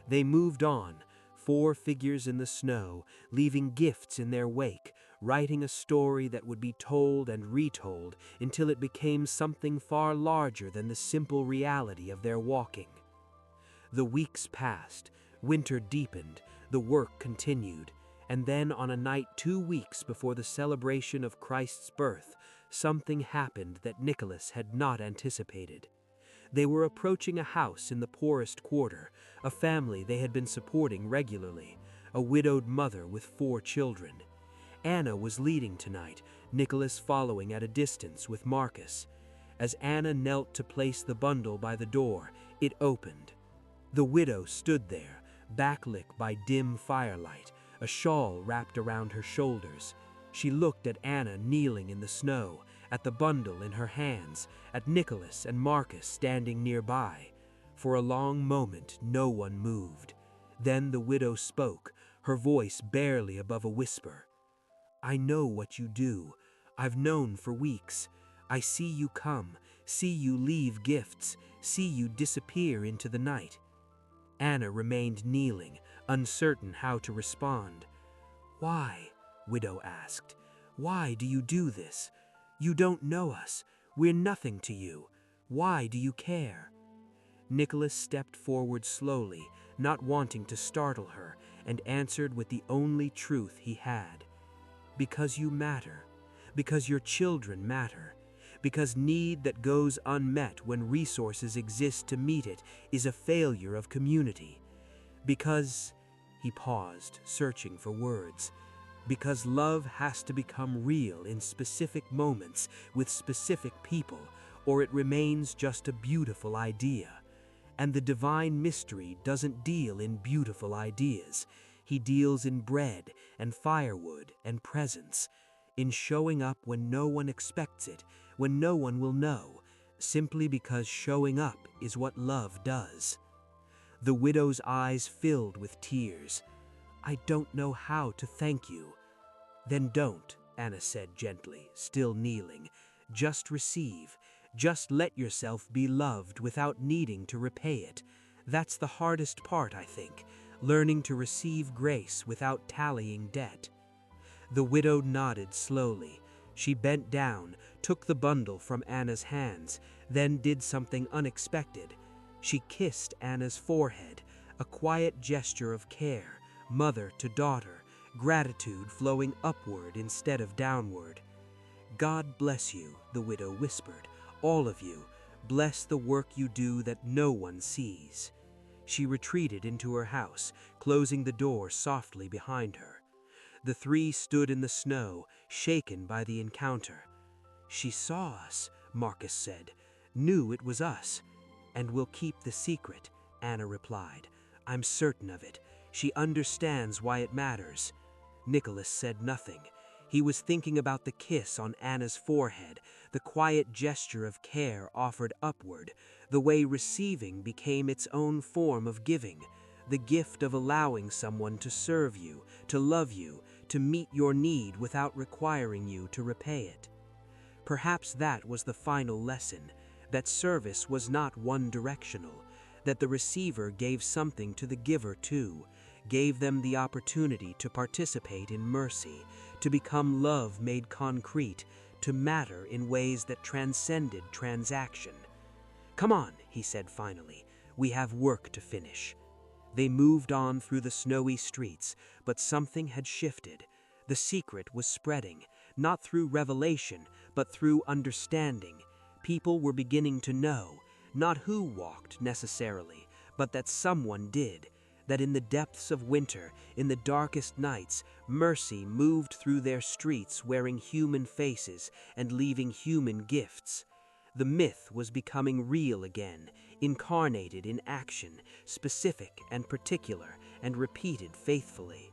They moved on, 4 figures in the snow, leaving gifts in their wake, writing a story that would be told and retold until it became something far larger than the simple reality of their walking. The weeks passed, winter deepened, the work continued, and then on a night 2 weeks before the celebration of Christ's birth, something happened that Nicholas had not anticipated. They were approaching a house in the poorest quarter, a family they had been supporting regularly, a widowed mother with 4 children. Anna was leading tonight, Nicholas following at a distance with Marcus. As Anna knelt to place the bundle by the door, it opened. The widow stood there, backlit by dim firelight, a shawl wrapped around her shoulders. She looked at Anna kneeling in the snow, at the bundle in her hands, at Nicholas and Marcus standing nearby. For a long moment, no one moved. Then the widow spoke, her voice barely above a whisper. "I know what you do. I've known for weeks. I see you come, see you leave gifts, see you disappear into the night." Anna remained kneeling, uncertain how to respond. "Why?" widow asked. "Why do you do this? You don't know us. We're nothing to you. Why do you care?" Nicholas stepped forward slowly, not wanting to startle her, and answered with the only truth he had. "Because you matter. Because your children matter. Because need that goes unmet when resources exist to meet it is a failure of community. Because," he paused, searching for words, "because love has to become real in specific moments with specific people, or it remains just a beautiful idea. And the divine mystery doesn't deal in beautiful ideas. He deals in bread and firewood and presence, in showing up when no one expects it, when no one will know, simply because showing up is what love does." The widow's eyes filled with tears. "I don't know how to thank you." "Then don't," Anna said gently, still kneeling. "Just receive. Just let yourself be loved without needing to repay it. That's the hardest part, I think, learning to receive grace without tallying debt." The widow nodded slowly. She bent down, took the bundle from Anna's hands, then did something unexpected. She kissed Anna's forehead, a quiet gesture of care, mother to daughter, gratitude flowing upward instead of downward. "God bless you," the widow whispered, "all of you. Bless the work you do that no one sees." She retreated into her house, closing the door softly behind her. The 3 stood in the snow, shaken by the encounter. "She saw us," Marcus said, "knew it was us." "And will keep the secret," Anna replied. "I'm certain of it. She understands why it matters." Nicholas said nothing. He was thinking about the kiss on Anna's forehead, the quiet gesture of care offered upward, the way receiving became its own form of giving, the gift of allowing someone to serve you, to love you, to meet your need without requiring you to repay it. Perhaps that was the final lesson, that service was not one-directional, that the receiver gave something to the giver too, gave them the opportunity to participate in mercy, to become love made concrete, to matter in ways that transcended transaction. "Come on," he said finally, "we have work to finish." They moved on through the snowy streets, but something had shifted. The secret was spreading, not through revelation, but through understanding. People were beginning to know, not who walked necessarily, but that someone did, that in the depths of winter, in the darkest nights, mercy moved through their streets wearing human faces and leaving human gifts. The myth was becoming real again, incarnated in action, specific and particular, and repeated faithfully.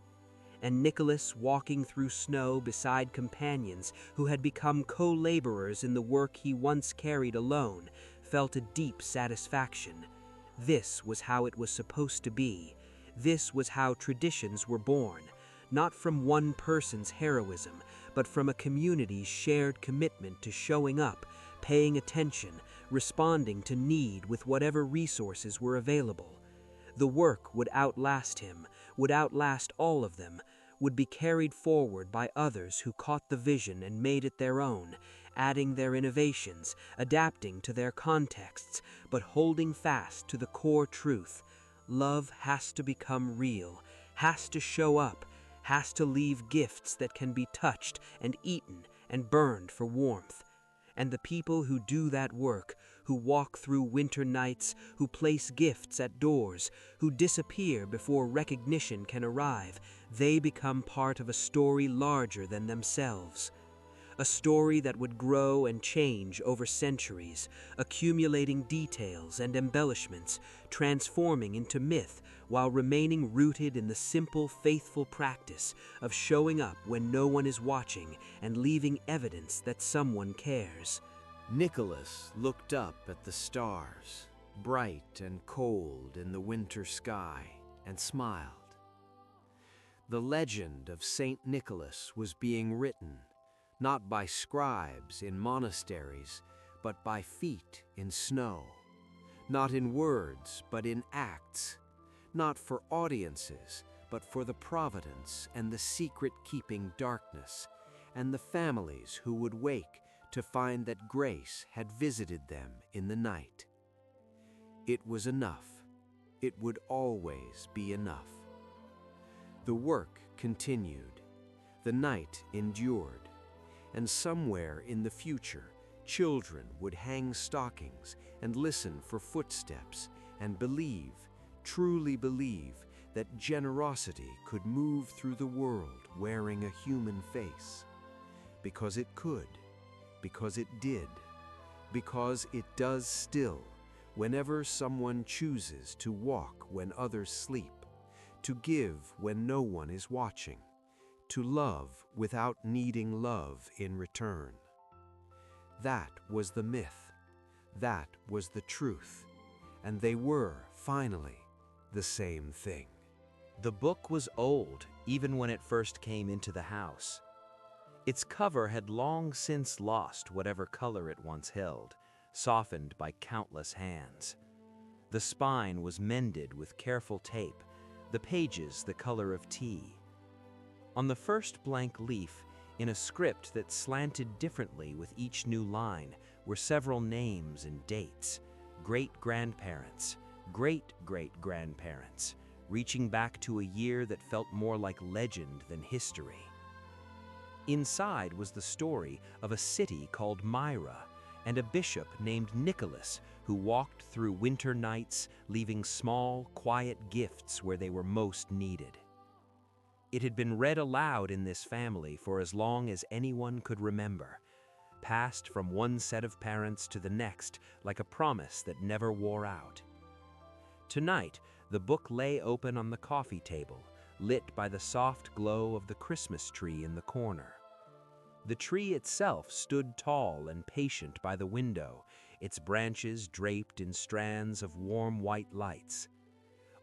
And Nicholas, walking through snow beside companions who had become co-laborers in the work he once carried alone, felt a deep satisfaction. This was how it was supposed to be. This was how traditions were born, not from one person's heroism, but from a community's shared commitment to showing up, paying attention, responding to need with whatever resources were available. The work would outlast him, would outlast all of them, would be carried forward by others who caught the vision and made it their own, adding their innovations, adapting to their contexts, but holding fast to the core truth. Love has to become real, has to show up, has to leave gifts that can be touched and eaten and burned for warmth. And the people who do that work, who walk through winter nights, who place gifts at doors, who disappear before recognition can arrive, they become part of a story larger than themselves. A story that would grow and change over centuries, accumulating details and embellishments, transforming into myth while remaining rooted in the simple, faithful practice of showing up when no one is watching and leaving evidence that someone cares. Nicholas looked up at the stars, bright and cold in the winter sky, and smiled. The legend of Saint Nicholas was being written, not by scribes in monasteries, but by feet in snow. Not in words, but in acts. Not for audiences, but for the providence and the secret-keeping darkness, and the families who would wake to find that grace had visited them in the night. It was enough. It would always be enough. The work continued. The night endured. And somewhere in the future, children would hang stockings and listen for footsteps and believe, truly believe, that generosity could move through the world wearing a human face. Because it could, because it did, because it does still, whenever someone chooses to walk when others sleep, to give when no one is watching, to love without needing love in return. That was the myth. That was the truth. And they were, finally, the same thing. The book was old, even when it first came into the house. Its cover had long since lost whatever color it once held, softened by countless hands. The spine was mended with careful tape, the pages the color of tea. On the first blank leaf, in a script that slanted differently with each new line, were several names and dates: great-grandparents, great-great-grandparents, reaching back to a year that felt more like legend than history. Inside was the story of a city called Myra and a bishop named Nicholas who walked through winter nights, leaving small, quiet gifts where they were most needed. It had been read aloud in this family for as long as anyone could remember, passed from one set of parents to the next like a promise that never wore out. Tonight, the book lay open on the coffee table, lit by the soft glow of the Christmas tree in the corner. The tree itself stood tall and patient by the window, its branches draped in strands of warm white lights.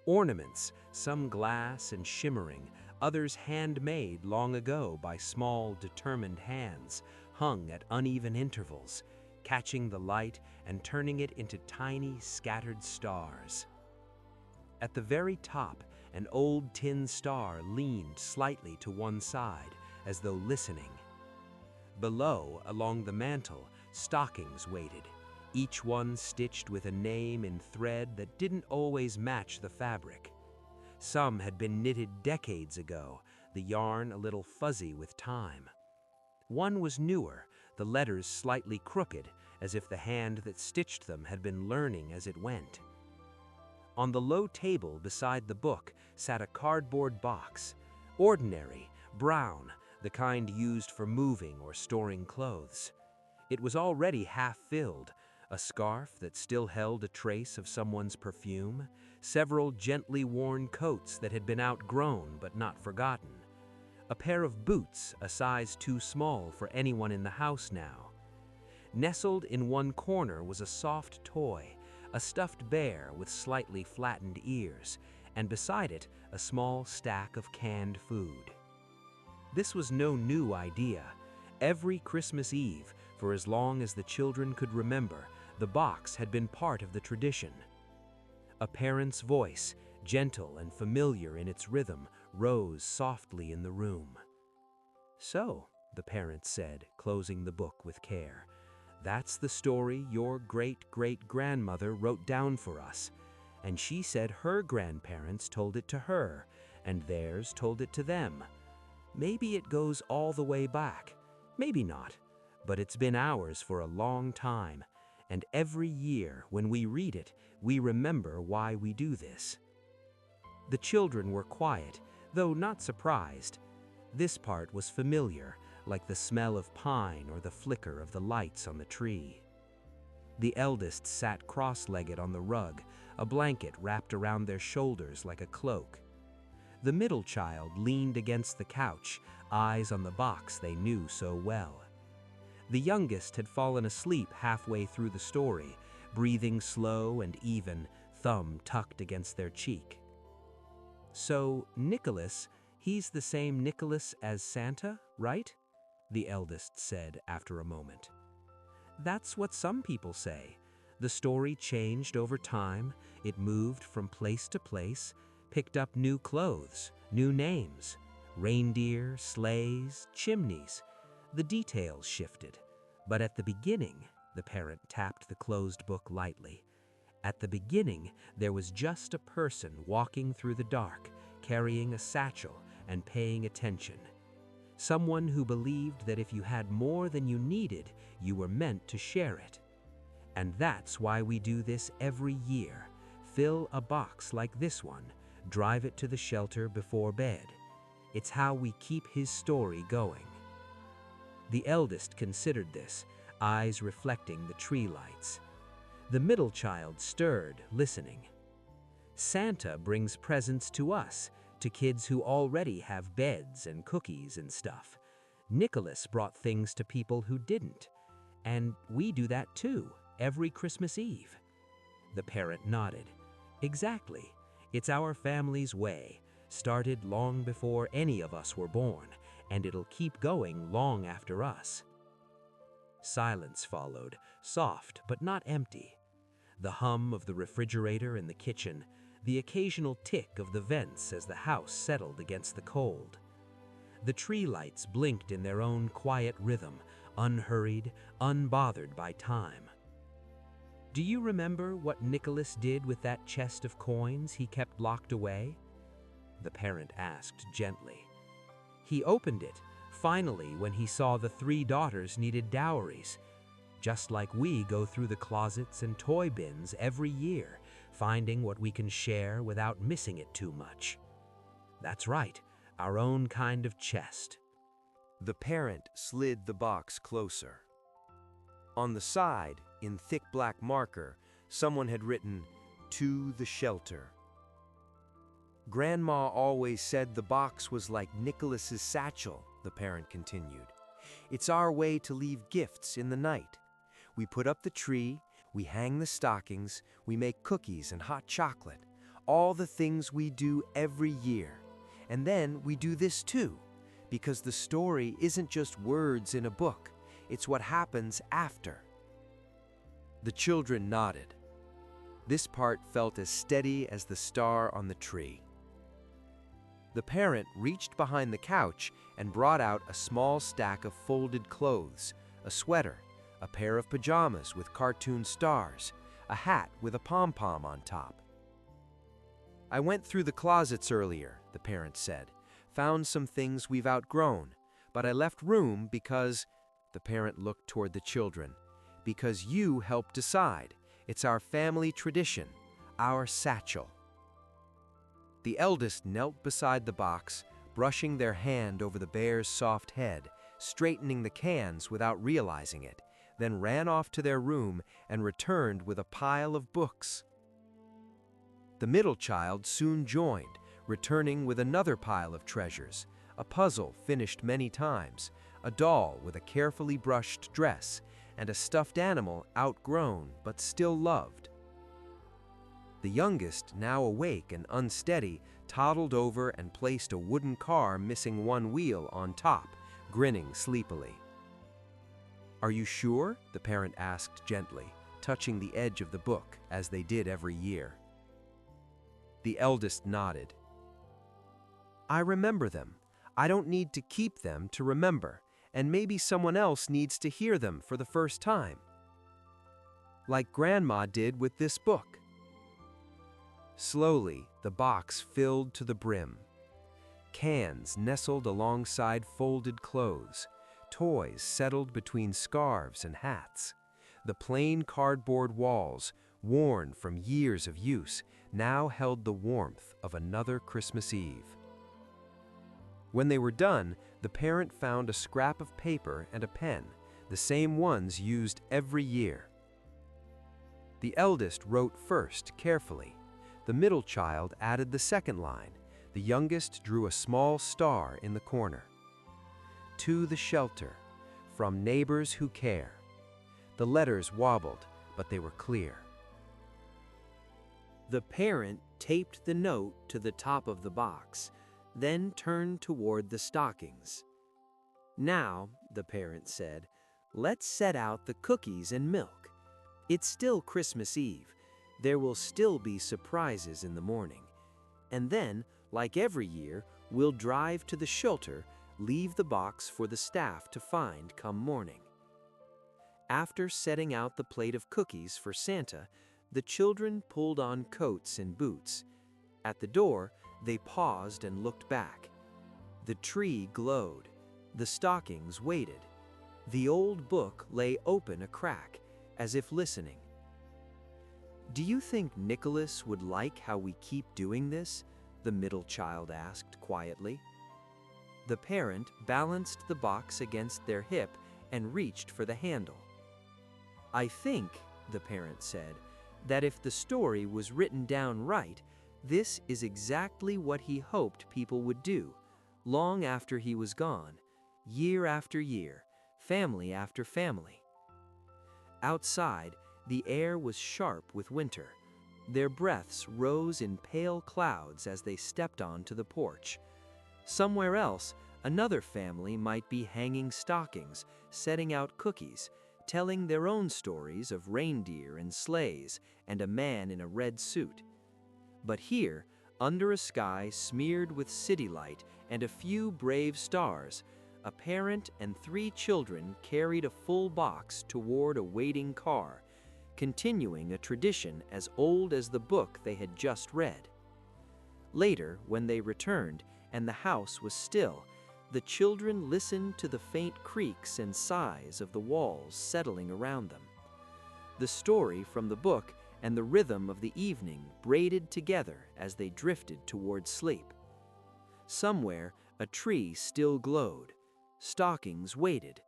Ornaments, some glass and shimmering, others handmade long ago by small, determined hands, hung at uneven intervals, catching the light and turning it into tiny, scattered stars. At the very top, an old tin star leaned slightly to one side, as though listening. Below, along the mantel, stockings waited, each one stitched with a name in thread that didn't always match the fabric. Some had been knitted decades ago, the yarn a little fuzzy with time. One was newer, the letters slightly crooked, as if the hand that stitched them had been learning as it went. On the low table beside the book sat a cardboard box, ordinary, brown, the kind used for moving or storing clothes. It was already half filled, a scarf that still held a trace of someone's perfume, several gently worn coats that had been outgrown but not forgotten, a pair of boots a size too small for anyone in the house now. Nestled in one corner was a soft toy, a stuffed bear with slightly flattened ears, and beside it, a small stack of canned food. This was no new idea. Every Christmas Eve, for as long as the children could remember, the box had been part of the tradition. A parent's voice, gentle and familiar in its rhythm, rose softly in the room. "So," the parent said, closing the book with care, "that's the story your great-great-grandmother wrote down for us, and she said her grandparents told it to her, and theirs told it to them. Maybe it goes all the way back, maybe not, but it's been ours for a long time, and every year when we read it, we remember why we do this." The children were quiet, though not surprised. This part was familiar, like the smell of pine or the flicker of the lights on the tree. The eldest sat cross-legged on the rug, a blanket wrapped around their shoulders like a cloak. The middle child leaned against the couch, eyes on the box they knew so well. The youngest had fallen asleep halfway through the story, breathing slow and even, thumb tucked against their cheek. "So, Nicholas, he's the same Nicholas as Santa, right?" the eldest said after a moment. "That's what some people say. The story changed over time, it moved from place to place, picked up new clothes, new names, reindeer, sleighs, chimneys. The details shifted. But at the beginning," the parent tapped the closed book lightly, "at the beginning, there was just a person walking through the dark, carrying a satchel and paying attention. Someone who believed that if you had more than you needed, you were meant to share it. And that's why we do this every year. Fill a box like this one, drive it to the shelter before bed. It's how we keep his story going." The eldest considered this, eyes reflecting the tree lights. The middle child stirred, listening. "Santa brings presents to us, to kids who already have beds and cookies and stuff. Nicholas brought things to people who didn't. And we do that too, every Christmas Eve." The parent nodded. "Exactly. It's our family's way, started long before any of us were born, and it'll keep going long after us." Silence followed, soft but not empty. The hum of the refrigerator in the kitchen, the occasional tick of the vents as the house settled against the cold. The tree lights blinked in their own quiet rhythm, unhurried, unbothered by time. "Do you remember what Nicholas did with that chest of coins he kept locked away?" the parent asked gently. "He opened it, finally, when he saw the 3 daughters needed dowries. Just like we go through the closets and toy bins every year, finding what we can share without missing it too much. That's right, our own kind of chest." The parent slid the box closer. On the side, in thick black marker, someone had written, "To the shelter." "Grandma always said the box was like Nicholas's satchel," the parent continued. "It's our way to leave gifts in the night. We put up the tree, we hang the stockings, we make cookies and hot chocolate, all the things we do every year. And then we do this too, because the story isn't just words in a book, it's what happens after." The children nodded. This part felt as steady as the star on the tree. The parent reached behind the couch and brought out a small stack of folded clothes, a sweater, a pair of pajamas with cartoon stars, a hat with a pom-pom on top. "I went through the closets earlier," the parent said, "found some things we've outgrown, but I left room because," the parent looked toward the children, "because you helped decide. It's our family tradition, our satchel." The eldest knelt beside the box, brushing their hand over the bear's soft head, straightening the cans without realizing it, then ran off to their room and returned with a pile of books. The middle child soon joined, returning with another pile of treasures, a puzzle finished many times, a doll with a carefully brushed dress, and a stuffed animal outgrown but still loved. The youngest, now awake and unsteady, toddled over and placed a wooden car missing one wheel on top, grinning sleepily. "Are you sure?" the parent asked gently, touching the edge of the book as they did every year. The eldest nodded. "I remember them. I don't need to keep them to remember, and maybe someone else needs to hear them for the first time. Like Grandma did with this book." Slowly, the box filled to the brim. Cans nestled alongside folded clothes. Toys settled between scarves and hats. The plain cardboard walls, worn from years of use, now held the warmth of another Christmas Eve. When they were done, the parent found a scrap of paper and a pen, the same ones used every year. The eldest wrote first, carefully. The middle child added the second line. The youngest drew a small star in the corner. "To the shelter, from neighbors who care." The letters wobbled, but they were clear. The parent taped the note to the top of the box, then turned toward the stockings. "Now," the parent said, "let's set out the cookies and milk. It's still Christmas Eve. There will still be surprises in the morning. And then, like every year, we'll drive to the shelter, leave the box for the staff to find come morning." After setting out the plate of cookies for Santa, the children pulled on coats and boots. At the door, they paused and looked back. The tree glowed. The stockings waited. The old book lay open a crack, as if listening. "Do you think Nicholas would like how we keep doing this?" the middle child asked quietly. The parent balanced the box against their hip and reached for the handle. "I think," the parent said, "that if the story was written down right, this is exactly what he hoped people would do, long after he was gone, year after year, family after family." Outside, the air was sharp with winter. Their breaths rose in pale clouds as they stepped onto the porch. Somewhere else, another family might be hanging stockings, setting out cookies, telling their own stories of reindeer and sleighs and a man in a red suit. But here, under a sky smeared with city light and a few brave stars, a parent and 3 children carried a full box toward a waiting car, continuing a tradition as old as the book they had just read. Later, when they returned and the house was still, the children listened to the faint creaks and sighs of the walls settling around them. The story from the book and the rhythm of the evening braided together as they drifted toward sleep. Somewhere, a tree still glowed. Stockings waited.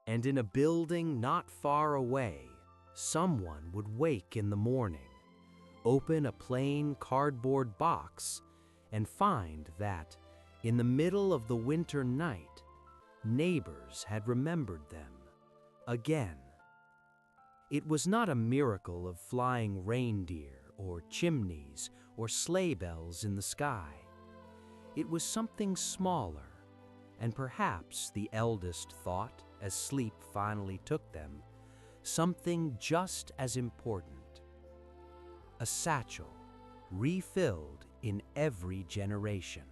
And in a building not far away, someone would wake in the morning, open a plain cardboard box, and find that, in the middle of the winter night, neighbors had remembered them again. It was not a miracle of flying reindeer or chimneys or sleigh bells in the sky. It was something smaller, and perhaps the eldest thought, as sleep finally took them, something just as important. A satchel refilled in every generation.